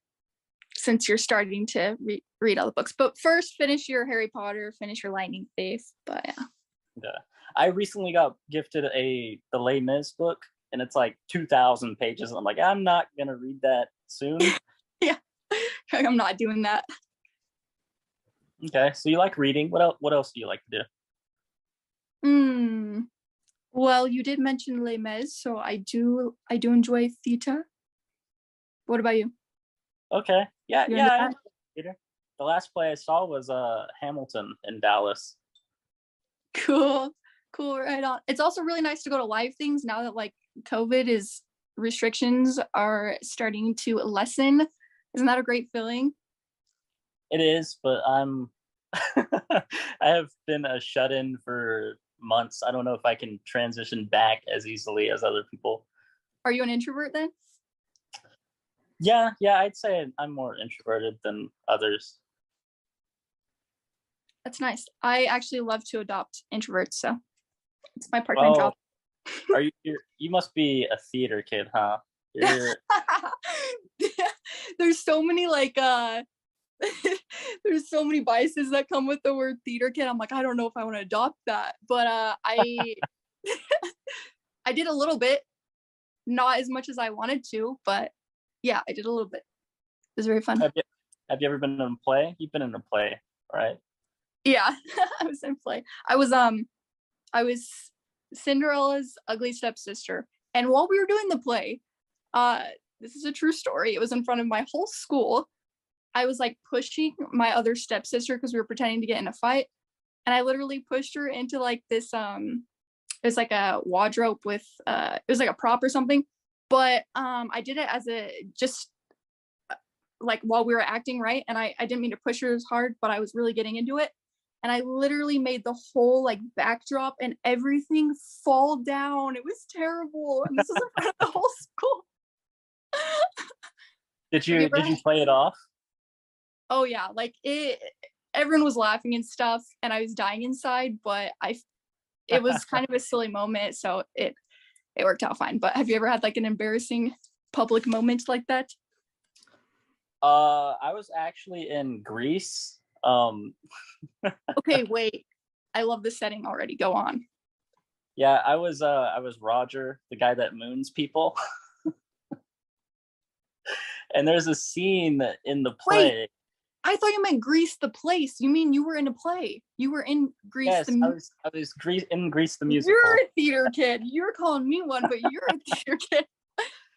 since you're starting to read all the books. But first, finish your Harry Potter, finish your Lightning Thief. But yeah. Okay. I recently got gifted the Les Mis book, and it's like 2,000 pages. I'm like, I'm not gonna read that soon. Yeah, I'm not doing that. Okay, so you like reading. What else do you like to do? Well, you did mention Les Mis, so I do enjoy theater. What about you? Okay. Yeah, You're yeah. into I that? enjoy theater. The last play I saw was Hamilton in Dallas. Cool, right on. It's also really nice to go to live things now that like restrictions are starting to lessen. Isn't that a great feeling? It is, but I'm I have been a shut-in for months. I don't know if I can transition back as easily as other people. Are you an introvert then? Yeah, I'd say I'm more introverted than others. That's nice. I actually love to adopt introverts, so it's my part-time job. Are you must be a theater kid, huh? You're... There's so many like there's so many biases that come with the word theater kid. I'm like, I don't know if I want to adopt that, but I I did a little bit, not as much as I wanted to, but yeah, I did a little bit. It was very fun. Have you ever been in a play? You've been in a play, right? Yeah, I was in play. I was Cinderella's ugly stepsister, and while we were doing the play, this is a true story. It was in front of my whole school. I was like pushing my other stepsister because we were pretending to get in a fight, and I literally pushed her into like this it was like a wardrobe with it was like a prop or something, but I did it as a just like while we were acting, right? And I didn't mean to push her as hard, but I was really getting into it, and I literally made the whole like backdrop and everything fall down. It was terrible, and this was in front of the whole school. Did you play it off? Oh yeah, like everyone was laughing and stuff, and I was dying inside, but it was kind of a silly moment, so it worked out fine. But have you ever had like an embarrassing public moment like that? I was actually in Greece. Okay, wait. I love the setting already. Go on. Yeah, I was Roger, the guy that moons people. And there's a scene in the play. Wait, I thought you meant Grease the place. You mean you were in a play? You were in Grease yes, the I was in Grease the musical. You're a theater kid. You're calling me one, but you're a theater kid.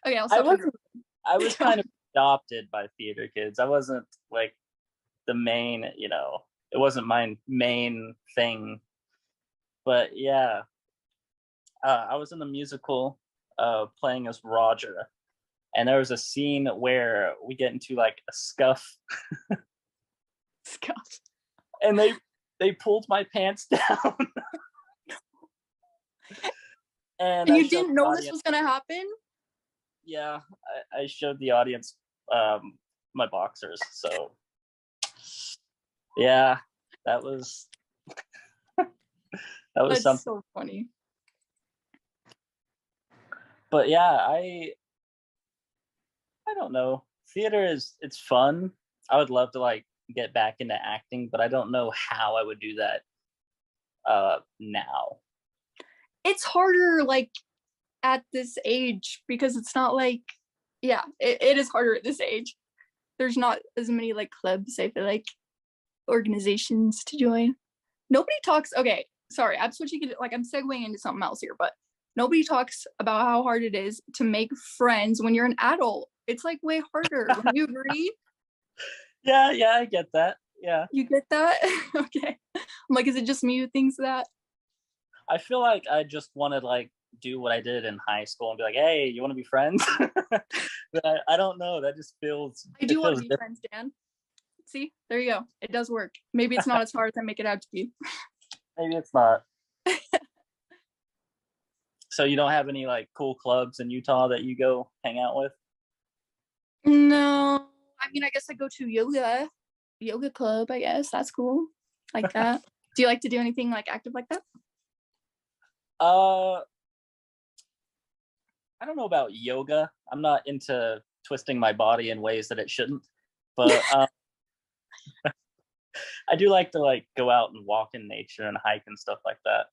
Okay, I'll stop. I was kind of adopted by theater kids. I wasn't like the main, it wasn't my main thing. But yeah, I was in the musical playing as Roger. And there was a scene where we get into like a scuff. Scuff. And they pulled my pants down. And you didn't know this was gonna happen? Yeah, I showed the audience my boxers. So yeah, that was That's something. so funny. But yeah, I don't know. Theater it's fun. I would love to like get back into acting, but I don't know how I would do that now. It's harder like at this age because it's not like it is harder at this age. There's not as many like clubs, I feel like, organizations to join. nobody talks. Okay, sorry, I'm switching it. Like I'm segueing into something else here, but nobody talks about how hard it is to make friends when you're an adult. It's like way harder. Would you agree? Yeah, I get that. Yeah. You get that? Okay. I'm like, is it just me who thinks that? I feel like I just want to like do what I did in high school and be like, hey, you want to be friends? But I don't know. That just feels. I do want to be friends, Dan. See, there you go. It does work. Maybe it's not as hard as I make it out to be. Maybe it's not. So you don't have any like cool clubs in Utah that you go hang out with? No, I mean, I guess I go to yoga club. I guess that's cool, like that. Do you like to do anything like active like that? I don't know about yoga. I'm not into twisting my body in ways that it shouldn't, but I do like to like go out and walk in nature and hike and stuff like that.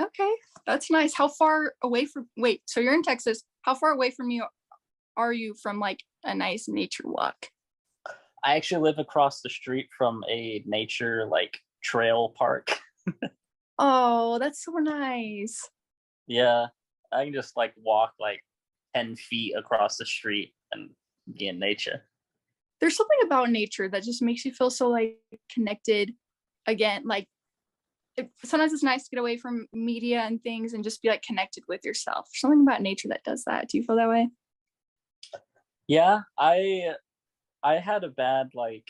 Okay, that's nice. How far away from? Wait, so you're in Texas. How far away from you are you from like a nice nature walk? I actually live across the street from a nature like trail park. Oh, that's so nice. Yeah, I can just like walk like 10 feet across the street and be in nature. There's something about nature that just makes you feel so like connected again. Like sometimes it's nice to get away from media and things and just be like connected with yourself. There's something about nature that does that. Do you feel that way? Yeah, I had a bad like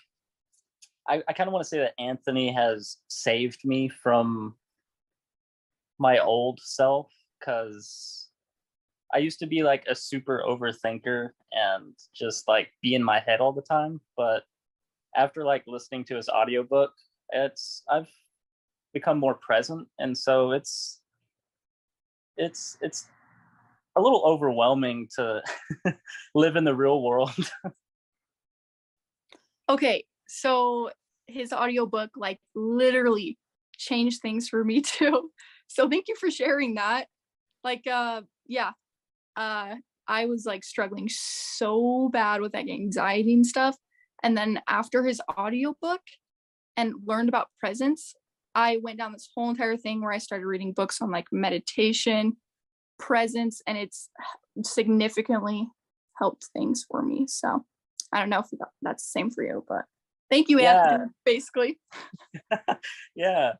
I kind of want to say that Anthony has saved me from my old self, because I used to be like a super overthinker and just like be in my head all the time. But after like listening to his audiobook, I've become more present, and so it's a little overwhelming to live in the real world. Okay, so his audiobook like literally changed things for me too. So thank you for sharing that. Like I was like struggling so bad with like anxiety and stuff. And then after his audiobook and learned about presence, I went down this whole entire thing where I started reading books on like meditation, presence, and it's significantly helped things for me. So I don't know if that's the same for you, but thank you, Anthony, basically. Yeah.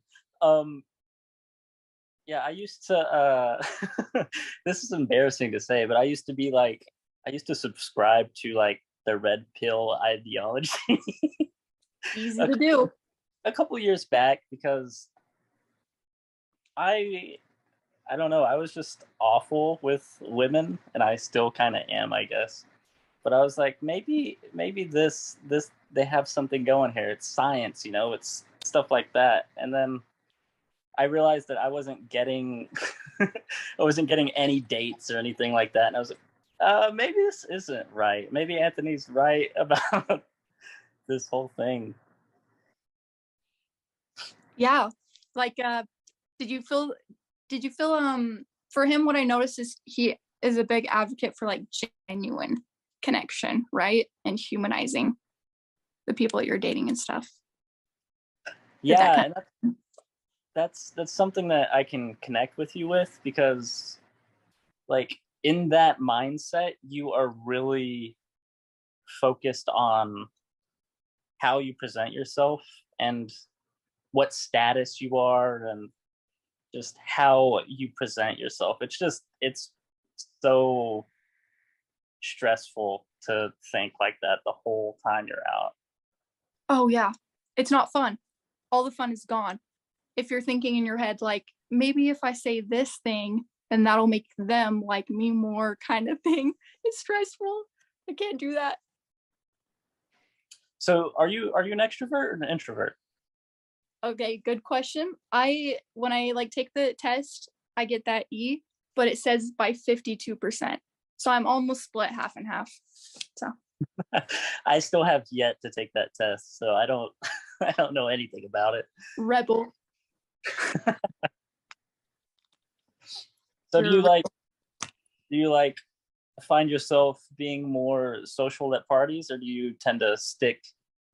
Yeah, I used to this is embarrassing to say, but I used to subscribe to like the red pill ideology. Easy to do. A couple years back, because I don't know, I was just awful with women, and I still kind of am, I guess. But I was like, maybe this they have something going here. It's science, it's stuff like that. And then I realized that I wasn't getting any dates or anything like that. And I was like, maybe this isn't right. Maybe Anthony's right about this whole thing. Yeah. Like did you feel for him, what I noticed is he is a big advocate for like genuine connection, right? And humanizing the people you're dating and stuff. Yeah, and that's something that I can connect with you with, because like in that mindset, you are really focused on how you present yourself and what status you are and just how you present yourself. It's so stressful to think like that the whole time you're out. Oh yeah, it's not fun. All the fun is gone if you're thinking in your head like, maybe if I say this thing then that'll make them like me more, kind of thing. It's stressful. I can't do that. So are you an extrovert or an introvert? Okay, good question. When I like take the test, I get that E, but it says by 52%. So I'm almost split half and half. So I still have yet to take that test, so I don't know anything about it. Rebel. So do you like find yourself being more social at parties, or do you tend to stick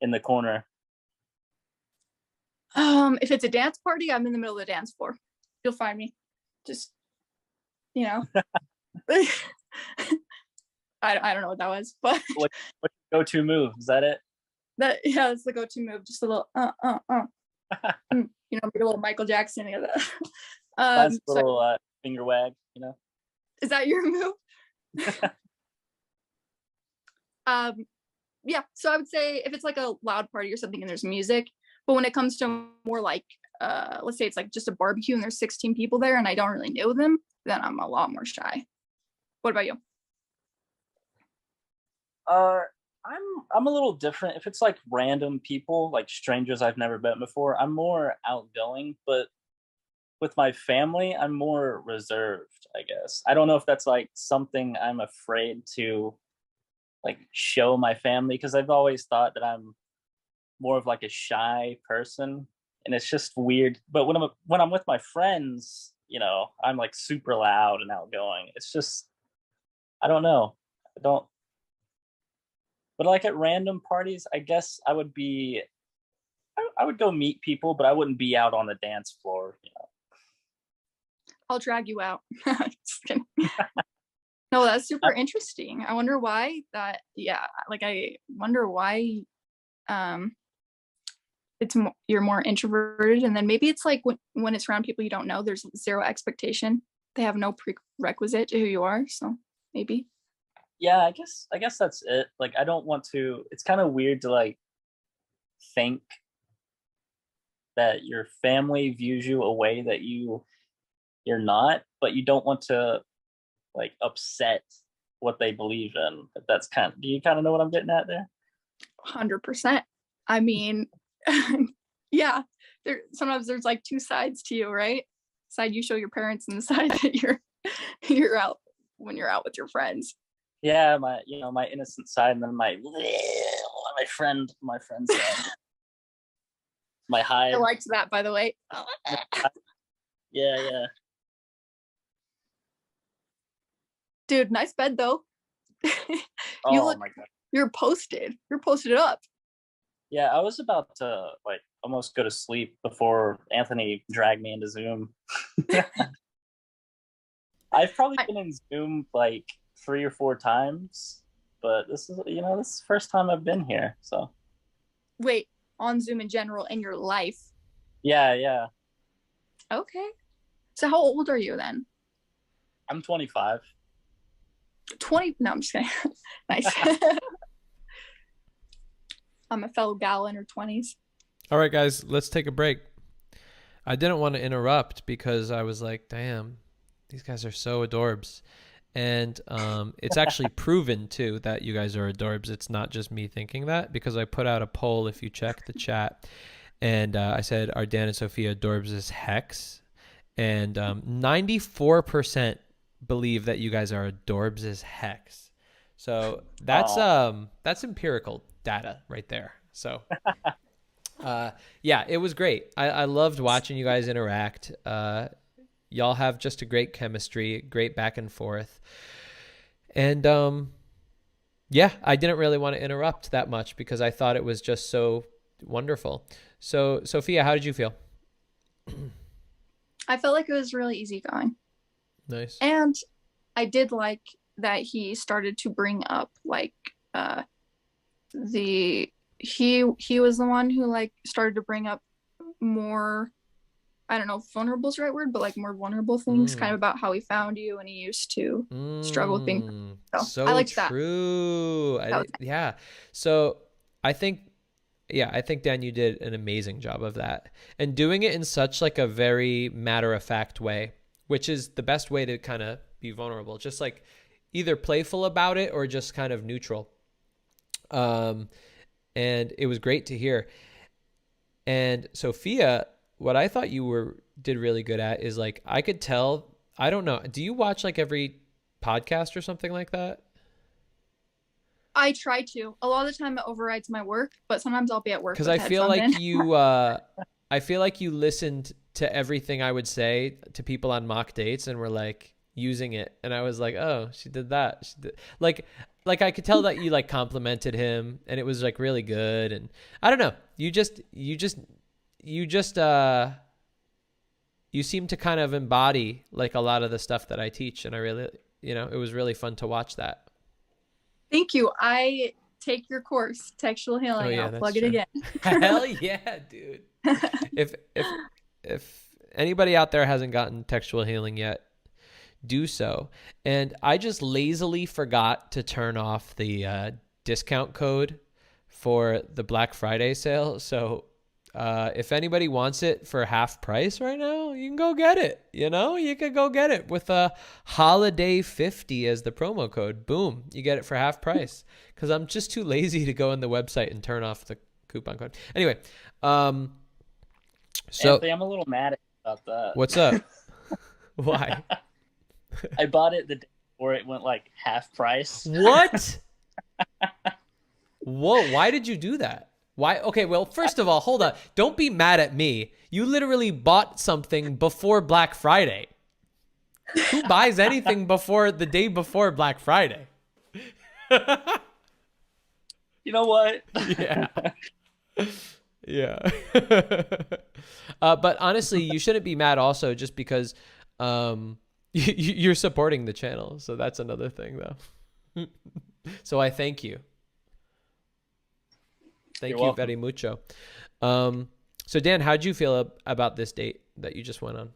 in the corner? If it's a dance party, I'm in the middle of the dance floor. You'll find me. Just, you know. I don't know what that was, but What's your go-to move? Is that it? That's the go-to move. Just a little you know, a little Michael Jackson. Nice little finger wag, you know. Is that your move? Yeah, so I would say if it's like a loud party or something and there's music, but when it comes to more like let's say it's like just a barbecue and there's 16 people there and I don't really know them, then I'm a lot more shy. What about you? I'm a little different. If it's like random people, like strangers I've never met before, I'm more outgoing, but with my family, I'm more reserved, I guess. I don't know if that's like something I'm afraid to like show my family, because I've always thought that I'm more of like a shy person, and it's just weird. But when I'm with my friends, you know, I'm like super loud and outgoing. It's just, I don't know. But like at random parties, I guess I would go meet people, but I wouldn't be out on the dance floor, you know. I'll drag you out. Just kidding. No, that's super interesting. I wonder why that, I wonder why you're more introverted, and then maybe it's like when it's around people you don't know, there's zero expectation. They have no prerequisite to who you are, so maybe. Yeah, I guess that's it. Like, I don't want to, it's kind of weird to like think that your family views you a way that you're not, but you don't want to like upset what they believe in. That's do you kind of know what I'm getting at there? 100%. I mean, yeah, sometimes there's like two sides to you, right? Side you show your parents and the side that you're out when you're out with your friends. Yeah, my innocent side, and then my friend side. My hide. I liked that, by the way. Yeah. Dude, nice bed though. Oh my god. You're posted up. Yeah, I was about to like almost go to sleep before Anthony dragged me into Zoom. I've probably been in Zoom like 3 or 4 times, but this is the first time I've been here. So wait, on Zoom in general in your life? Yeah. Okay. So how old are you then? I'm 25. 20? No, I'm just kidding. Nice. I'm a fellow gal in her 20s. All right, guys, let's take a break. I didn't want to interrupt because I was like, damn, these guys are so adorbs. And it's actually proven, too, that you guys are adorbs. It's not just me thinking that, because I put out a poll, if you check the chat, and I said, are Dan and Sophia adorbs as hex? And 94% believe that you guys are adorbs as hex. So that's empirical data right there. So yeah, it was great. I loved watching you guys interact. Y'all have just a great chemistry, great back and forth. And yeah, I didn't really want to interrupt that much because I thought it was just so wonderful. So Sophia, how did you feel? I felt like it was really easygoing. Nice. And I did like that he started to bring up like he was the one who like started to bring up more, I don't know if vulnerable is the right word, but like more vulnerable things, kind of about how he found you and he used to struggle with being. So I liked true. That. Yeah. So I think Dan, you did an amazing job of that, and doing it in such like a very matter-of-fact way, which is the best way to kind of be vulnerable. Just like either playful about it or just kind of neutral. And it was great to hear. And Sophia, what I thought you did really good at is like, I could tell, I don't know, do you watch like every podcast or something like that? I try to. A lot of the time it overrides my work, but sometimes I'll be at work. Because I feel like you listened to everything I would say to people on mock dates and were like using it. And I was like, oh, she did that. She did. Like I could tell that you like complimented him and it was like really good. And I don't know, you you seem to kind of embody like a lot of the stuff that I teach, and I really, it was really fun to watch that. Thank you. I take your course, Textual Healing. Oh, yeah, I'll that's plug it true. again. Hell yeah, dude. If anybody out there hasn't gotten Textual Healing yet, do so. And I just lazily forgot to turn off the discount code for the Black Friday sale. So if anybody wants it for half price right now, you can go get it. You could go get it with a holiday 50 as the promo code. Boom, you get it for half price. Because I'm just too lazy to go on the website and turn off the coupon code. Anyway, so Anthony, I'm a little mad about that. What's up? Why? I bought it the day before it went like half price. What? Whoa, why did you do that? Why? Okay, well, first of all, hold on. Don't be mad at me. You literally bought something before Black Friday. Who buys anything before the day before Black Friday? You know what? Yeah. Yeah. But honestly, you shouldn't be mad also just because you're supporting the channel. So that's another thing, though. So I thank you. Thank you very mucho. So Dan, how'd you feel about this date that you just went on?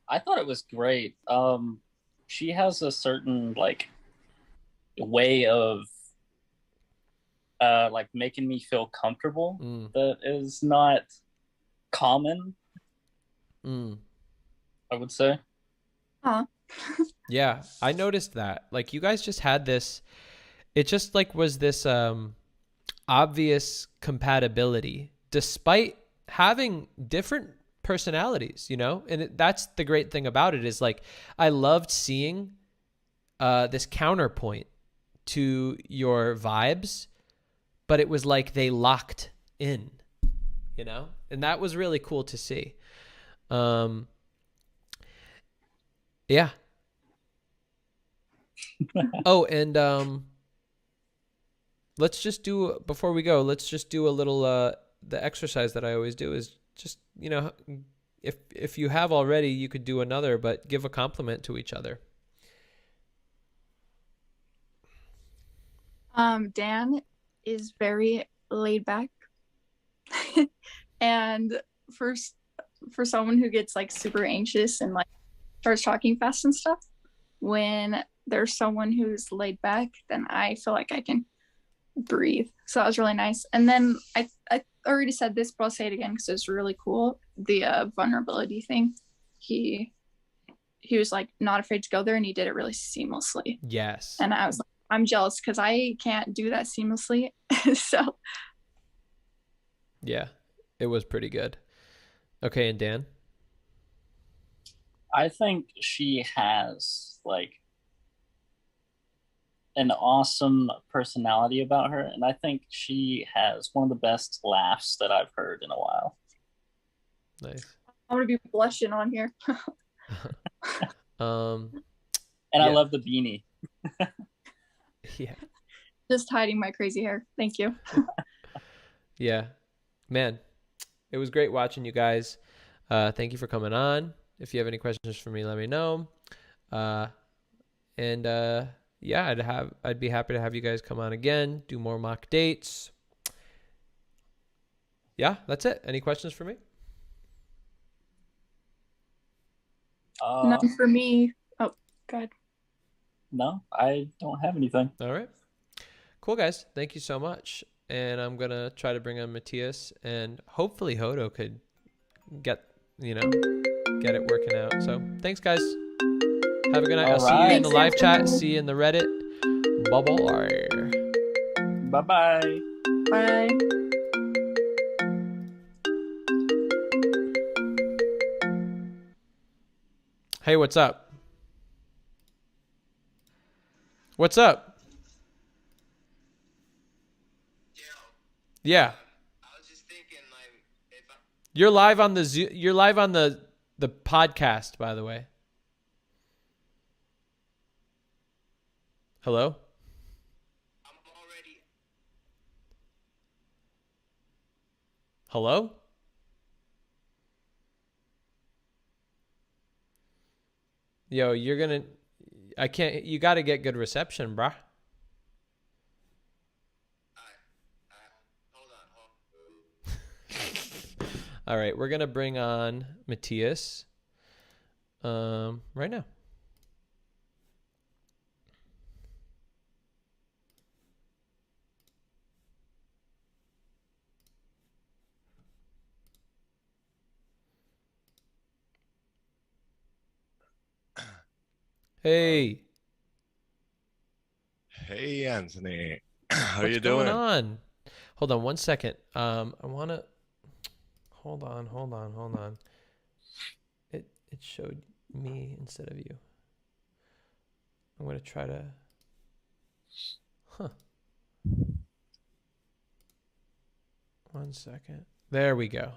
I thought it was great. She has a certain like way of like making me feel comfortable that is not common. I would say. Yeah, I noticed that. Like you guys just had this. It just like was this obvious compatibility despite having different personalities, and that's the great thing about it is like I loved seeing this counterpoint to your vibes, but it was like they locked in, and that was really cool to see. Yeah. Oh, and let's just do, before we go, let's just do a little, the exercise that I always do is just, if you have already, you could do another, but give a compliment to each other. Dan is very laid back. And for someone who gets like super anxious and like starts talking fast and stuff, when there's someone who's laid back, then I feel like I can breathe. So that was really nice. And then I already said this, but I'll say it again because it's really cool. The vulnerability thing. He was like not afraid to go there, and he did it really seamlessly. Yes. And I was like, I'm jealous because I can't do that seamlessly. So yeah, it was pretty good. Okay, and Dan? I think she has like an awesome personality about her, and I think she has one of the best laughs that I've heard in a while. Nice. I'm gonna be blushing on here. And yeah. I love the beanie. Yeah. Just hiding my crazy hair. Thank you. Yeah, man, it was great watching you guys. Thank you for coming on. If you have any questions for me, let me know. Yeah, I'd be happy to have you guys come on again, do more mock dates. Yeah, that's it. Any questions for me? None for me. Oh, God. No, I don't have anything. All right. Cool, guys. Thank you so much. And I'm going to try to bring on Matthias, and hopefully Hodo could get it working out. So thanks, guys. Have a good night. I'll see you in the live chat. See you in the Reddit. Bye-bye. Bye-bye. Bye. Hey, what's up? What's up? Yeah. I was just thinking, like, you're live on the podcast, by the way. Hello? Hello? Yo, you got to get good reception, bruh. All right, we're going to bring on Matthias right now. Hey. Hey, Anthony. How What's you doing? going on? Hold on one second. I want to hold on. It showed me instead of you. I'm going to try to One second. There we go.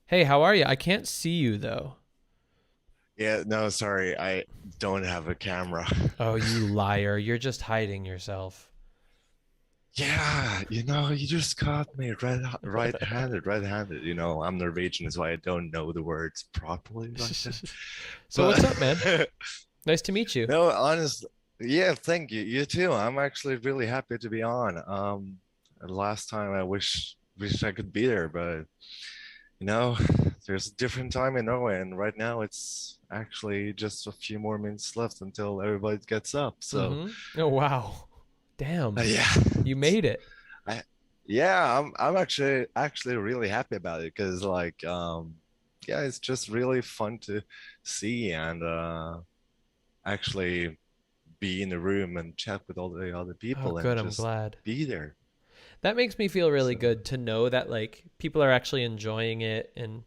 Hey, how are you? I can't see you though. Yeah, no, sorry. I don't have a camera. Oh, you liar. You're just hiding yourself. Yeah, you just caught me right-handed. I'm Norwegian, so I don't know the words properly like that. So what's up, man? Nice to meet you. No, honestly, yeah, thank you. You too. I'm actually really happy to be on. Last time I wish I could be there, but there's a different time in Norway, and right now it's actually just a few more minutes left until everybody gets up. So, Oh wow, damn. Yeah, you made it. I'm actually really happy about it because yeah, it's just really fun to see and actually be in the room and chat with all the other people. Oh, good. And I'm just glad. be there. That makes me feel really good to know that like people are actually enjoying it. And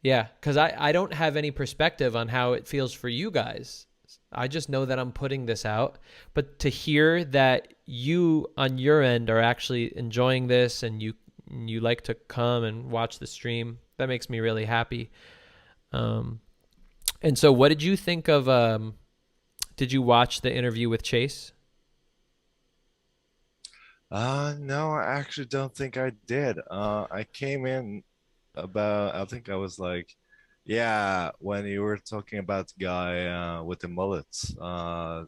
yeah, because I don't have any perspective on how it feels for you guys. I just know that I'm putting this out, but to hear that you on your end are actually enjoying this and you like to come and watch the stream, that makes me really happy. And so what did you think of did you watch the interview with Chase? No, I actually don't think I did. I came in I think I was like, yeah, when you were talking about the guy with the mullets, no,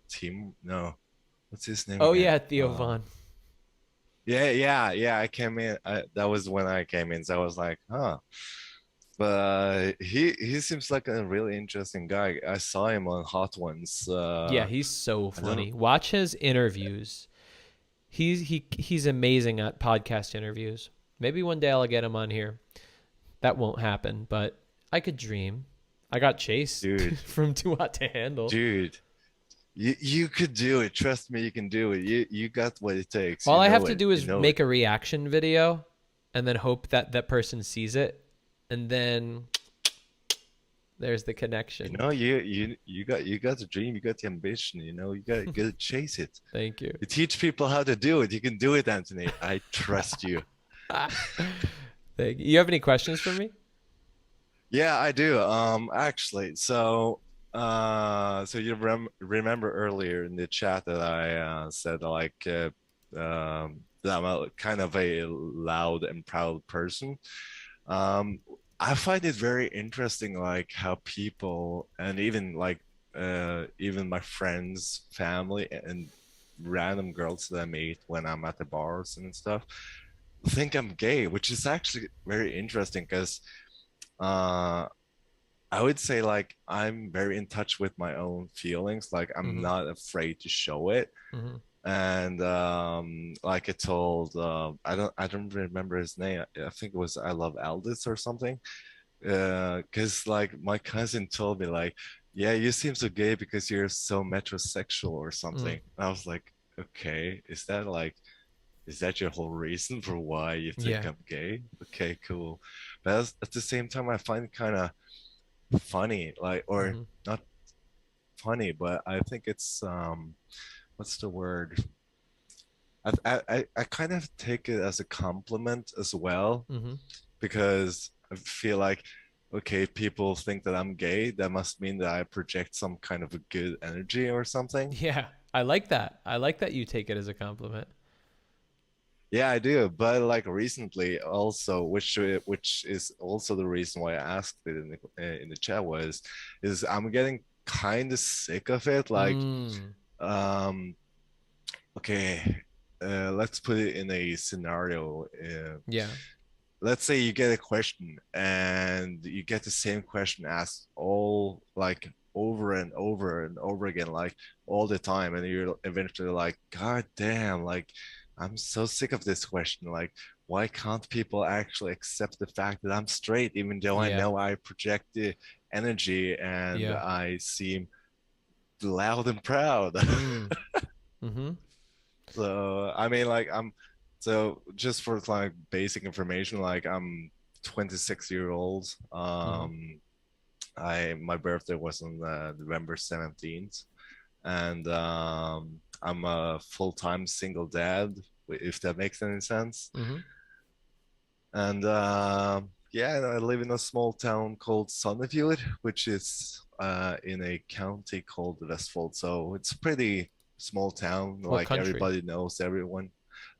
what's his name Oh again? yeah, Theo Von. Yeah. I came in. That was when I came in, so I was like, huh. But he seems like a really interesting guy. I saw him on Hot Ones. Yeah, he's so funny. Watch his interviews. He's amazing at podcast interviews. Maybe one day I'll get him on here. That won't happen, but I could dream. I got Chase, dude, from Too Hot to Handle. Dude, you could do it. Trust me, you can do it. You got what it takes. All I have to do is make a reaction video and then hope that that person sees it. And then there's the connection. You got the dream, you got the ambition, you got to chase it. Thank you. You teach people how to do it. You can do it, Anthony. I trust you. Thank you. You have any questions for me? Yeah, I do. Actually, so you remember earlier in the chat that I said that I'm a kind of a loud and proud person. I find it very interesting, like how people and even even my friends, family, and random girls that I meet when I'm at the bars and stuff think I'm gay, which is actually very interesting because I would say like I'm very in touch with my own feelings. Like I'm not afraid to show it. And like I told I don't remember his name. I think it was I Love Aldous or something. Because like my cousin told me like, yeah, you seem so gay because you're so metrosexual or something. And I was like, okay, is that your whole reason for why you think I'm gay? Okay, cool. But at the same time, I find it kind of funny, like, or not funny, but I think it's what's the word? I kind of take it as a compliment as well, because I feel like, okay, people think that I'm gay. That must mean that I project some kind of a good energy or something. Yeah, I like that. I like that you take it as a compliment. Yeah, I do. But like recently, also, which is also the reason why I asked it in the chat is I'm getting kind of sick of it. Like, um, okay, let's put it in a scenario. Yeah. Let's say you get a question and you get the same question asked all like over and over and over again, like all the time, and you're eventually like, God damn, like I'm so sick of this question. Like, why can't people actually accept the fact that I'm straight, even though I Yeah. know I project the energy and Yeah. I seem loud and proud? Mm-hmm. So I mean, like so just for like basic information, like I'm 26-year-old. My birthday was on November 17th, and I'm a full-time single dad, if that makes any sense. Mm-hmm. And yeah, I live in a small town called Sandefjord, which is in a county called Vestfold. So it's a pretty small town. What Like country? everybody knows everyone.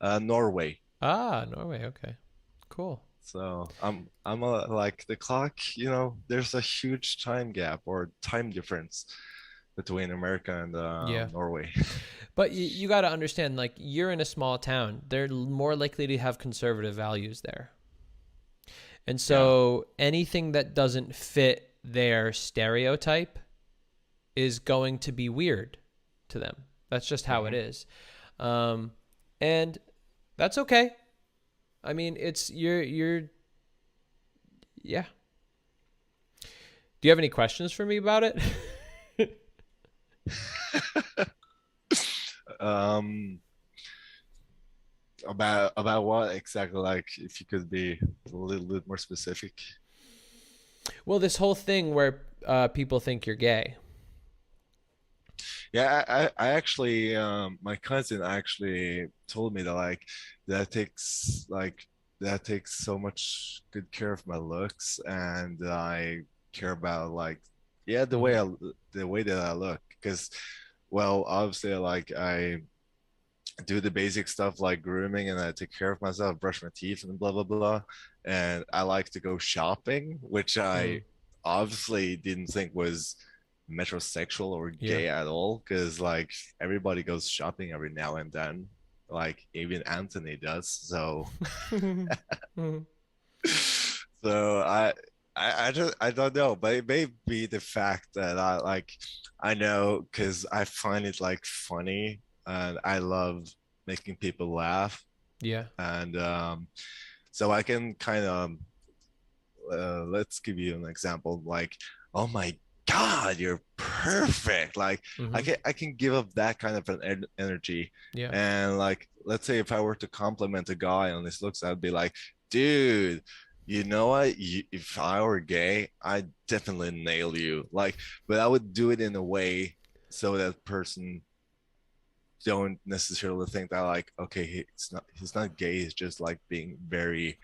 Norway. Ah, Norway. Okay, cool. So I'm like the clock. You know, there's a huge time gap or time difference between America and Yeah. Norway. But you got to understand, like, you're in a small town. They're more likely to have conservative values there. And so anything that doesn't fit their stereotype is going to be weird to them. That's just how it is. And that's okay. I mean, it's you're yeah. Do you have any questions for me about it? About what exactly? Like, if you could be a little bit more specific. Well, this whole thing where people think you're gay. Yeah, I actually, my cousin actually told me that that takes so much good care of my looks, and I care about like, yeah, the way that I look, because, well, obviously, like I do the basic stuff like grooming, and I take care of myself, brush my teeth, and blah blah blah, and I like to go shopping, which I obviously didn't think was metrosexual or gay at all, because like everybody goes shopping every now and then, like even Anthony does. So so I don't know, but it may be the fact that I know, because I find it like funny and I love making people laugh. Yeah. And so I can kind of let's give you an example, like, oh my God, you're perfect. Like I can give up that kind of an energy. Yeah. And like, let's say if I were to compliment a guy on his looks, I'd be like, dude, you know what? If I were gay, I'd definitely nail you. Like, but I would do it in a way so that person don't necessarily think that like, okay, he's not gay. He's just like being very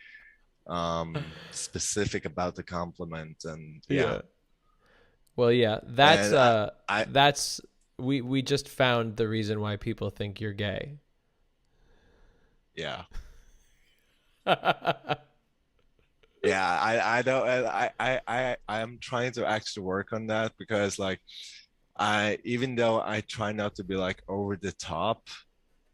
specific about the compliment. And yeah. Well, yeah, that's that's we just found the reason why people think you're gay. Yeah. Yeah, I don't. I'm trying to actually work on that, because like even though I try not to be like over the top,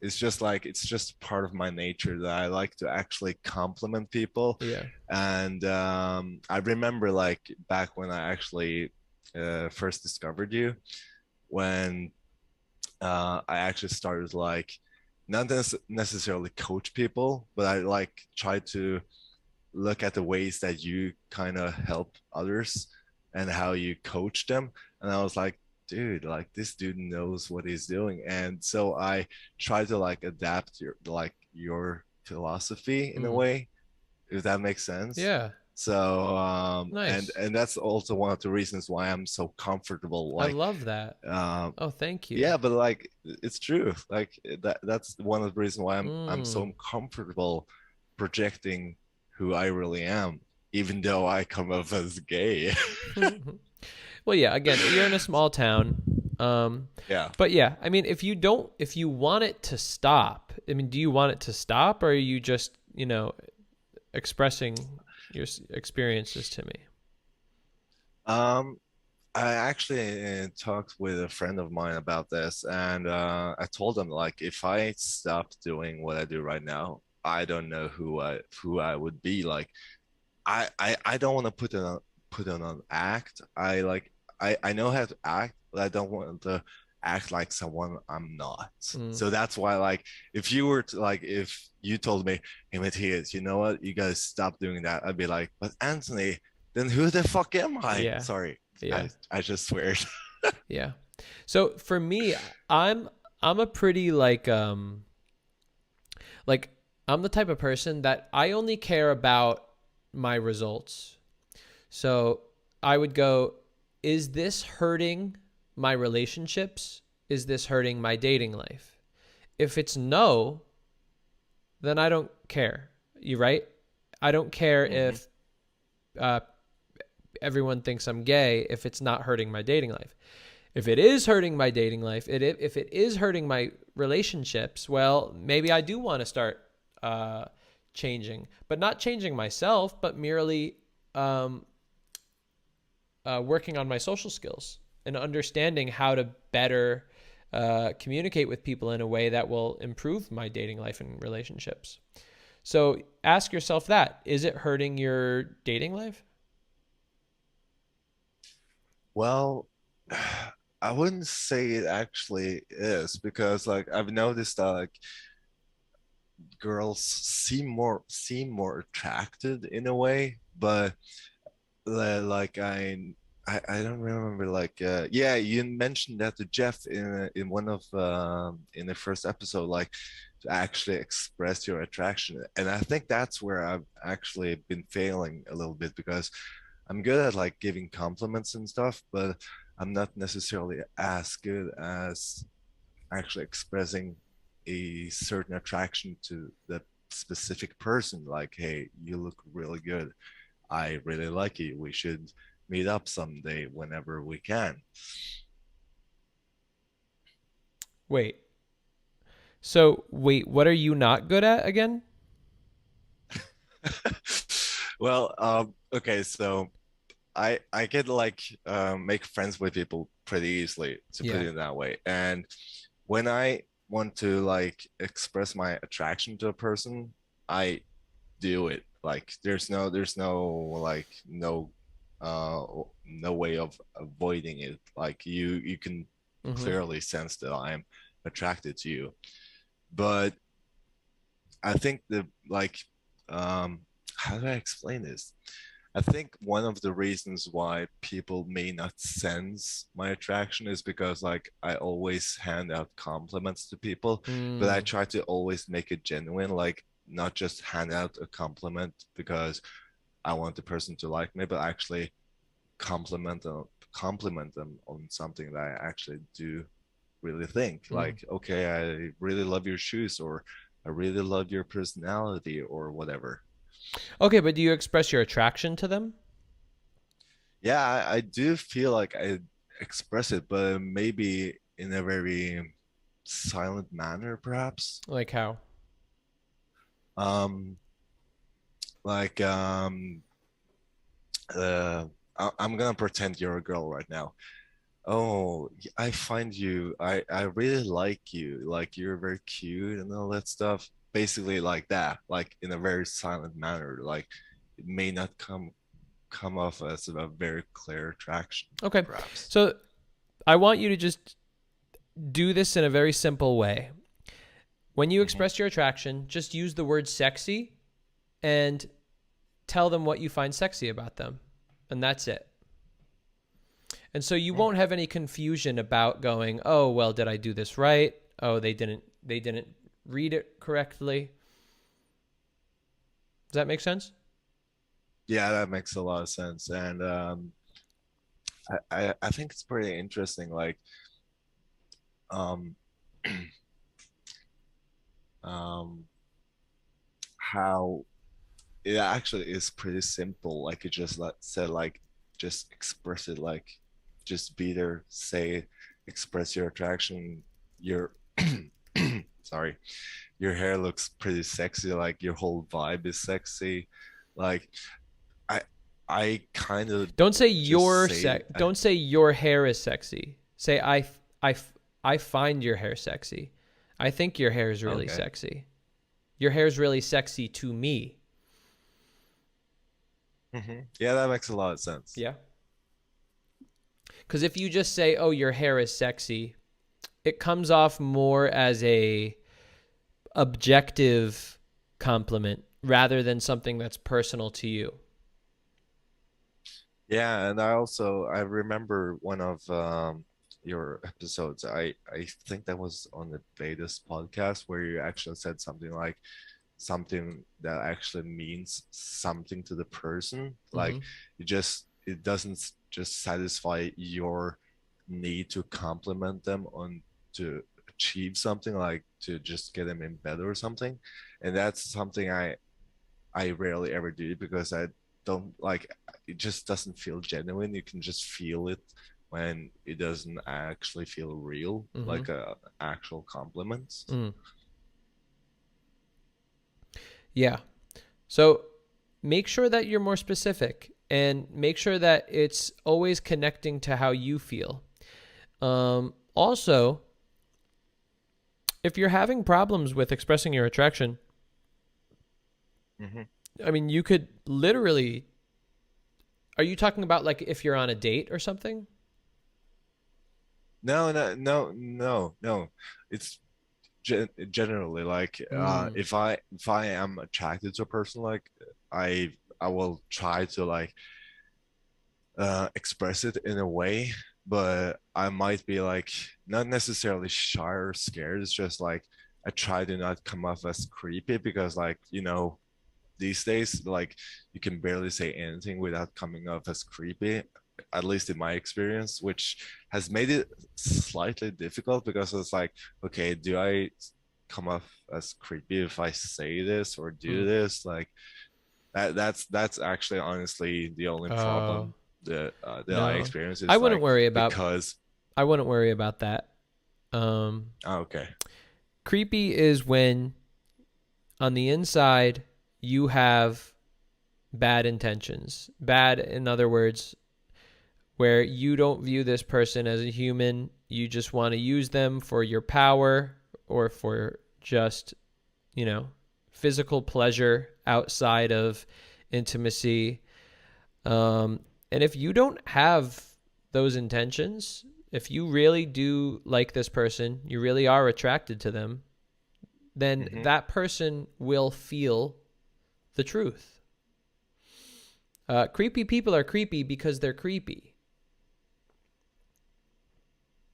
it's just part of my nature that I like to actually compliment people. Yeah. And I remember like back when I actually first discovered you, when I actually started like not necessarily coach people, but I like try to look at the ways that you kind of help others and how you coach them. And I was like, dude, like this dude knows what he's doing. And so I try to like adapt your philosophy in a way, if that makes sense. Yeah. So nice. and that's also one of the reasons why I'm so comfortable. Like, I love that. Oh, thank you. Yeah, but like it's true. Like that's one of the reasons why I'm so comfortable projecting who I really am, even though I come off as gay. Well, yeah, again, you're in a small town. Yeah. But yeah, I mean, if you want it to stop, I mean, do you want it to stop, or are you just, expressing your experiences to me? I actually talked with a friend of mine about this, and I told him like if I stopped doing what I do right now, I don't know who I would be. Like I don't want to put on an act. I know how to act, but I don't want to act like someone I'm not. So that's why like if you told me, hey Matthias, you know what, you guys stop doing that, I'd be like, but Anthony, then who the fuck am I? Yeah. Sorry. Yeah. I just swear. Yeah. So for me, I'm a pretty like I'm the type of person that I only care about my results. So I would go, is this hurting my relationships? Is this hurting my dating life? If it's no, then I don't care. You right? I don't care if everyone thinks I'm gay if it's not hurting my dating life. If it is hurting my dating life, if it is hurting my relationships, well, maybe I do want to start changing, but not changing myself, but merely working on my social skills and understanding how to better communicate with people in a way that will improve my dating life and relationships. So ask yourself that. Is it hurting your dating life? Well, I wouldn't say it actually is, because like I've noticed that like girls seem more attracted in a way, but like I don't remember like yeah, you mentioned that to Jeff in one of in the first episode, like to actually express your attraction, and I think that's where I've actually been failing a little bit, because I'm good at like giving compliments and stuff, but I'm not necessarily as good as actually expressing a certain attraction to that specific person. Like, hey, you look really good. I really like you. We should meet up someday whenever we can. Wait. So, what are you not good at again? Well, okay, so I could like make friends with people pretty easily, to put it that way. And when I want to like express my attraction to a person, I do it. Like there's no way of avoiding it. Like you can clearly sense that I'm attracted to you. But I think how do I explain this? I think one of the reasons why people may not sense my attraction is because like I always hand out compliments to people, but I try to always make it genuine, like not just hand out a compliment because I want the person to like me, but actually compliment them on something that I actually do really think. Like, okay, I really love your shoes, or I really love your personality, or whatever. Okay, but do you express your attraction to them? Yeah, I do feel like I express it, but maybe in a very silent manner, perhaps. Like how? Um, like I'm gonna pretend you're a girl right now. Oh, I find I really like you. Like you're very cute and all that stuff. Basically like that, like in a very silent manner. Like it may not come off as a very clear attraction. Okay. Perhaps. So I want you to just do this in a very simple way. When you express your attraction, just use the word sexy and tell them what you find sexy about them. And that's it. And so you won't have any confusion about going, oh, well, did I do this right? Oh, they didn't read it correctly. Does that make sense? Yeah, that makes a lot of sense. And I think it's pretty interesting, like how it actually is pretty simple. Like you just said, like just express it, like just be there, say express your attraction, your sorry, your hair looks pretty sexy, like your whole vibe is sexy. Like I kind of Don't say don't say your hair is sexy. Say I find your hair sexy. I think your hair is really sexy. Your hair is really sexy to me. Yeah, that makes a lot of sense. Yeah. Because if you just say, oh, your hair is sexy, it comes off more as a objective compliment rather than something that's personal to you. Yeah, and I remember one of your episodes. I think that was on the Vedas podcast where you actually said something like something that actually means something to the person. Like it doesn't just satisfy your need to compliment them on to achieve something, like to just get them in bed or something. And that's something I rarely ever do, because I don't like, it just doesn't feel genuine. You can just feel it when it doesn't actually feel real, like a actual compliment. Yeah. So make sure that you're more specific and make sure that it's always connecting to how you feel. Also, if you're having problems with expressing your attraction, I mean, you could literally, are you talking about like if you're on a date or something? No. It's generally like if I am attracted to a person, like I will try to like express it in a way, but I might be like not necessarily shy or scared. It's just like I try to not come off as creepy, because like, you know, these days, like you can barely say anything without coming off as creepy, at least in my experience, which has made it slightly difficult, because it's like, okay, do I come off as creepy if I say this or do this? Like that's actually honestly the only problem that I experience. Is I wouldn't like, worry about, because I wouldn't worry about that. Okay. Creepy is when on the inside you have bad intentions. Bad, in other words, where you don't view this person as a human. You just want to use them for your power or for just, you know, physical pleasure outside of intimacy. And if you don't have those intentions, if you really do like this person, you really are attracted to them, then that person will feel the truth. Creepy people are creepy because they're creepy.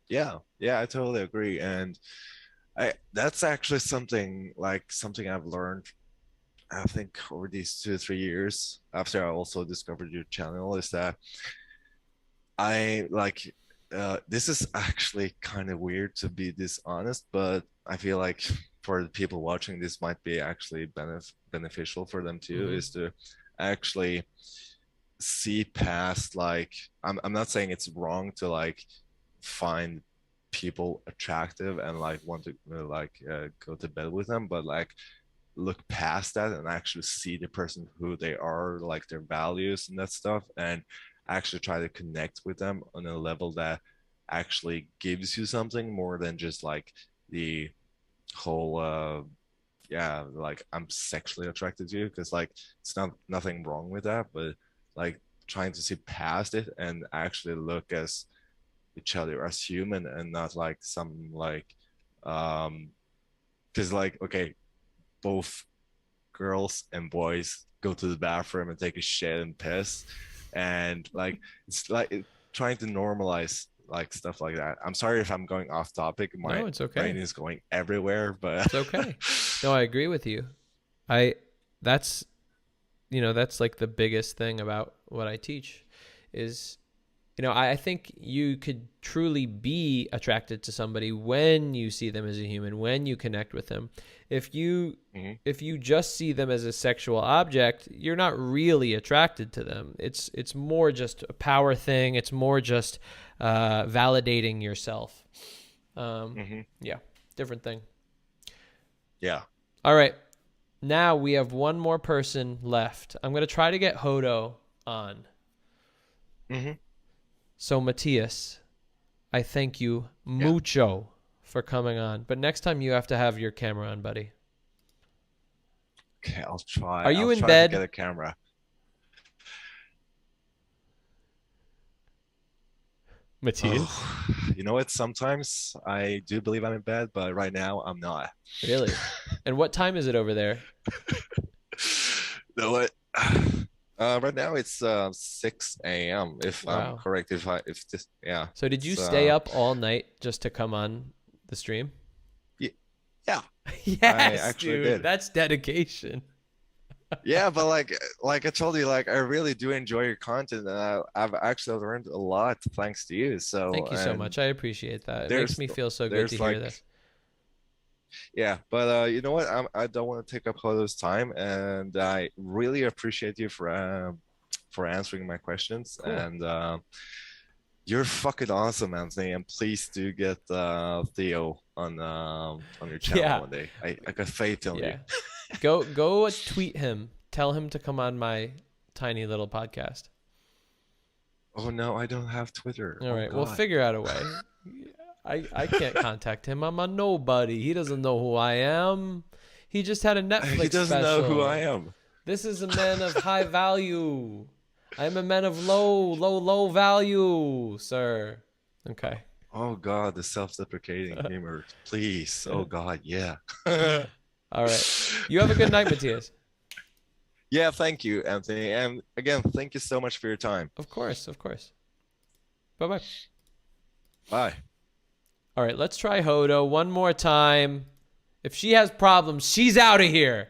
Yeah, I totally agree. And that's actually something I've learned, I think, over these 2 or 3 years after I also discovered your channel, is that I like this is actually kind of weird to be this honest, but I feel like for the people watching, this might be actually beneficial for them too, is to actually see past, like, I'm not saying it's wrong to like find people attractive and like want to go to bed with them, but like look past that and actually see the person who they are, like their values and that stuff, and actually try to connect with them on a level that actually gives you something more than just like the whole like I'm sexually attracted to you, because like it's nothing wrong with that, but like trying to see past it and actually look as each other as human, and not like some like because like, okay, both girls and boys go to the bathroom and take a shit and piss, and like it's like trying to normalize like stuff like that. I'm sorry if I'm going off topic. My it's okay. brain is going everywhere, but it's okay. No, I agree with you. That's like the biggest thing about what I teach is, I think you could truly be attracted to somebody when you see them as a human, when you connect with them. If you just see them as a sexual object, you're not really attracted to them. It's more just a power thing. It's more just validating yourself. Yeah, different thing. Yeah. All right. Now we have one more person left. I'm going to try to get Hodo on. So Matthias, I thank you mucho for coming on. But next time you have to have your camera on, buddy. Okay, I'll try. Are you I'll in try bed? To get a camera. Matthias? Oh, you know what? Sometimes I do believe I'm in bed, but right now I'm not. Really? And what time is it over there? You know what? Right now it's 6 a.m. if I'm correct. Yeah. So did you stay up all night just to come on the stream? Yeah. Yes, I actually dude. did. That's dedication. Yeah, but like I told you, like I really do enjoy your content, and I've actually learned a lot thanks to you. So thank you so much. I appreciate that. It makes me feel so good to hear this. Yeah, but you know what? I don't want to take up all those time, and I really appreciate you for answering my questions. Cool. And you're fucking awesome, Anthony. And please do get Theo on your channel one day. I got faith in you. Go tweet him. Tell him to come on my tiny little podcast. Oh no, I don't have Twitter. All right, we'll figure out a way. I can't contact him. I'm a nobody. He doesn't know who I am. He just had a Netflix He doesn't know who I am. This is a man of high value. I'm a man of low value, sir. Okay. Oh God, the self-deprecating humor. Please. Oh God, yeah. All right. You have a good night, Matthias. Yeah, thank you, Anthony. And again, thank you so much for your time. Of course, of course. Bye-bye. Bye. All right, let's try Hodo one more time. If she has problems, she's out of here.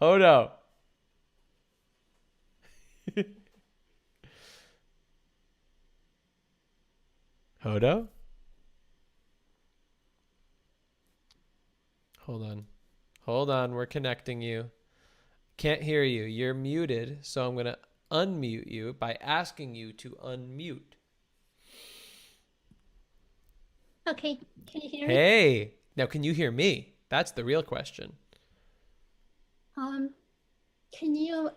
Hodo. Hodo? Hold on. We're connecting you. Can't hear you. You're muted, so I'm going to unmute you by asking you to unmute. Okay, can you hear me? Hey, now can you hear me? That's the real question. Can you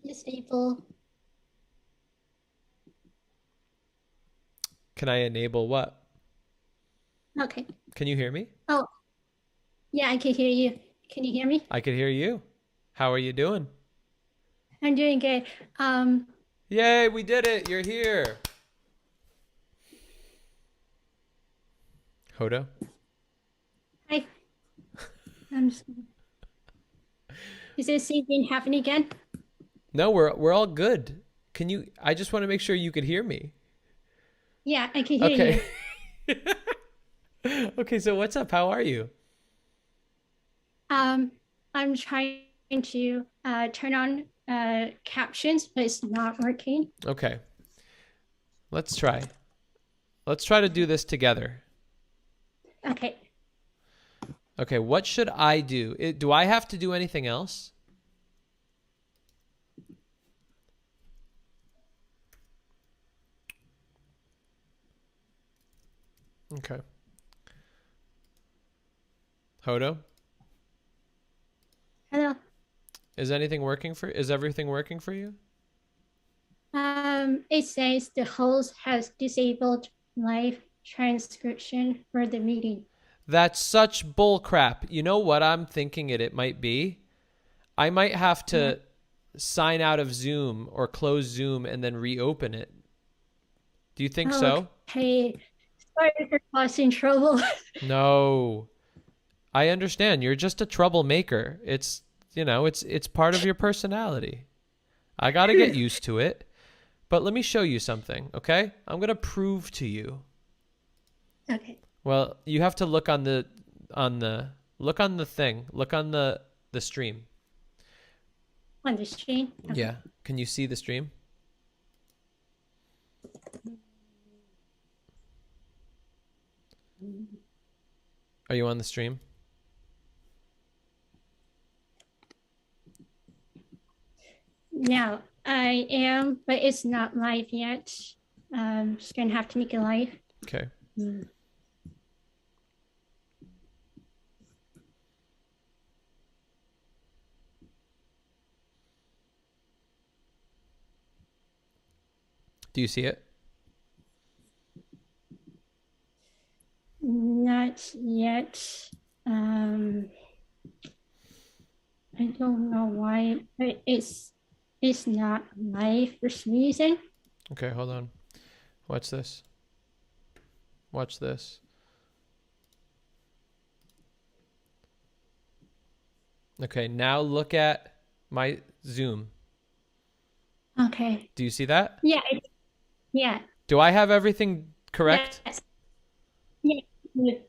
disable? Can I enable what? Okay. Can you hear me? Oh, yeah, I can hear you. Can you hear me? I can hear you. How are you doing? I'm doing good. Yay, we did it. You're here. Hodo? Hi. Is this thing happening again? No, we're all good. Can you? I just want to make sure you could hear me. Yeah, I can hear you. Okay, so what's up? How are you? I'm trying to turn on captions, but it's not working. Okay. Let's try. Let's try to do this together. Okay. Okay, what should I do? Do I have to do anything else? Okay. Hodo? Hello. Is everything working for you? It says the host has disabled live transcription for the meeting. That's such bull crap. You know what I'm thinking it might be? I might have to sign out of Zoom or close Zoom and then reopen it. Do you think so? Okay. Sorry for causing trouble. No. I understand. You're just a troublemaker. It's part of your personality. I got to get used to it. But let me show you something, okay? I'm going to prove to you. Okay. Well, you have to look on the thing. Look on the stream. On the screen? Okay. Yeah. Can you see the stream? Are you on the stream? No, I am, but it's not live yet. Just gonna have to make it live. Okay. Do you see it? Not yet. I don't know why, but it's not live for some reason. Okay, hold on. Watch this. Watch this. Okay, now look at my Zoom. Okay. Do you see that? Yeah. Yeah. Do I have everything correct? Yes. Yeah.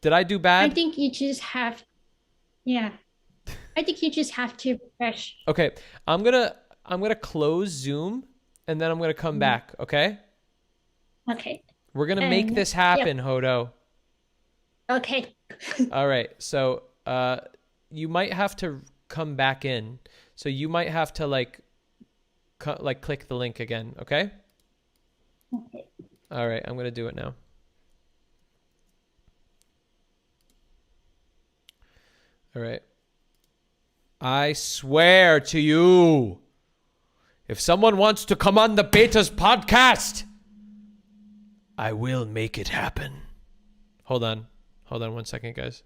Did I do bad? I think you just have. Yeah. I think you just have to refresh. Okay, I'm gonna close Zoom and then I'm gonna come back. Okay. Okay. We're gonna make this happen, yeah. Hodo. Okay. All right. So you might have to come back in. So you might have to like click the link again. Okay. Okay. All right. I'm gonna do it now. All right. I swear to you, if someone wants to come on the Betas podcast, I will make it happen. Hold on. Hold on 1 second, guys.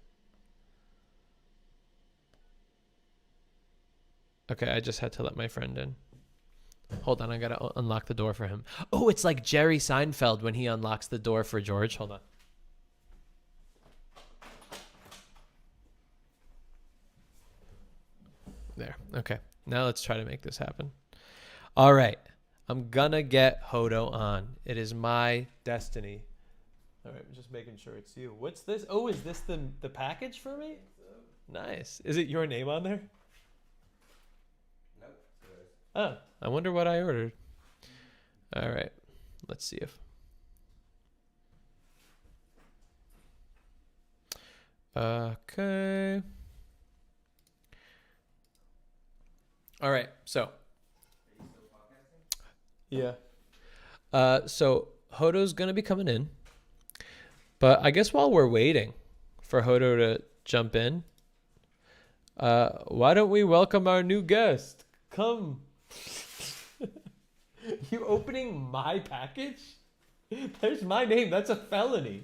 Okay, I just had to let my friend in. Hold on, I gotta unlock the door for him. Oh, it's like Jerry Seinfeld when he unlocks the door for George. Hold on. There. Okay. Now let's try to make this happen. All right. I'm gonna get Hodo on. It is my destiny. All right. I'm just making sure it's you. What's this? Oh, is this the package for me? Nice. Is it your name on there? Nope. Oh, I wonder what I ordered. All right. Let's see if. Okay. All right, so. Yeah. So Hodo's gonna be coming in, but I guess while we're waiting for Hodo to jump in, why don't we welcome our new guest? Come. You opening my package? There's my name. That's a felony.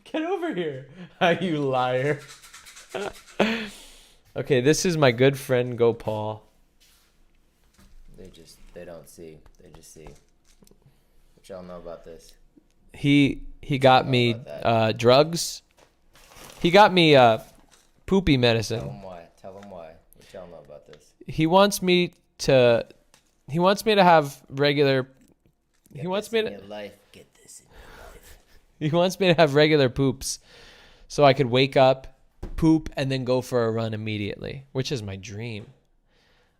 Get over here. You liar. Okay, this is my good friend Gopal. They don't see. They just see. What y'all know about this? He got me drugs. He got me poopy medicine. Tell him why. Tell him why. What y'all know about this? He wants me to have regular. He wants me to. Get this in your life. He wants me to have regular poops, so I could wake up, poop, and then go for a run immediately, which is my dream.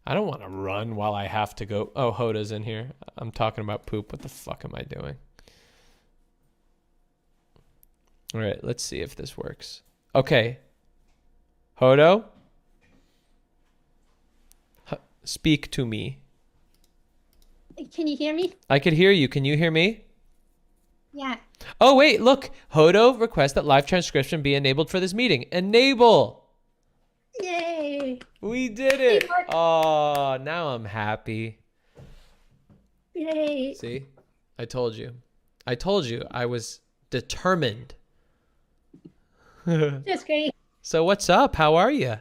I don't want to run while I have to go. Oh, Hoda's in here. I'm talking about poop. What the fuck am I doing? All right, let's see if this works. Okay. Hodo? Speak to me. Can you hear me? I could hear you. Can you hear me? Yeah. Oh, wait, look. Hodo requests that live transcription be enabled for this meeting. Enable. Yay. We did it. Oh, now I'm happy. Yay. See? I told you. I was determined. That's great. So what's up? How are you?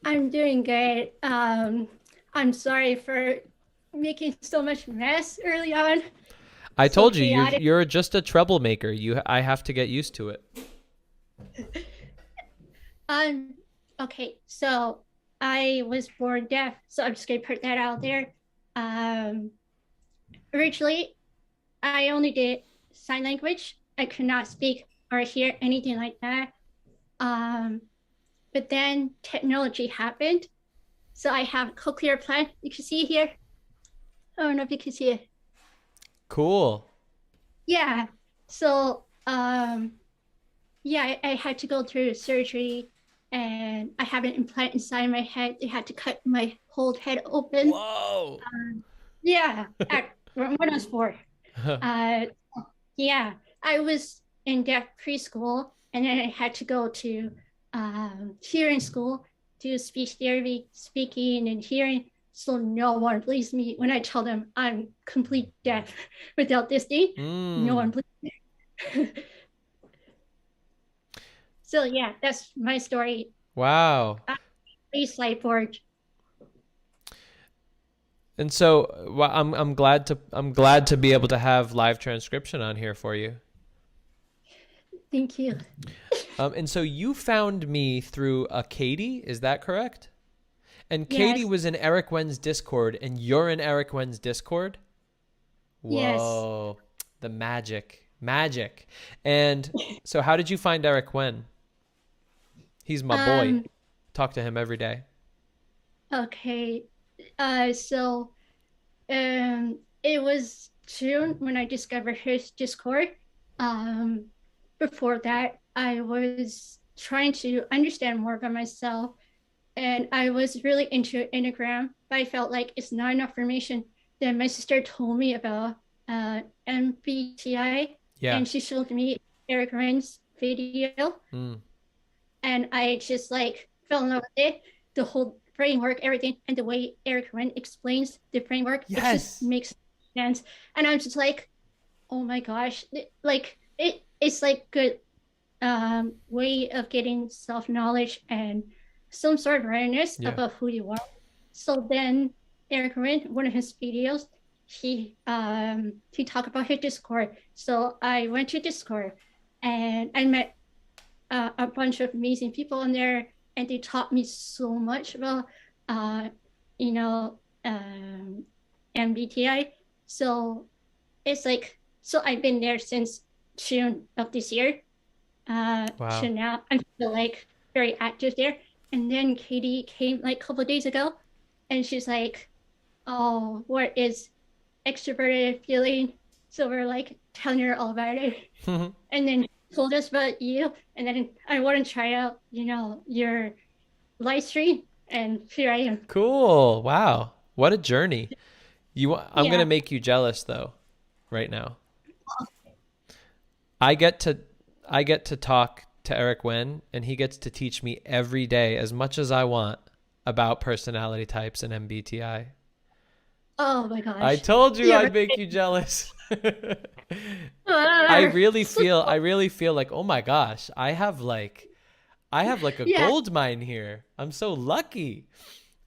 I'm doing good. I'm sorry for making so much mess early on. I So told you, chaotic. you're just a troublemaker. I have to get used to it. Okay, so I was born deaf, so I'm just gonna put that out there. Originally, I only did sign language. I could not speak or hear anything like that. But then technology happened, So I have cochlear implant. You can see here. I don't know if you can see it. Cool. Yeah. So yeah, I had to go through surgery, and I have an implant inside my head. They had to cut my whole head open. Whoa. Yeah, when I was 4. Yeah, I was in deaf preschool, and then I had to go to hearing school, do speech therapy, speaking and hearing. So no one believes me when I tell them I'm complete deaf without this thing. No one believes me. So yeah, that's my story. Wow. Please slide forward. And so well, I'm glad to be able to have live transcription on here for you. Thank you. And so you found me through a Katie, is that correct? And Katie was in Eric Wen's Discord, and you're in Eric Wen's Discord? Whoa. Yes. The magic. And so how did you find Eric Wen? He's my boy. Talk to him every day. Okay. So it was June when I discovered his Discord. Before that, I was trying to understand more about myself, and I was really into Enneagram, but I felt like it's not enough information. Then my sister told me about MBTI, and she showed me Eric Ren's video, and I just like fell in love with it. The whole framework, everything, and the way Eric Ren explains the framework, it just makes sense. And I'm just like, oh my gosh, like it's like good way of getting self-knowledge and some sort of awareness about who you are. So then Eric Ren, one of his videos, he talked about his Discord. So I went to Discord, and I met a bunch of amazing people in there, and they taught me so much about MBTI. So it's like, so I've been there since June of this year. So now I'm still like very active there. And then Katie came like a couple of days ago, and she's like, oh, what is extroverted feeling? So we're like telling her all about it. And then she told us about you, and then I want to try out, your live stream, and here I am. Cool. Wow. What a journey. I'm going to make you jealous though, right now. I get to talk to Eric Wen, and he gets to teach me every day as much as I want about personality types and MBTI. Oh my gosh. I told you I'd make you jealous. I really feel like, oh my gosh, I have like a gold mine here. I'm so lucky.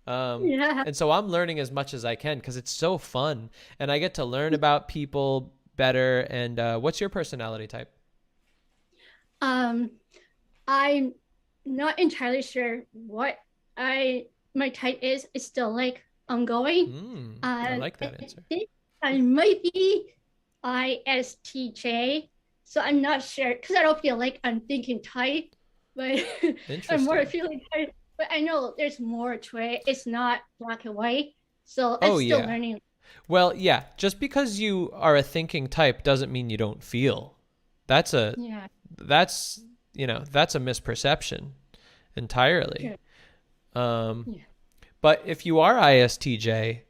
And so I'm learning as much as I can because it's so fun, and I get to learn about people better. And what's your personality type? I'm not entirely sure what my type is. It's still like ongoing. I like that answer. I might be ISTJ, so I'm not sure because I don't feel like I'm thinking type, but I'm more feeling type. But I know there's more to it. It's not black and white, so I'm still learning. Well, yeah, just because you are a thinking type doesn't mean you don't feel. That's a misperception entirely. But if you are ISTJ,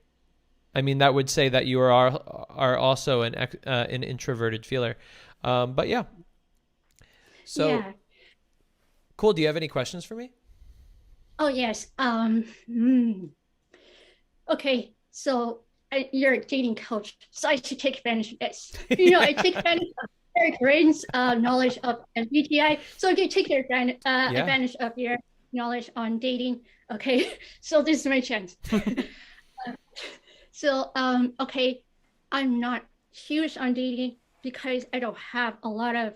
I mean, that would say that you are also an introverted feeler. But yeah. So cool. Do you have any questions for me? Oh yes. Okay. So you're a dating coach, so I should take advantage of this. I take advantage of Eric Ren's knowledge of MBTI. So if you take your advantage of your knowledge on dating, okay. So this is my chance. Okay, I'm not huge on dating because I don't have a lot of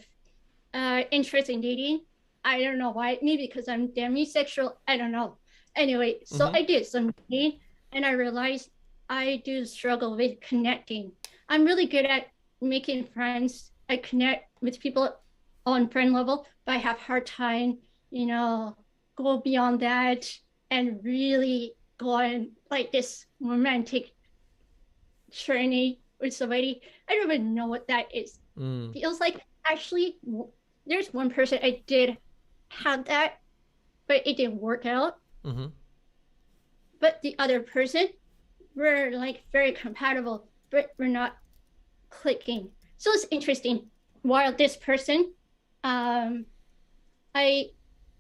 interest in dating. I don't know why. Maybe because I'm demisexual. I don't know. Anyway, so I did some dating, and I realized I do struggle with connecting. I'm really good at making friends. I connect with people on friend level, but I have hard time, go beyond that and really go on like this romantic journey with somebody. I don't even know what that is. Feels like actually there's one person I did have that, but it didn't work out. But the other person, we're like very compatible, but we're not clicking. So it's interesting. While this person, I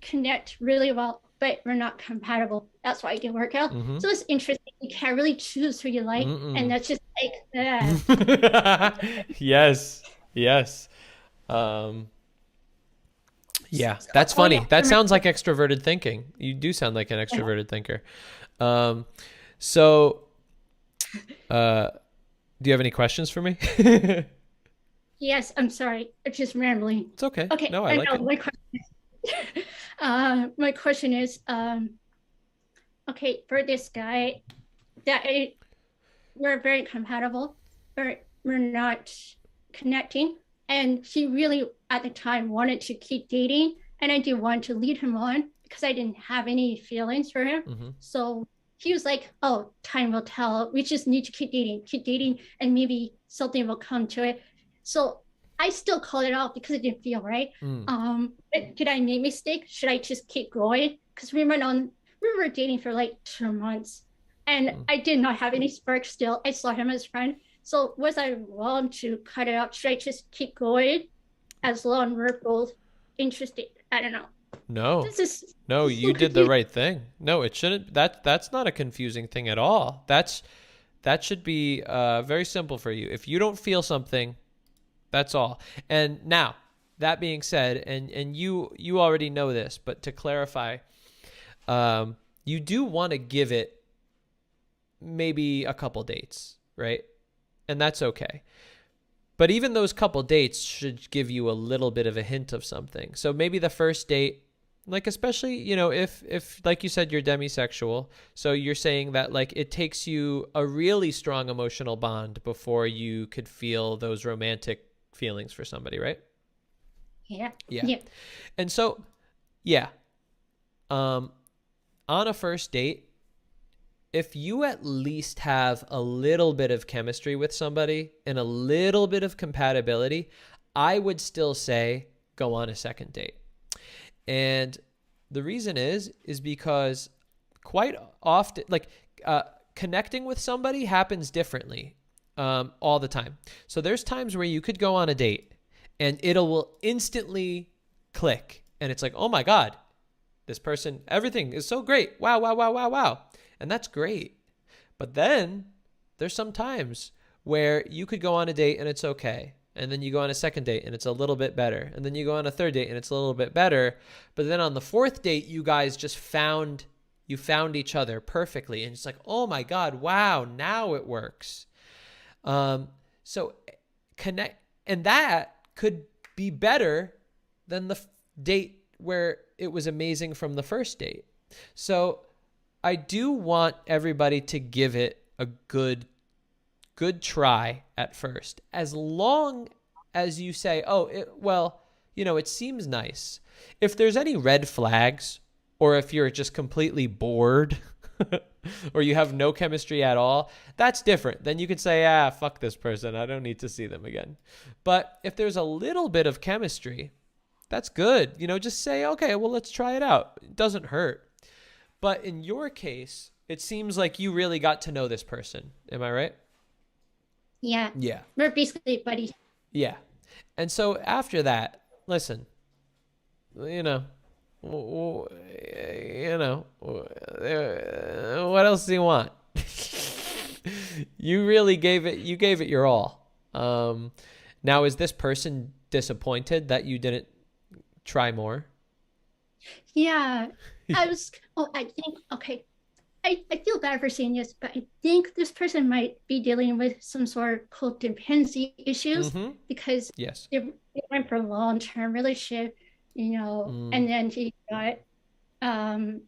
connect really well, but we're not compatible. That's why it didn't work out. So it's interesting. You can't really choose who you like, and that's just like that. Yes. Yeah, that's funny. That sounds like extroverted thinking. You do sound like an extroverted thinker. So, do you have any questions for me? Yes, I'm sorry. I'm just rambling. It's okay. Okay. No, I like it. My question is, okay, for this guy, we're very compatible, but we're not connecting. And he really, at the time, wanted to keep dating, and I didn't want to lead him on because I didn't have any feelings for him. So he was like, "Oh, time will tell. We just need to keep dating, and maybe something will come to it." So I still called it out because it didn't feel right. But did I make a mistake? Should I just keep going? Because we were dating for like 2 months, and I did not have any spark still. I saw him as a friend. So was I wrong to cut it out? Should I just keep going as long as we're both interested? I don't know. No, you did the right thing. No, it shouldn't. That's not a confusing thing at all. That should be very simple for you. If you don't feel something, that's all. And now, that being said, and you already know this, but to clarify, you do want to give it maybe a couple dates, right? And that's okay. But even those couple dates should give you a little bit of a hint of something. So maybe the first date, like especially, if like you said, you're demisexual. So you're saying that like it takes you a really strong emotional bond before you could feel those romantic feelings for somebody, right? Yeah. And so, yeah. On a first date, if you at least have a little bit of chemistry with somebody and a little bit of compatibility, I would still say go on a second date. And the reason is because quite often, like connecting with somebody happens differently all the time. So there's times where you could go on a date and will instantly click. And it's like, oh my God, this person, everything is so great. Wow. And that's great. But then there's some times where you could go on a date and it's okay. And then you go on a second date and it's a little bit better. And then you go on a third date and it's a little bit better. But then on the fourth date, you guys just found each other perfectly. And it's like, oh my God, wow, now it works. So connect. And that could be better than the date where it was amazing from the first date. So I do want everybody to give it a good try at first, as long as you say, it seems nice. If there's any red flags, or if you're just completely bored or you have no chemistry at all, that's different. Then you could say, fuck this person. I don't need to see them again. But if there's a little bit of chemistry, that's good. Just say, okay, well, let's try it out. It doesn't hurt. But in your case, it seems like you really got to know this person. Am I right? Yeah. Yeah. We're basically buddies. Yeah. And so after that, listen, what else do you want? You really gave it your all. Now, is this person disappointed that you didn't try more? Yeah. I think, okay, I feel bad for saying this, but I think this person might be dealing with some sort of codependency issues because they went for a long-term relationship, and then he got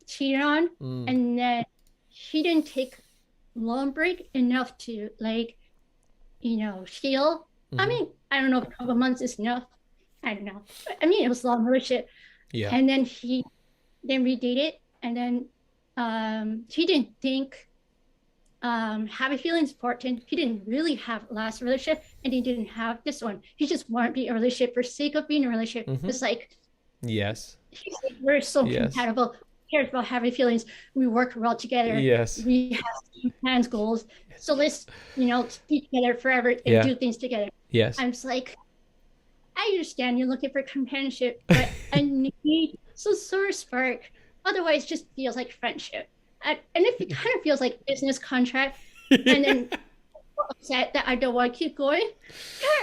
cheated on, and then he didn't take long break enough to heal. I mean, I don't know if a couple months is enough. I don't know. I mean, it was a long relationship. Yeah. And then he then redated, and then he didn't think having feelings important. He didn't really have last relationship, and he didn't have this one. He just wanted to be in a relationship for sake of being in a relationship. It's like, Yes. he's like, we're so compatible. He cares about having feelings. We work well together. Yes. We have plans, goals. So let's, be together forever and do things together. Yes. I'm just like, I understand you're looking for companionship, but I need some sort of spark. Otherwise, it just feels like friendship. And if it kind of feels like business contract, and then upset that I don't want to keep going,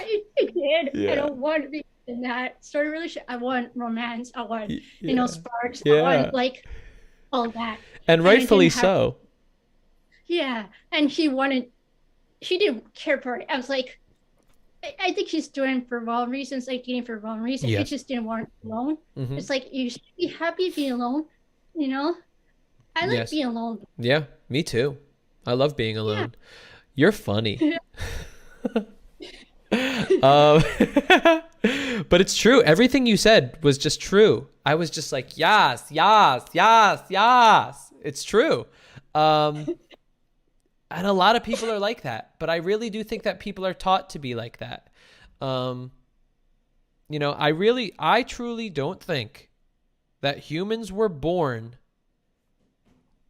you did. Yeah. I don't want to be in that sort of relationship. I want romance. I want, sparks. Yeah. I want, like, all that. And rightfully so. Yeah. And he didn't care for it. I was like, I think he's doing for wrong reasons, like dating for wrong reasons. Yes. He just didn't want to be alone. Mhm. It's like, you should be happy being alone, I like being alone. Yeah, me too. I love being alone. You're funny. But it's true. Everything you said was just true. I was just like, yes, yes, yes, yes. It's true. And a lot of people are like that, but I really do think that people are taught to be like that. I truly don't think that humans were born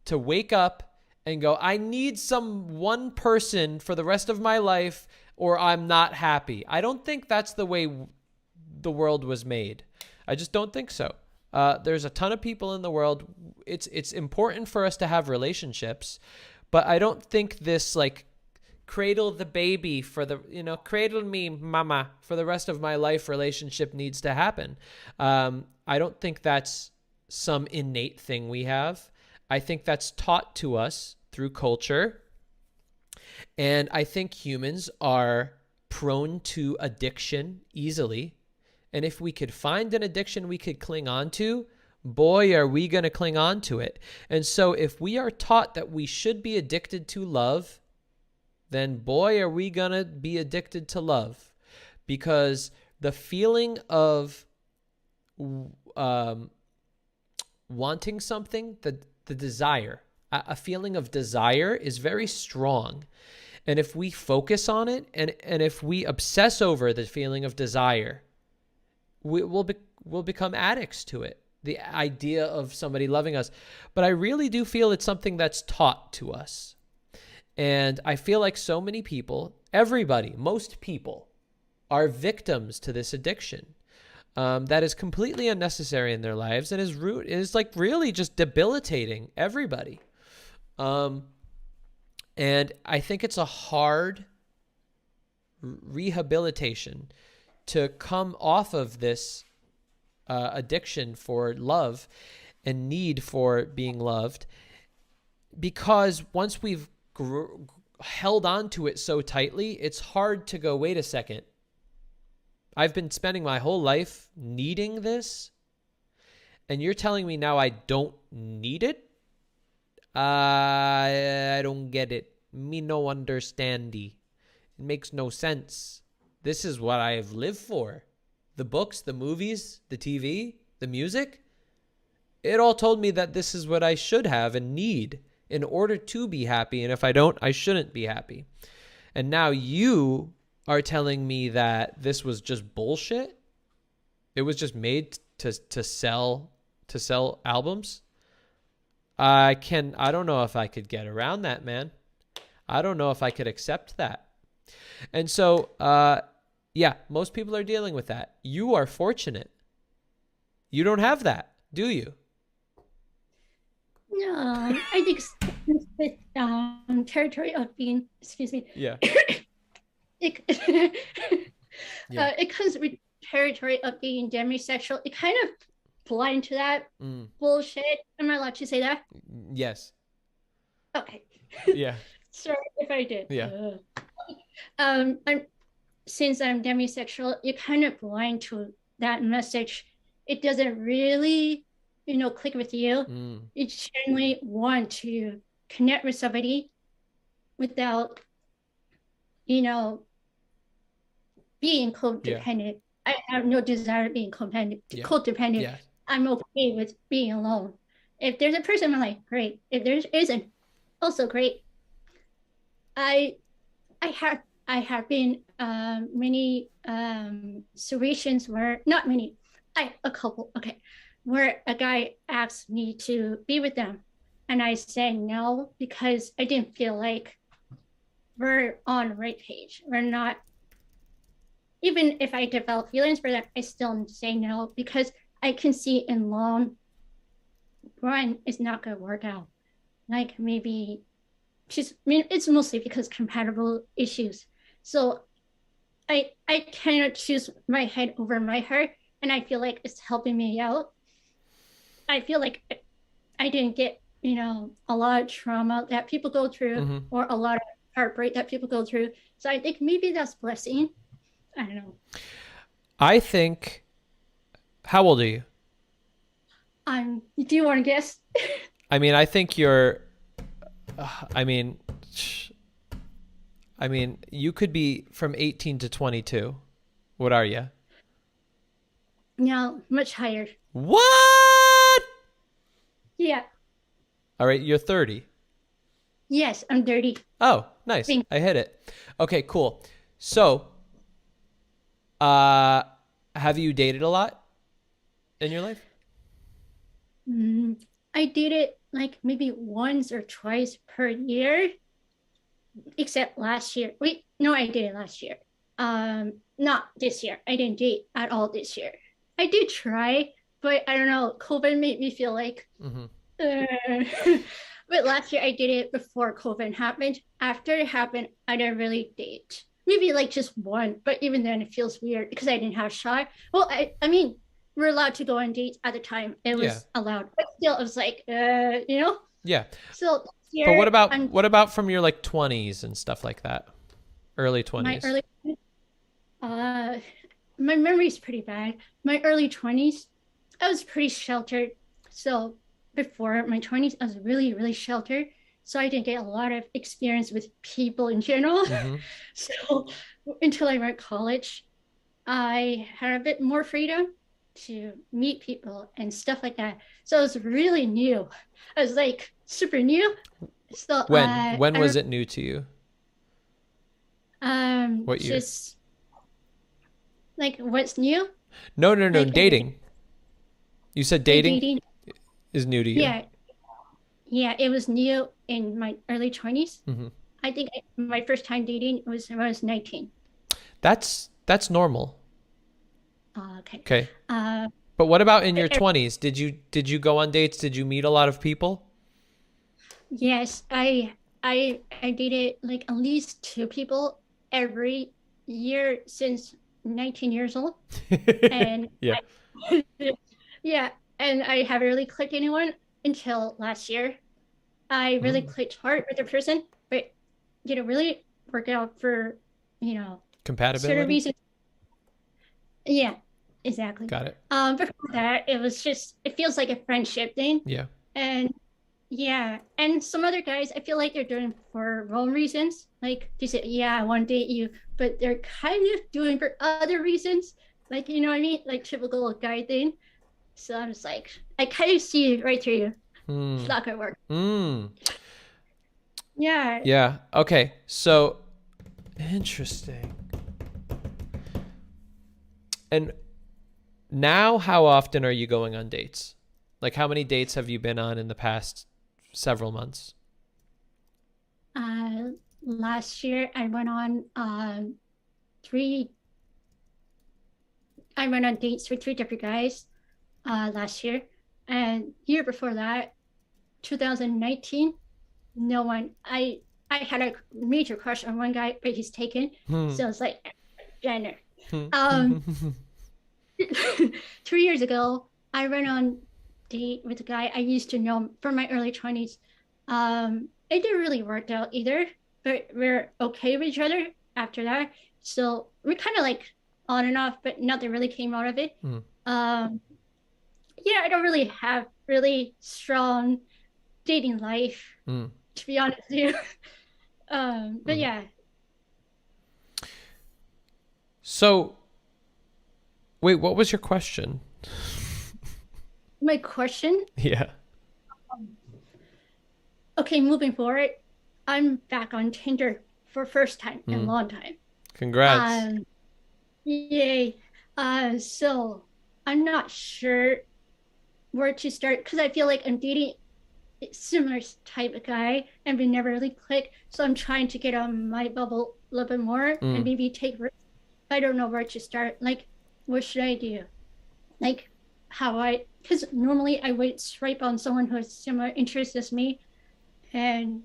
to wake up and go, I need one person for the rest of my life or I'm not happy. I don't think that's the way the world was made. I just don't think so. There's a ton of people in the world. It's important for us to have relationships, but I don't think this like cradle the baby cradle me mama for the rest of my life relationship needs to happen. I don't think that's some innate thing we have. I think that's taught to us through culture. And I think humans are prone to addiction easily. And if we could find an addiction we could cling on to, boy, are we going to cling on to it. And so if we are taught that we should be addicted to love, then boy, are we going to be addicted to love. Because the feeling of wanting something, the desire, a feeling of desire is very strong. And if we focus on it and if we obsess over the feeling of desire, we'll become addicts to it, the idea of somebody loving us. But I really do feel it's something that's taught to us. And I feel like so many people, most people are victims to this addiction. That is completely unnecessary in their lives and is like really just debilitating everybody. And I think it's a hard rehabilitation to come off of this addiction for love and need for being loved, because once we've held on to it so tightly, it's hard to go, wait a second. I've been spending my whole life needing this, and you're telling me now I don't need it? I don't get it. Me no understandy. It makes no sense. This is what I have lived for. The books, the movies, the TV, the music. It all told me that this is what I should have and need in order to be happy. And if I don't, I shouldn't be happy. And now you are telling me that this was just bullshit. It was just made to sell albums. I don't know if I could get around that, man. I don't know if I could accept that. And so, most people are dealing with that. You are fortunate. You don't have that, do you? No, I think with territory of being, excuse me. Yeah. It comes with territory of being demisexual. It kind of blind to that bullshit. Am I allowed to say that? Yes. Okay. Yeah. Sorry if I did. Yeah. Since I'm demisexual, you're kind of blind to that message. It doesn't really, click with you. You genuinely want to connect with somebody without, being codependent. I have no desire to being codependent. Yeah. I'm okay with being alone. If there's a person, I'm like, great. If there isn't, also great. I have been many situations where, not many, a couple, okay, where a guy asked me to be with them, and I said no because I didn't feel like we're on the right page. We're not. Even if I develop feelings for them, I still say no because I can see in long run it's not gonna work out. Like maybe it's mostly because compatible issues. So I cannot choose my head over my heart, and I feel like it's helping me out. I feel like I didn't get, a lot of trauma that people go through, or a lot of heartbreak that people go through. So I think maybe that's blessing. I don't know. I think, how old are you? Do you want to guess? I mean, I think you're, you could be from 18 to 22. What are you? No, much higher. What? Yeah. All right, you're 30. Yes, I'm 30. Oh, nice. I hit it. Okay, cool. So, have you dated a lot in your life? I did it like maybe once or twice per year, except last year. Wait, no, I did it last year. Not this year. I didn't date at all this year. I did try, but I don't know. COVID made me feel like. But last year I did it before COVID happened. After it happened, I didn't really date. Maybe like just one, but even then it feels weird because I didn't have shot. Well, I mean, we're allowed to go on dates at the time. It was allowed, but still, it was like, Yeah. So this year, but what about from your like 20s and stuff like that? Early 20s. My early, my memory's pretty bad. My early 20s, I was pretty sheltered. So before my 20s, I was really, really sheltered. So I didn't get a lot of experience with people in general. So until I went to college, I had a bit more freedom to meet people and stuff like that. So it was really new. I was like super new. So when was it new to you? What year? Just like what's new? No, like, dating. You said dating is new to you. Yeah, it was new in my early 20s. I think my first time dating was when I was 19. That's normal. Okay. But what about in your 20s? Did you go on dates? Did you meet a lot of people? Yes, I dated like at least 2 people every year since 19 years old. And and I haven't really clicked anyone until last year. I really clicked hard with a person, but didn't really work out for, compatibility. Certain reasons. Yeah, exactly. Got it. Before that, it feels like a friendship thing. Yeah. And some other guys, I feel like they're doing for wrong reasons. Like they say, yeah, I want to date you, but they're kind of doing for other reasons. Like, you know what I mean? Like typical guy thing. So I'm just like, I kind of see right through you. It's not gonna work. Yeah. Yeah. Okay. So interesting. And now, how often are you going on dates? Like, how many dates have you been on in the past several months? Last year I went on 3. I went on dates with 3 different guys last year, and year before that, 2019, no one. I had a major crush on one guy, but he's taken. So it's like Jenner. 2 years ago, I went on date with a guy I used to know from my early 20s. It didn't really work out either, but we're okay with each other after that. So we're kind of like on and off, but nothing really came out of it. I don't really have really strong dating life, to be honest with you. But yeah. So, wait, what was your question? My question? Yeah. okay, moving forward, I'm back on Tinder for first time in a long time. Congrats. Yay. So I'm not sure where to start because I feel like I'm dating a similar type of guy and we never really click. So I'm trying to get on my bubble a little bit more and maybe take risks. I don't know where to start. Like, what should I do? Like, because normally I would swipe on someone who has similar interests as me. And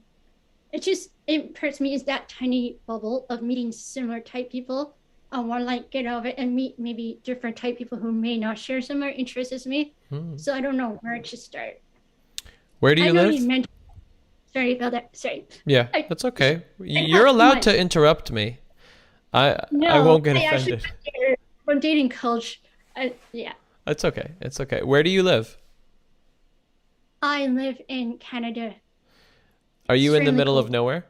it hurts me is that tiny bubble of meeting similar type people. I want to like get out of it and meet maybe different type people who may not share similar interests as me. So I don't know where to start. Where do you live? Sorry about that. Sorry. Yeah, that's okay. You're allowed to interrupt me. I won't get offended. From dating coach. Yeah. It's okay. It's okay. Where do you live? I live in Canada. Are you in the middle of nowhere?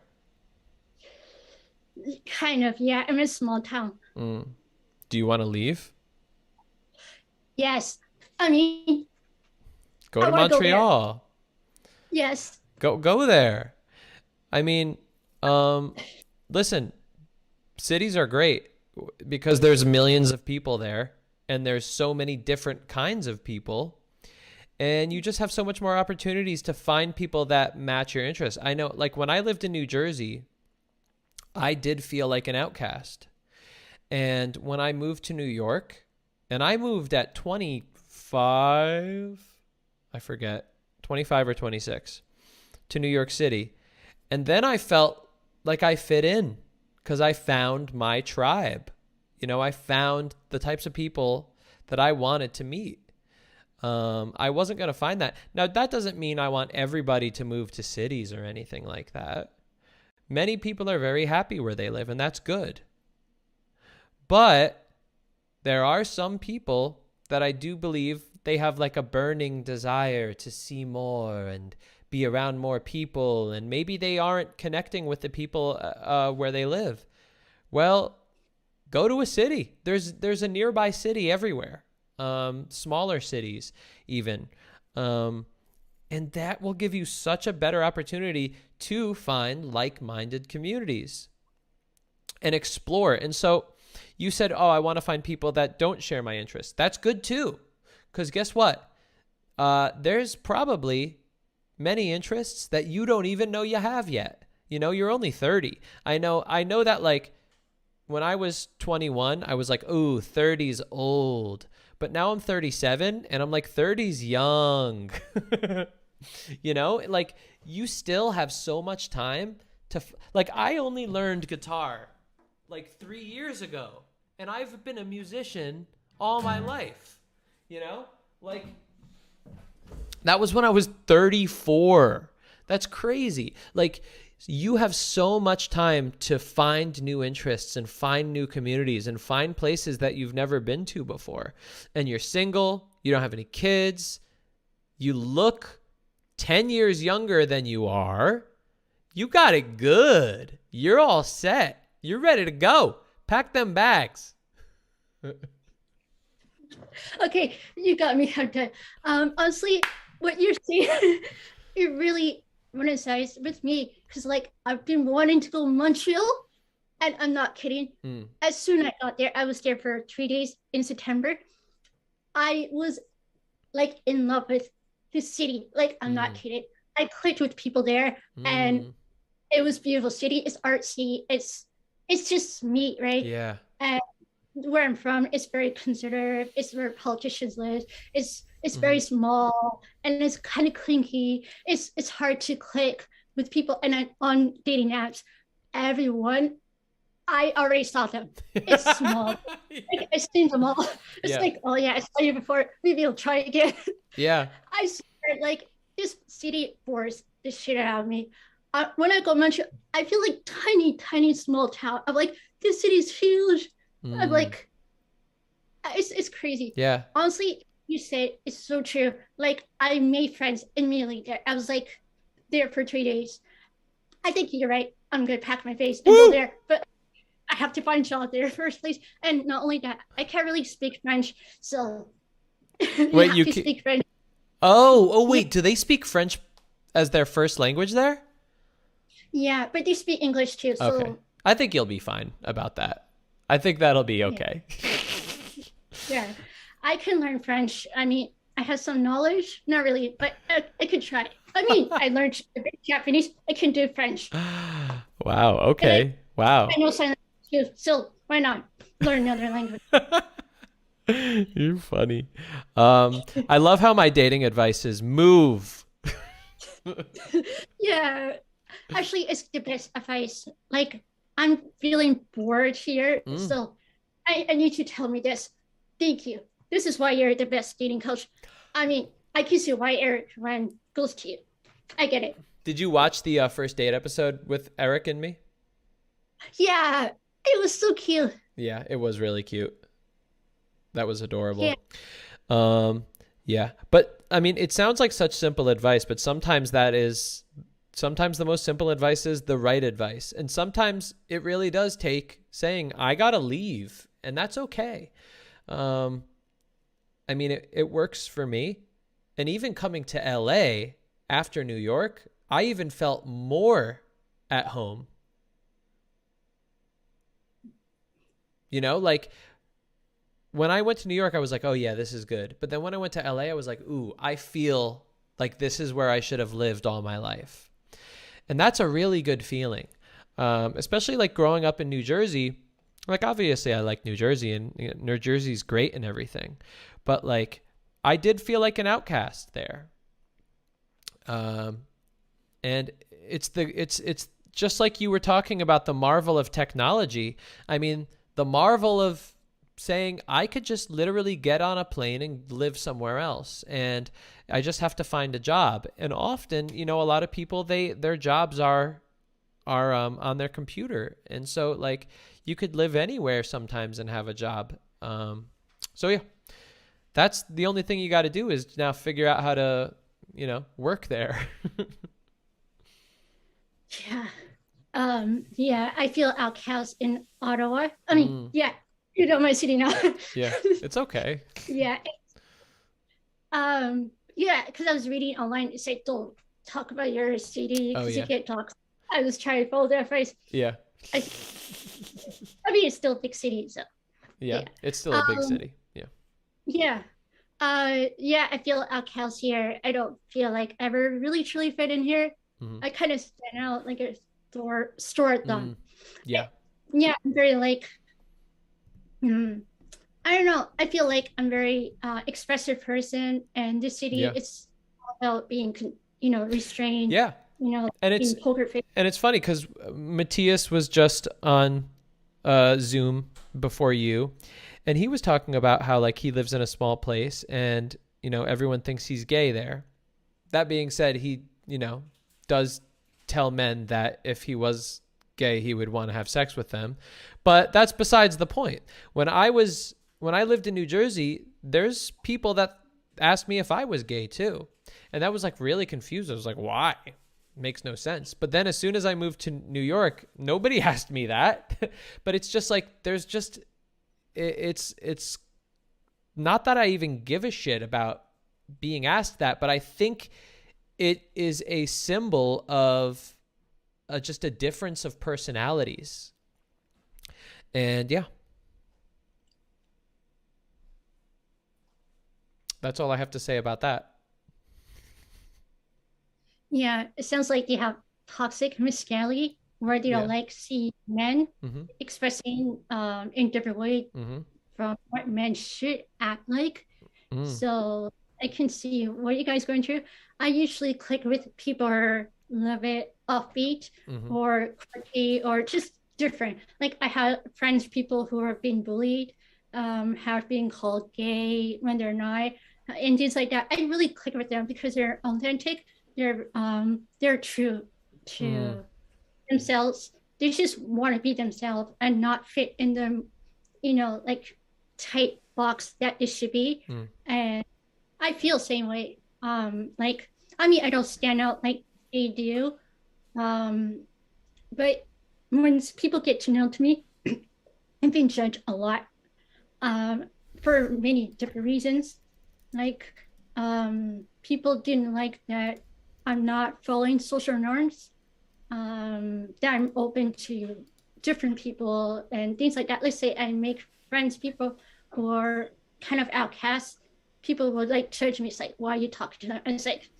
Kind of, yeah. I'm in a small town. Do you want to leave? Yes. I mean, go to Montreal. Yes. Go there. I mean, listen, cities are great because there's millions of people there and there's so many different kinds of people. And you just have so much more opportunities to find people that match your interests. I know, like when I lived in New Jersey, I did feel like an outcast. And when I moved to New York, and I moved at 25, I forget, 25 or 26, to New York City. And then I felt like I fit in because I found my tribe. You know, I found the types of people that I wanted to meet. I wasn't going to find that. Now, that doesn't mean I want everybody to move to cities or anything like that. Many people are very happy where they live, and that's good. But there are some people that I do believe they have like a burning desire to see more and be around more people, and maybe they aren't connecting with the people where they live. Well, go to a city. There's a nearby city everywhere. Smaller cities even. And that will give you such a better opportunity to find like-minded communities and explore. And so you said, oh, I want to find people that don't share my interests. That's good too. Because guess what? There's probably many interests that you don't even know you have yet. You know, you're only 30. I know that like when I was 21, I was like, ooh, 30's old. But now I'm 37 and I'm like 30's young. You know, like you still have so much time to like I only learned guitar like 3 years ago and I've been a musician all my life. You know, like that was when I was 34. That's crazy. Like you have so much time to find new interests and find new communities and find places that you've never been to before. And you're single, you don't have any kids, you look 10 years younger than you are. You got it good. You're all set. You're ready to go. Pack them bags. Okay, you got me. I'm done. Honestly, what you're saying, it really resonates with me because, like, I've been wanting to go to Montreal, and I'm not kidding. As soon as I got there, I was there for 3 days in September. I was like in love with the city. Like, I'm not kidding. I clicked with people there, and it was a beautiful city. It's artsy. It's just me, right? Yeah. And where I'm from, it's very conservative. It's where politicians live. It's very small and it's kind of clinky. It's hard to click with people. And on dating apps, everyone, I already saw them. It's small. Like, I've seen them all. It's like, oh yeah, I saw you before. Maybe I'll try again. Yeah. I swear, like this city forced the shit out of me. When I go to Montreal, I feel like tiny, small town. I'm like, this city's huge. I'm like, it's crazy. Yeah. Honestly, you said it's so true. Like, I made friends immediately there. I was like there for 3 days. I think you're right. I'm gonna pack my face and go there, but I have to find a job there first place. And not only that, I can't really speak French, so wait, you have to speak French. Oh, wait. Do they speak French as their first language there? Yeah, but they speak English too. So Okay. I think you'll be fine about that. I think that'll be okay. yeah, I can learn French. I mean, I have some knowledge, not really, but I could try. I mean, I learned a bit Japanese. I can do French. Wow. Okay. Wow. I know sign language too. So why not learn another language? You're funny. I love how my dating advice is move. Yeah, actually, it's the best advice. Like, I'm feeling bored here, so I need you to tell me this. Thank you. This is why you're the best dating coach. I mean, I can see why Eric Ren goes to you. I get it. Did you watch the first date episode with Eric and me? Yeah, it was so cute. Yeah, it was really cute. That was adorable. Yeah. Yeah. But I mean, it sounds like such simple advice, but sometimes the most simple advice is the right advice. And sometimes it really does take saying, I gotta leave. And that's okay. I mean, it works for me. And even coming to LA after New York, I even felt more at home. You know, like when I went to New York, I was like, oh yeah, this is good. But then when I went to LA, I was like, ooh, I feel like this is where I should have lived all my life. And that's a really good feeling. Especially like growing up in New Jersey. Like obviously I like New Jersey and New Jersey's great and everything. But like I did feel like an outcast there. And it's just like you were talking about the marvel of technology. I mean, the marvel of saying I could just literally get on a plane and live somewhere else, and I just have to find a job. And often, you know, a lot of people, their jobs are on their computer, and so like you could live anywhere sometimes and have a job. So yeah, that's the only thing you got to do is now figure out how to, you know, work there. Yeah. Yeah, I feel outcast in Ottawa. I mean, yeah, you know my city now. Yeah, it's okay. Yeah. Yeah, because I was reading online, it said don't talk about your city because you get talks. I was trying to follow that phrase. Yeah. I mean, it's still a big city, so. Yeah, it's still a big city. Yeah. Yeah. Yeah, I feel outcast here. I don't feel like I ever really truly fit in here. I kind of stand out like a store thumb. Yeah. Yeah, I'm very like, I don't know. I feel like I'm very expressive person, and this city it's all about being, you know, restrained. Yeah. You know, and it's poker face. And it's funny because Matthias was just on Zoom before you, and he was talking about how like he lives in a small place, and you know everyone thinks he's gay there. That being said, he, you know, does tell men that if he was gay, he would want to have sex with them. But that's besides the point. When I lived in New Jersey, there's people that asked me if I was gay too. And that was like really confused. I was like, why? Makes no sense. But then as soon as I moved to New York, nobody asked me that. But it's just like, there's just, it's not that I even give a shit about being asked that, but I think it is a symbol of just a difference of personalities. And yeah, that's all I have to say about that. Yeah, it sounds like you have toxic masculinity where they don't like see men expressing in different ways from what men should act like. So I can see what you guys going through. I usually click with people who are a little bit offbeat or quirky or just different. Like I have friends, people who are being bullied, have been called gay when they're not, and things like that. I really click with them because they're authentic. They're true to themselves. They just want to be themselves and not fit in the, you know, like tight box that it should be. And I feel the same way. Like, I mean, I don't stand out like they do. But when people get to know me, I've been judged a lot for many different reasons. Like, people didn't like that I'm not following social norms, that I'm open to different people and things like that. Let's say I make friends, people who are kind of outcasts. People would like judge me. It's like, why are you talking to them? And it's like,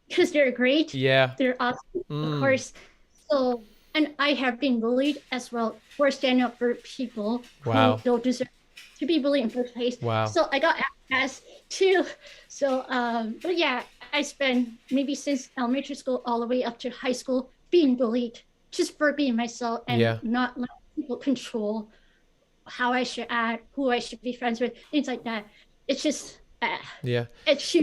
because they're great. Yeah. They're awesome, of course. So, and I have been bullied as well for standing up for people Wow. who don't deserve to be bullied in the first place. Wow. So I got outcast too. So, but yeah, I spent maybe since elementary school all the way up to high school being bullied just for being myself and not letting people control how I should act, who I should be friends with, things like that. It's just, Yeah. it's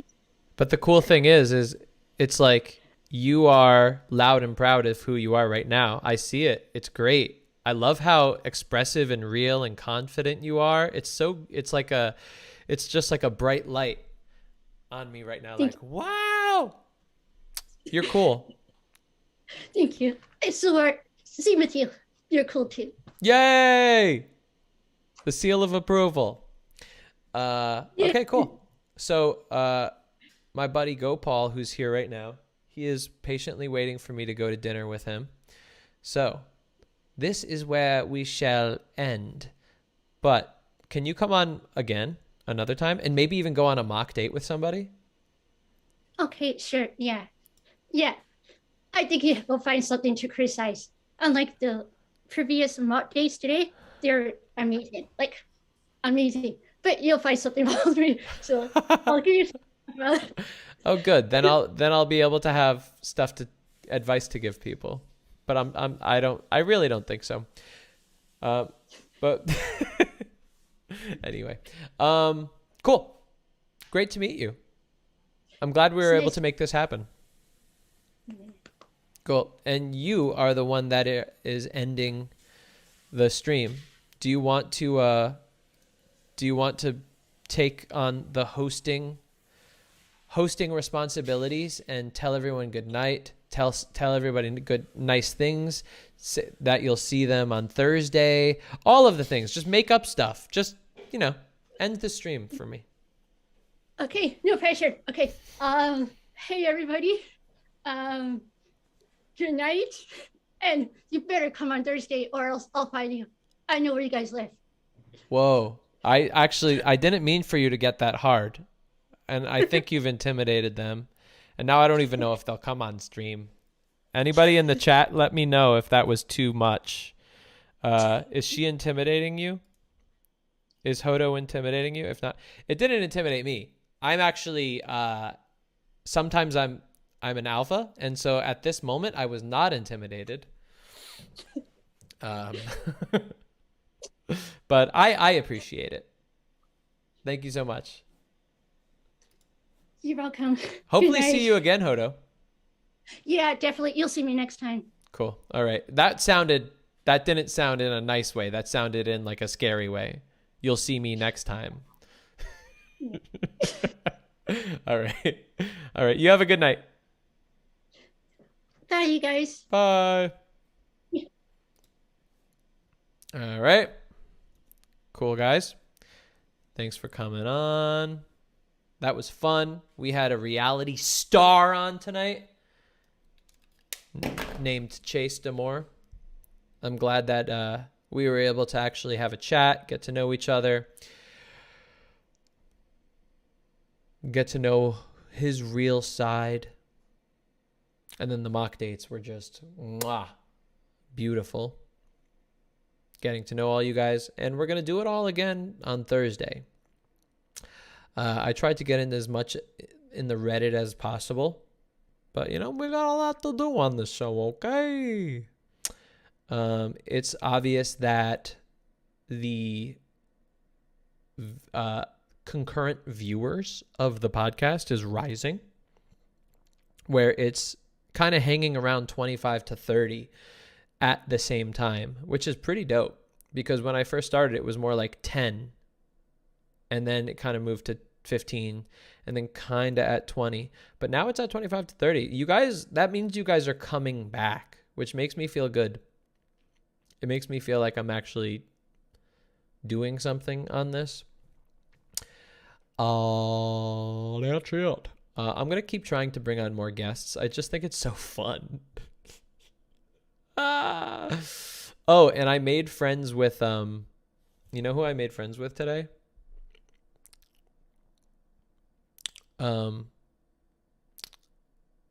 But the cool thing is it's like you are loud and proud of who you are right now. I see it. It's great. I love how expressive and real and confident you are. It's just like a bright light on me right now. Like, wow, you're cool. Thank you. It's so same with you. You're cool too. Yay! The seal of approval. Okay, cool. So, my buddy Gopal, who's here right now, he is patiently waiting for me to go to dinner with him. So, this is where we shall end. But can you come on again another time and maybe even go on a mock date with somebody? Okay, sure. Yeah. Yeah. I think you will find something to criticize. Unlike the previous mock dates today, they're amazing. Like, amazing. But you'll find something wrong with me. So I'll give you some. Oh, good. Then I'll be able to have advice to give people. But I really don't think so. But anyway, cool. Great to meet you. I'm glad we were able to make this happen. Cool. And you are the one that is ending the stream. Do you want to take on the hosting responsibilities and tell everyone good night? Tell everybody nice things, that you'll see them on Thursday, all of the things. Just make up stuff. Just, end the stream for me. Okay, no pressure. Okay. Hey everybody. Good night. And you better come on Thursday or else I'll find you. I know where you guys live. Whoa. I didn't mean for you to get that hard. And I think you've intimidated them. And now I don't even know if they'll come on stream. Anybody in the chat, let me know if that was too much. Is she intimidating you? Is Hodo intimidating you? If not, it didn't intimidate me. I'm actually, sometimes I'm an alpha. And so at this moment, I was not intimidated. But I appreciate it. Thank you so much. You're welcome. Hopefully see you again, Hodo. Yeah, definitely. You'll see me next time. Cool. All right. That didn't sound in a nice way. That sounded in like a scary way. You'll see me next time. All right. All right. You have a good night. Bye, you guys. Bye. All right. Cool, guys. Thanks for coming on. That was fun. We had a reality star on tonight named Chase DeMoor. I'm glad that we were able to actually have a chat, get to know each other, get to know his real side. And then the mock dates were just beautiful. Getting to know all you guys. And we're going to do it all again on Thursday. I tried to get in as much in the Reddit as possible. But, we got a lot to do on this show, okay? It's obvious that the concurrent viewers of the podcast is rising, where it's kind of hanging around 25 to 30 at the same time, which is pretty dope. Because when I first started, it was more like 10. And then it kind of moved to 15 and then kind of at 20. But now it's at 25 to 30. You guys, that means you guys are coming back, which makes me feel good. It makes me feel like I'm actually doing something on this. That's it. I'm going to keep trying to bring on more guests. I just think it's so fun. Oh, and I made friends with, you know who I made friends with today?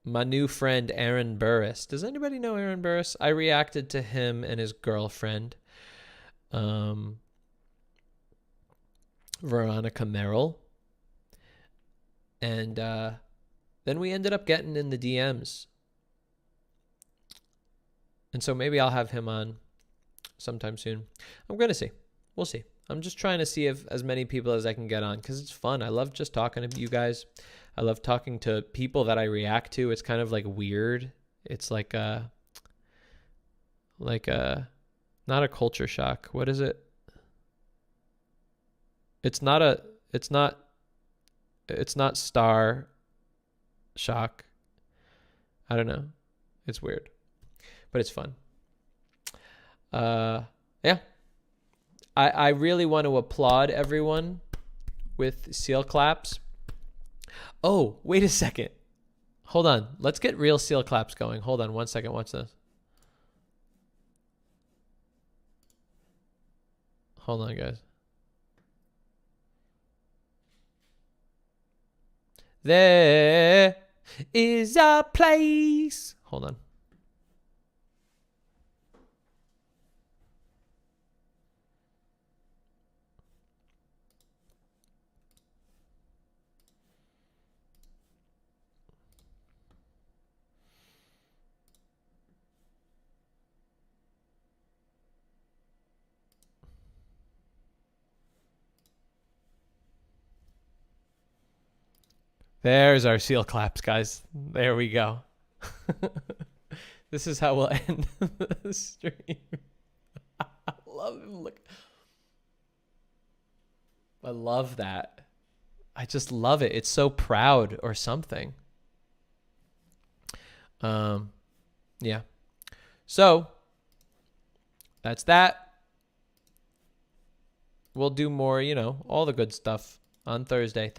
My new friend, Aaron Burris. Does anybody know Aaron Burris? I reacted to him and his girlfriend, Veronica Merrill. And then we ended up getting in the DMs. And so maybe I'll have him on sometime soon. I'm going to see. We'll see. I'm just trying to see if as many people as I can get on because it's fun. I love just talking to you guys. I love talking to people that I react to. It's kind of like weird. It's like a not a culture shock. What is it? It's not star shock. I don't know. It's weird, but it's fun. Yeah. I really want to applaud everyone with seal claps. Oh, wait a second. Hold on. Let's get real seal claps going. Hold on 1 second. Watch this. Hold on, guys. There is a place. Hold on. There's our seal claps, guys. There we go. This is how we'll end the stream. I love him. Look. I love that. I just love it. It's so proud or something. Yeah. So that's that. We'll do more, all the good stuff on Thursday.